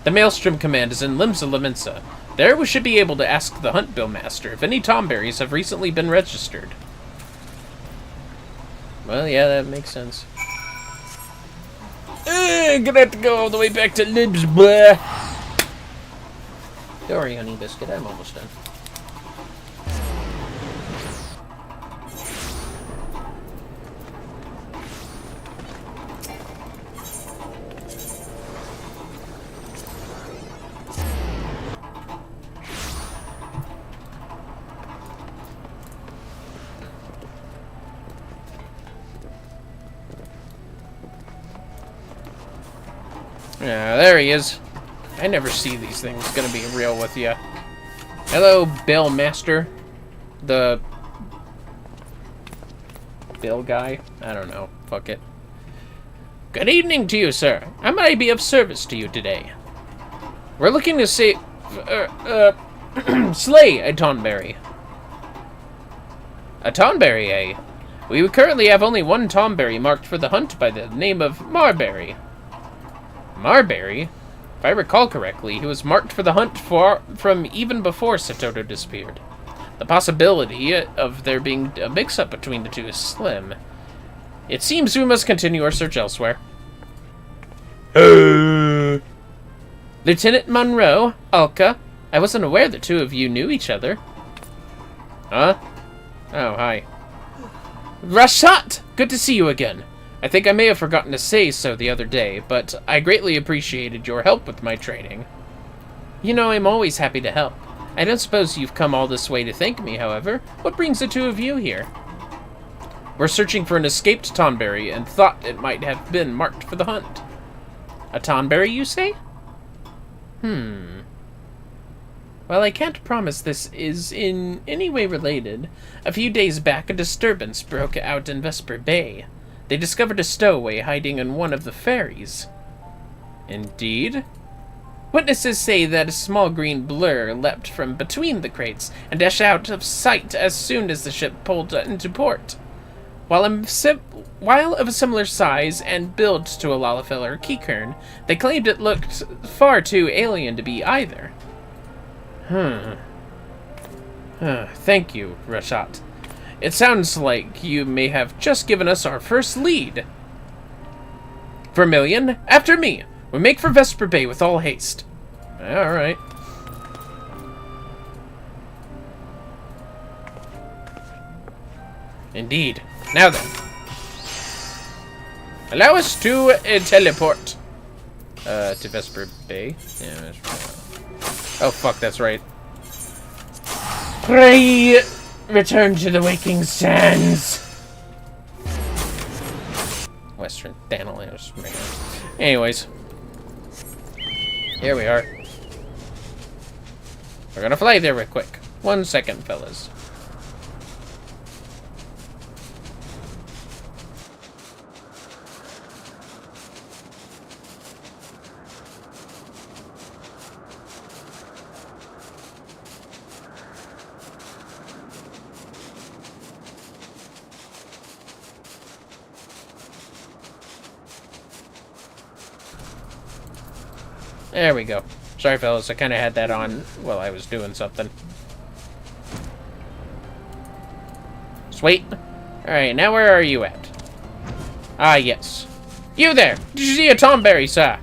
The Maelstrom Command is in Limsa Limensa. There we should be able to ask the Hunt Bill Master if any Tomberries have recently been registered. Well, yeah, that makes sense. Gonna have to go all the way back to Libs, blah. Don't worry, honey biscuit, I'm almost done. Yeah, there he is. I never see these things, gonna be real with you. Hello, Bill Master. The Bill guy? I don't know. Fuck it. Good evening to you, sir. How may I be of service to you today? We're looking to say, slay a Tonberry. A Tonberry, eh? We currently have only one Tomberry marked for the hunt by the name of Marberry. Marberry? If I recall correctly, he was marked for the hunt from even before Satoto disappeared. The possibility of there being a mix-up between the two is slim. It seems we must continue our search elsewhere. Lieutenant Monroe, Alka, I wasn't aware the two of you knew each other. Huh? Oh, hi. Rashat! Good to see you again. I think I may have forgotten to say so the other day, but I greatly appreciated your help with my training. You know, I'm always happy to help. I don't suppose you've come all this way to thank me, however. What brings the two of you here? We're searching for an escaped Tonberry and thought it might have been marked for the hunt. A Tonberry, you say? Well, I can't promise this is in any way related. A few days back, a disturbance broke out in Vesper Bay. They discovered a stowaway hiding in one of the ferries. Indeed? Witnesses say that a small green blur leapt from between the crates and dashed out of sight as soon as the ship pulled into port. While of a similar size and build to a Lalafell or Keycurn, they claimed it looked far too alien to be either. Thank you, Rashat. It sounds like you may have just given us our first lead. Vermillion, after me! We make for Vesper Bay with all haste. Alright. Indeed. Now then. Allow us to teleport. To Vesper Bay. Yeah, oh, fuck, that's right. Pray, return to the waking sands. Western Thanos. Anyways. Here we are. We're gonna fly there real quick. 1 second, fellas. There we go. Sorry, fellas, I kind of had that on while I was doing something. Sweet. Alright, now where are you at? Ah, yes. You there! Did you see a Tomberry, sir?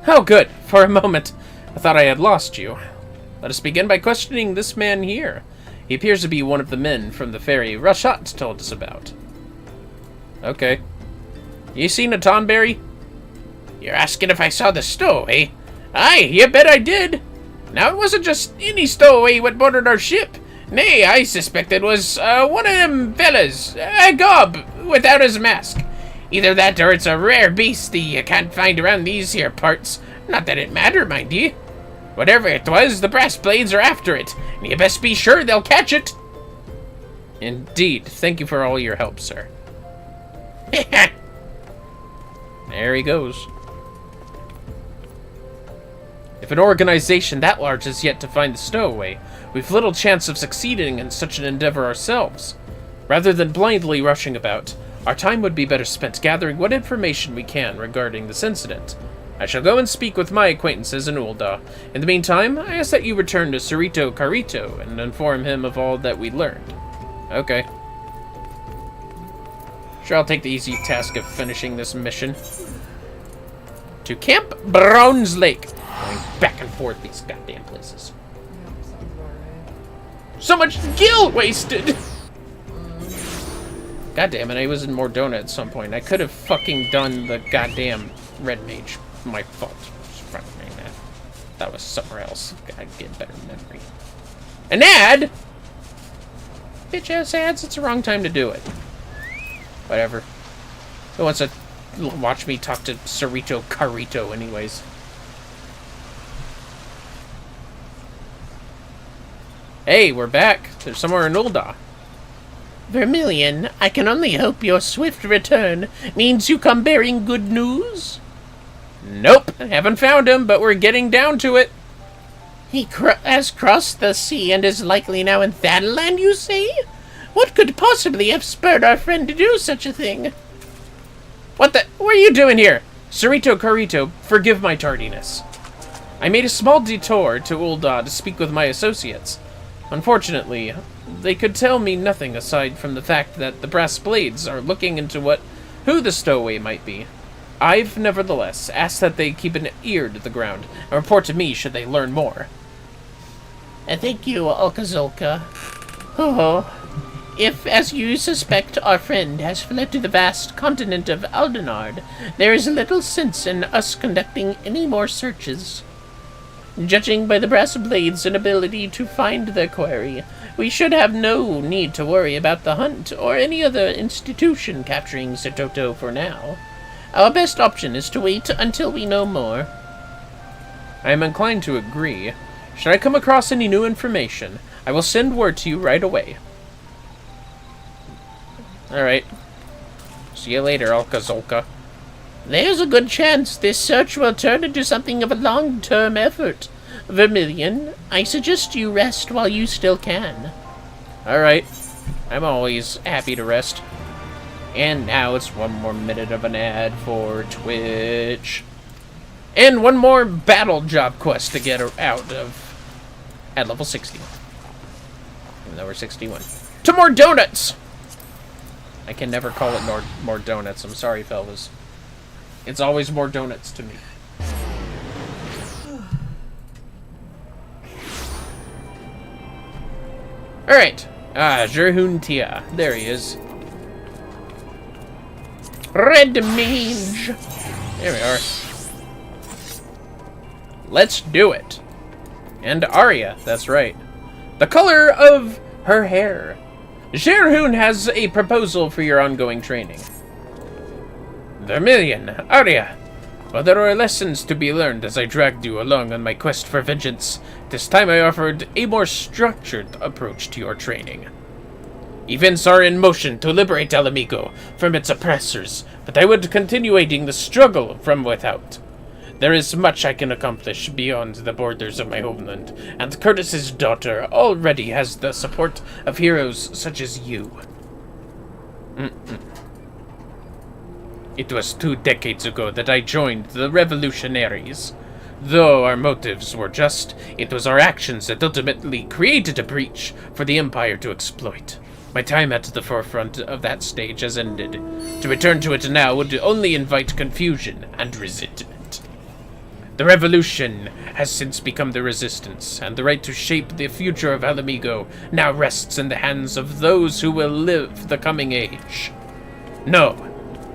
Oh, good. For a moment, I thought I had lost you. Let us begin by questioning this man here. He appears to be one of the men from the ferry Rashat told us about. Okay. You seen a Tomberry? You're asking if I saw the stowaway? Aye, you bet I did. Now, it wasn't just any stowaway what boarded our ship. Nay, I suspect it was one of them fellas, a gob, without his mask. Either that or it's a rare beastie you can't find around these here parts. Not that it mattered, mind ye. Whatever it was, the brass blades are after it, and you best be sure they'll catch it. Indeed. Thank you for all your help, sir. There he goes. If an organization that large is yet to find the stowaway, we've little chance of succeeding in such an endeavor ourselves. Rather than blindly rushing about, our time would be better spent gathering what information we can regarding this incident. I shall go and speak with my acquaintances in Ul'dah. In the meantime, I ask that you return to Sarito Carito and inform him of all that we learned. Okay. Sure, I'll take the easy task of finishing this mission. To Camp Browns Lake. Going back and forth these goddamn places. Yep, sounds about right. So much gil wasted! God damn it, I was in Mordona at some point. I could have fucking done the goddamn red mage. My fault. That was somewhere else. Gotta get better memory. An ad? Bitch ass ads, it's the wrong time to do it. Whatever. Who wants to watch me talk to Sarito Carito anyways? Hey, we're back. There's somewhere in Ul'dah. Vermillion, I can only hope your swift return means you come bearing good news. Nope, haven't found him, but we're getting down to it. He has crossed the sea and is likely now in Thanaland, you say? What could possibly have spurred our friend to do such a thing? What are you doing here? Sarito Carito, forgive my tardiness. I made a small detour to Ul'dah to speak with my associates. Unfortunately, they could tell me nothing aside from the fact that the brass blades are looking into who the stowaway might be. I've nevertheless asked that they keep an ear to the ground and report to me should they learn more. Thank you, Alkazolka. Oh, if, as you suspect, our friend has fled to the vast continent of Aldenard, there is little sense in us conducting any more searches. Judging by the brass blades' inability to find their quarry, we should have no need to worry about the hunt or any other institution capturing Setoto for now. Our best option is to wait until we know more. I am inclined to agree. Should I come across any new information, I will send word to you right away. Alright. See you later, Alkazolka. There's a good chance this search will turn into something of a long-term effort. Vermillion, I suggest you rest while you still can. Alright. I'm always happy to rest. And now it's one more minute of an ad for Twitch. And one more battle job quest to get out of at level 61. Even though we're 61. To more donuts! I can never call it more donuts. I'm sorry, fellas. It's always more donuts to me. Alright. Jerhun Tia. There he is. Red Mage. There we are. Let's do it. And Arya, that's right. The color of her hair. Sherhoon has a proposal for your ongoing training. Vermillion, Arya. While there are lessons to be learned as I dragged you along on my quest for vengeance, this time I offered a more structured approach to your training. Events are in motion to liberate Alamigo from its oppressors, but I would continue aiding the struggle from without. There is much I can accomplish beyond the borders of my homeland, and Curtis's daughter already has the support of heroes such as you. It was 2 decades ago that I joined the revolutionaries. Though our motives were just, it was our actions that ultimately created a breach for the Empire to exploit. My time at the forefront of that stage has ended. To return to it now would only invite confusion and resentment. The revolution has since become the resistance, and the right to shape the future of Alamigo now rests in the hands of those who will live the coming age. No,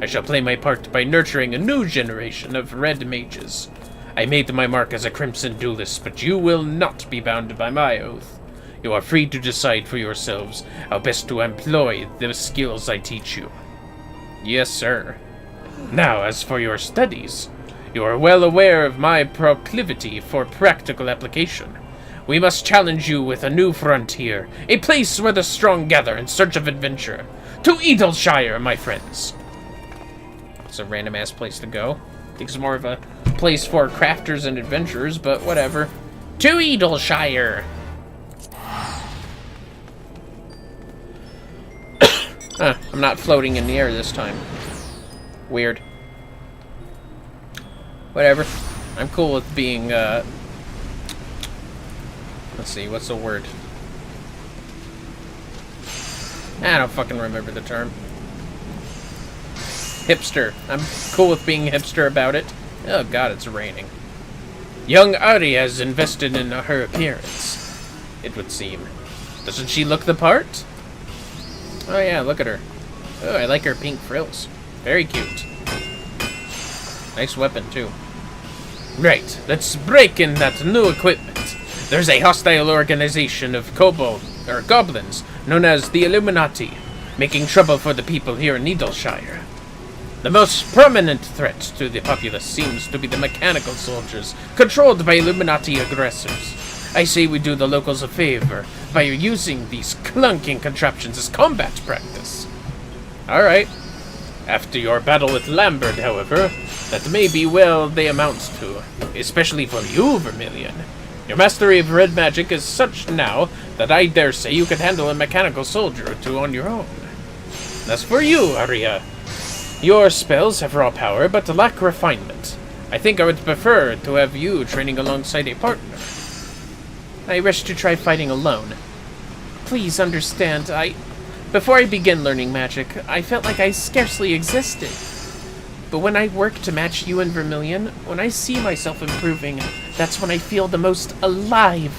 I shall play my part by nurturing a new generation of red mages. I made my mark as a crimson duelist, but you will not be bound by my oath. You are free to decide for yourselves how best to employ the skills I teach you. Yes, sir. Now, as for your studies, you are well aware of my proclivity for practical application. We must challenge you with a new frontier, a place where the strong gather in search of adventure. To Edalshire, my friends. It's a random-ass place to go. I think it's more of a place for crafters and adventurers, but whatever. To Edalshire! I'm not floating in the air this time. Weird. Whatever. I'm cool with being, let's see, what's the word? I don't fucking remember the term. Hipster. I'm cool with being hipster about it. Oh god, it's raining. Young Ari has invested in her appearance, it would seem. Doesn't she look the part? Oh yeah, look at her. Oh, I like her pink frills. Very cute. Nice weapon, too. Right, let's break in that new equipment. There's a hostile organization of goblins, known as the Illuminati, making trouble for the people here in Edalshire. The most prominent threat to the populace seems to be the mechanical soldiers, controlled by Illuminati aggressors. I say we do the locals a favor by using these clunking contraptions as combat practice. Alright. After your battle with Lambert, however, that may be well they amount to, especially for you, Vermillion. Your mastery of red magic is such now that I dare say you could handle a mechanical soldier or two on your own. As for you, Arya, your spells have raw power but lack refinement. I think I would prefer to have you training alongside a partner. I wish to try fighting alone. Please understand, before I began learning magic, I felt like I scarcely existed. But when I work to match you and Vermillion, when I see myself improving, that's when I feel the most alive.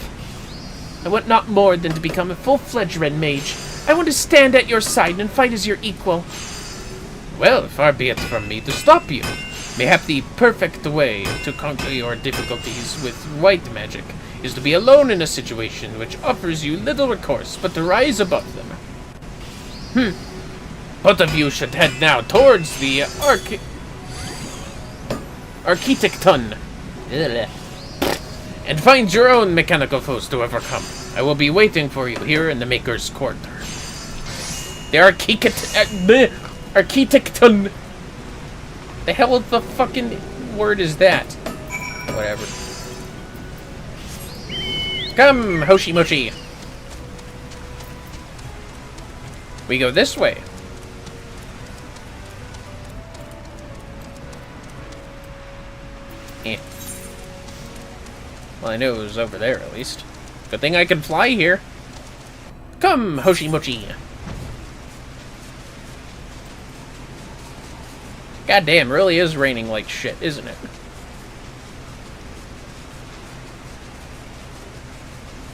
I want not more than to become a full-fledged red mage. I want to stand at your side and fight as your equal. Well, far be it from me to stop you. Mayhap the perfect way to conquer your difficulties with white magic is to be alone in a situation which offers you little recourse but to rise above them. Both of you should head now towards the Architecton and find your own mechanical foes to overcome. I will be waiting for you here in the Maker's Quarter. The Architecton. The hell of the fucking word is that? Whatever. Come, Hoshi Moshi. We go this way. Eh. Well, I knew it was over there, at least. Good thing I can fly here. Come, Hoshi Mochi. Goddamn, really is raining like shit, isn't it?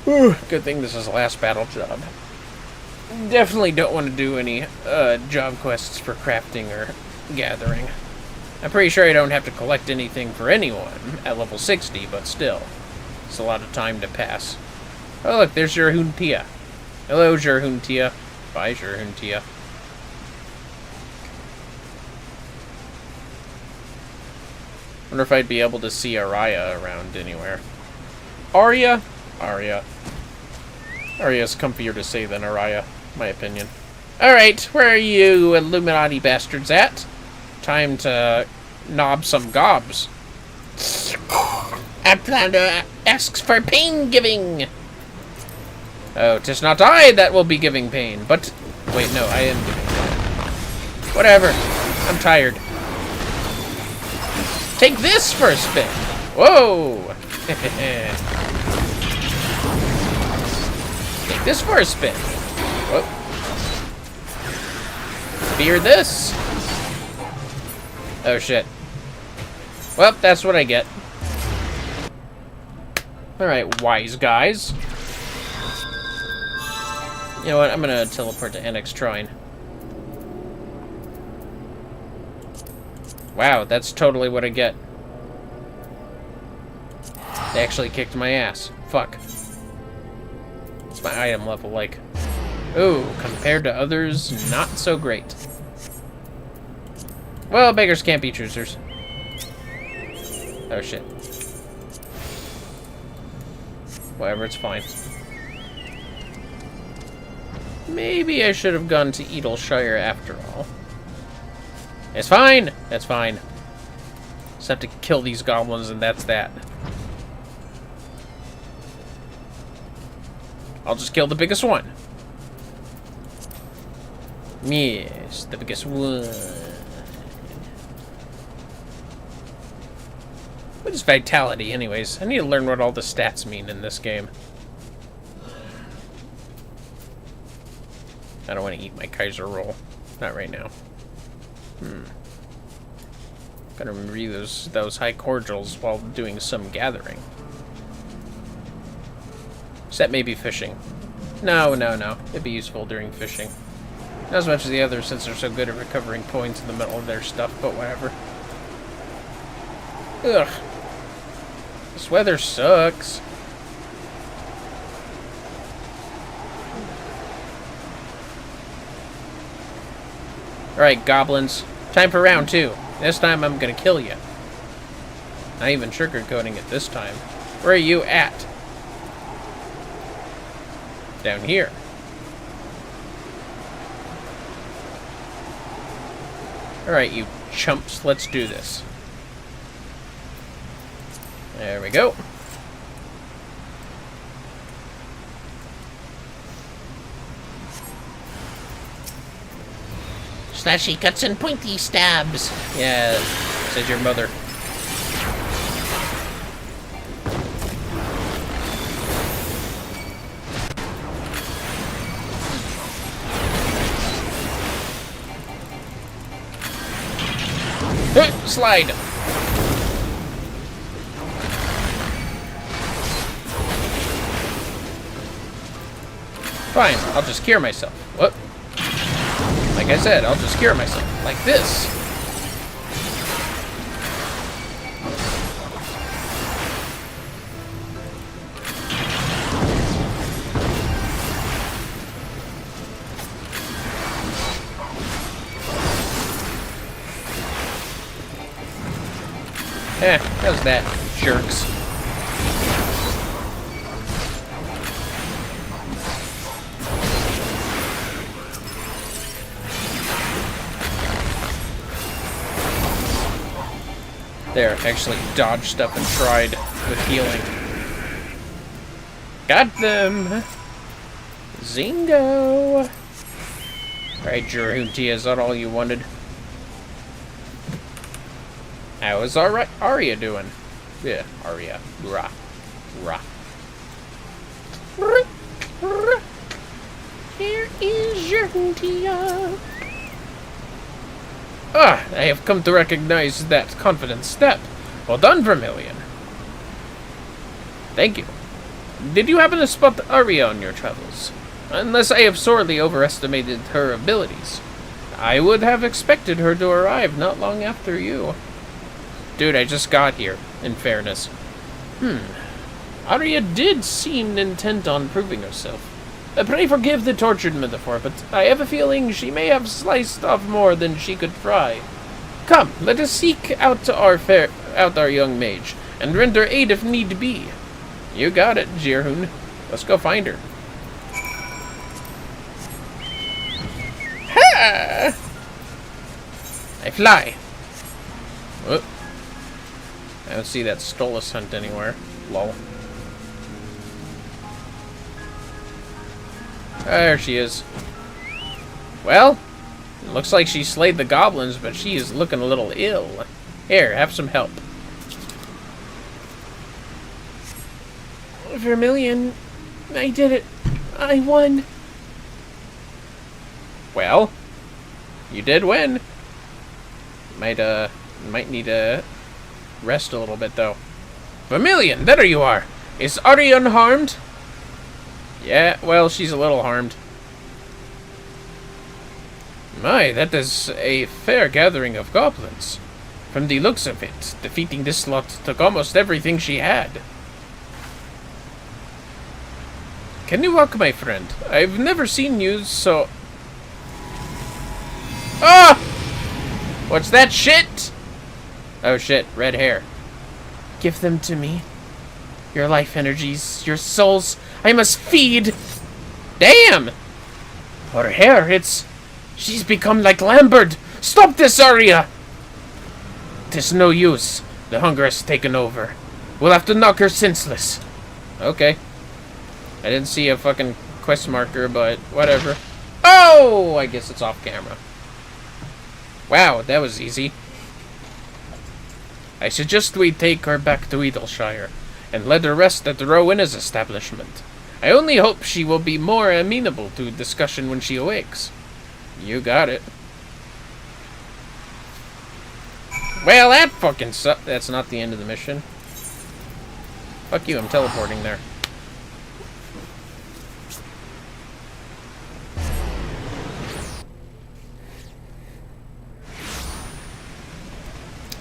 Whew, good thing this is the last battle job. Definitely don't want to do any job quests for crafting or gathering. I'm pretty sure I don't have to collect anything for anyone at level 60, but still. It's a lot of time to pass. Oh look, there's Jarhuntia. Hello, Jarhuntia. Bye, Jurhuntia. Wonder if I'd be able to see Araya around anywhere. Arya? Arya. Arya's comfier to say than Araya, my opinion. Alright, where are you Illuminati bastards at? Time to knob some gobs. Outlander asks for pain giving. Oh, 'tis not I that will be giving pain, but... Wait, no, I am giving pain. Whatever. I'm tired. Take this for a spin. Whoa! Take this for a spin. Whoa. Fear this. Oh, shit. Well, that's what I get. Alright, wise guys. You know what? I'm gonna teleport to Annex Trine. Wow, that's totally what I get. They actually kicked my ass. Fuck. What's my item level like? Ooh, compared to others, not so great. Well, beggars can't be choosers. Oh, shit. Whatever, it's fine. Maybe I should have gone to Edalshire after all. It's fine! That's fine. Just have to kill these goblins and that's that. I'll just kill the biggest one. Yes, the biggest one. What is vitality, anyways? I need to learn what all the stats mean in this game. I don't want to eat my Kaiser roll. Not right now. Gotta read those high cordials while doing some gathering. Except maybe fishing. No. It'd be useful during fishing. Not as much as the others, since they're so good at recovering points in the middle of their stuff, but whatever. Ugh. This weather sucks. Alright, goblins. Time for round 2. This time I'm gonna kill you. Not even sugarcoating it this time. Where are you at? Down here. Alright, you chumps, let's do this. There we go. Slashy cuts and pointy stabs. Yeah, says your mother. Slide. Fine, I'll just cure myself. What? Like I said, I'll just cure myself. Like this. How's that, jerks? There, actually dodged stuff and tried with healing. Got them! Zingo! Alright, Jurhuntia, is that all you wanted? How is Arya doing? Yeah, Arya. Rah. Rah. Here is Jurhuntia. Ah, I have come to recognize that confident step. Well done, Vermillion. Thank you. Did you happen to spot Arya on your travels? Unless I have sorely overestimated her abilities. I would have expected her to arrive not long after you. Dude, I just got here, in fairness. Arya did seem intent on proving herself. Pray forgive the tortured metaphor, but I have a feeling she may have sliced off more than she could fry. Come, let us seek out our young mage, and render aid if need be. You got it, Jirhun. Let's go find her. Ha! I fly. Whoop. I don't see that Stolas hunt anywhere. Lol. There she is. Well, it looks like she slayed the goblins, but she is looking a little ill. Here, have some help. Vermillion, I did it. I won. Well, you did win. Might need to rest a little bit, though. Vermillion, there you are. Is Ari unharmed? Yeah, well, she's a little harmed. My, that is a fair gathering of goblins. From the looks of it, defeating this lot took almost everything she had. Can you walk, my friend? I've never seen you so... Ah! What's that shit? Oh shit, red hair. Give them to me. Your life energies, your souls, I must feed. Damn! Her hair, she's become like Lambert. Stop this, Arya! 'Tis no use. The hunger has taken over. We'll have to knock her senseless. Okay. I didn't see a fucking quest marker, but whatever. Oh! I guess it's off camera. Wow, that was easy. I suggest we take her back to Edelshire and let her rest at Rowena's establishment. I only hope she will be more amenable to discussion when she awakes. You got it. Well, that fucking sucks. That's not the end of the mission. Fuck you, I'm teleporting there.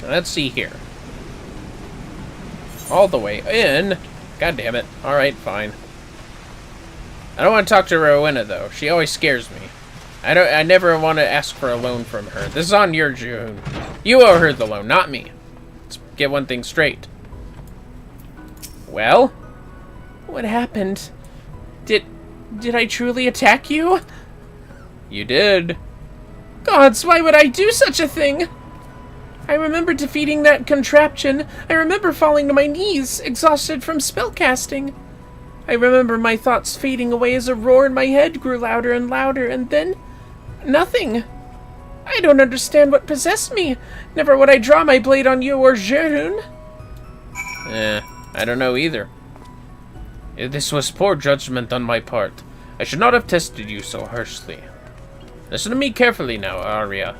Let's see here. All the way in. God damn it. Alright, fine. I don't want to talk to Rowena, though. She always scares me. I never want to ask for a loan from her. This is on your June. You owe her the loan, not me. Let's get one thing straight. Well? What happened? Did I truly attack you? You did. Gods, why would I do such a thing? I remember defeating that contraption. I remember falling to my knees, exhausted from spellcasting. I remember my thoughts fading away as a roar in my head grew louder and louder, and then... nothing. I don't understand what possessed me. Never would I draw my blade on you or Jerun. I don't know either. This was poor judgment on my part. I should not have tested you so harshly. Listen to me carefully now, Arya.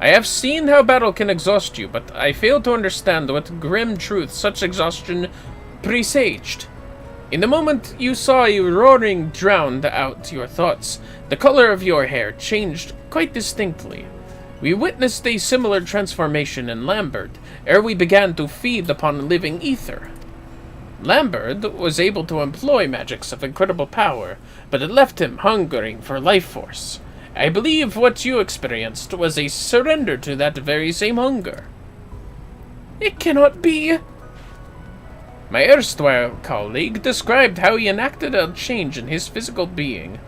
I have seen how battle can exhaust you, but I fail to understand what grim truth such exhaustion presaged. In the moment you saw you roaring drowned out your thoughts, the color of your hair changed quite distinctly. We witnessed a similar transformation in Lambert, ere we began to feed upon living ether. Lambert was able to employ magics of incredible power, but it left him hungering for life force. I believe what you experienced was a surrender to that very same hunger. It cannot be. My erstwhile colleague described how he enacted a change in his physical being.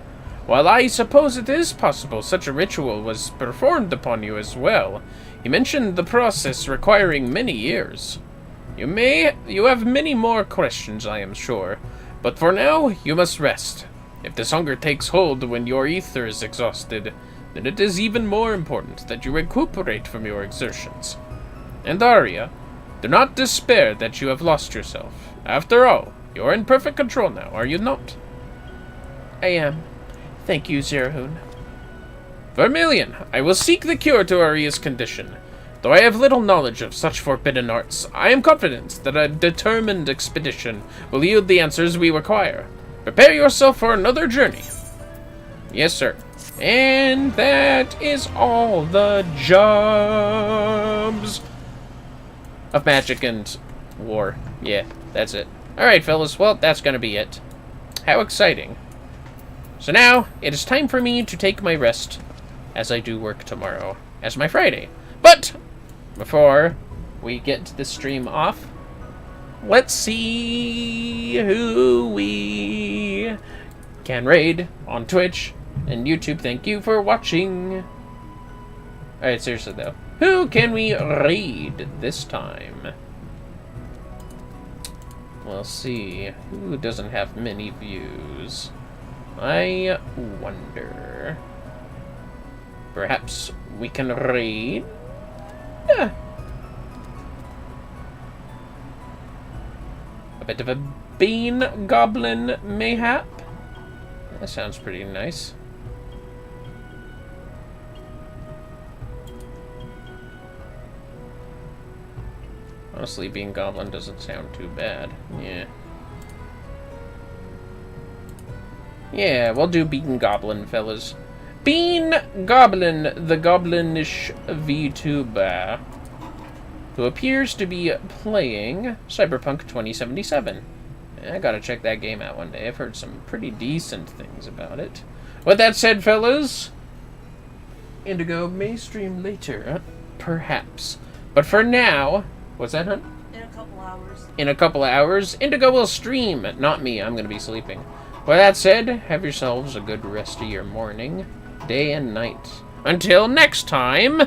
While I suppose it is possible such a ritual was performed upon you as well, he mentioned the process requiring many years. You have many more questions, I am sure, but for now you must rest. If this hunger takes hold when your ether is exhausted, then it is even more important that you recuperate from your exertions. And Arya, do not despair that you have lost yourself. After all, you are in perfect control now, are you not? I am. Thank you, Zerhun. Vermillion, I will seek the cure to Arya's condition. Though I have little knowledge of such forbidden arts, I am confident that a determined expedition will yield the answers we require. Prepare yourself for another journey. Yes, sir. And that is all the jobs of magic and war. Yeah, that's it. Alright, fellas, well, that's gonna be it. How exciting. So now, it is time for me to take my rest, as I do work tomorrow, as my Friday. But, before we get this stream off, let's see who we can raid on Twitch and YouTube. Thank you for watching. Alright, seriously though. Who can we raid this time? We'll see. Who doesn't have many views? I wonder. Perhaps we can raid? A bit of a bean goblin, mayhap? That sounds pretty nice. Honestly, being goblin doesn't sound too bad. Yeah. Yeah, we'll do Bean Goblin, fellas. Bean Goblin, the goblinish VTuber, who appears to be playing Cyberpunk 2077. I gotta check that game out one day. I've heard some pretty decent things about it. With that said, fellas, Indigo may stream later, perhaps. But for now, what's that, hun? In a couple hours. In a couple of hours, Indigo will stream. Not me, I'm gonna be sleeping. With that said, have yourselves a good rest of your morning, day, and night. Until next time...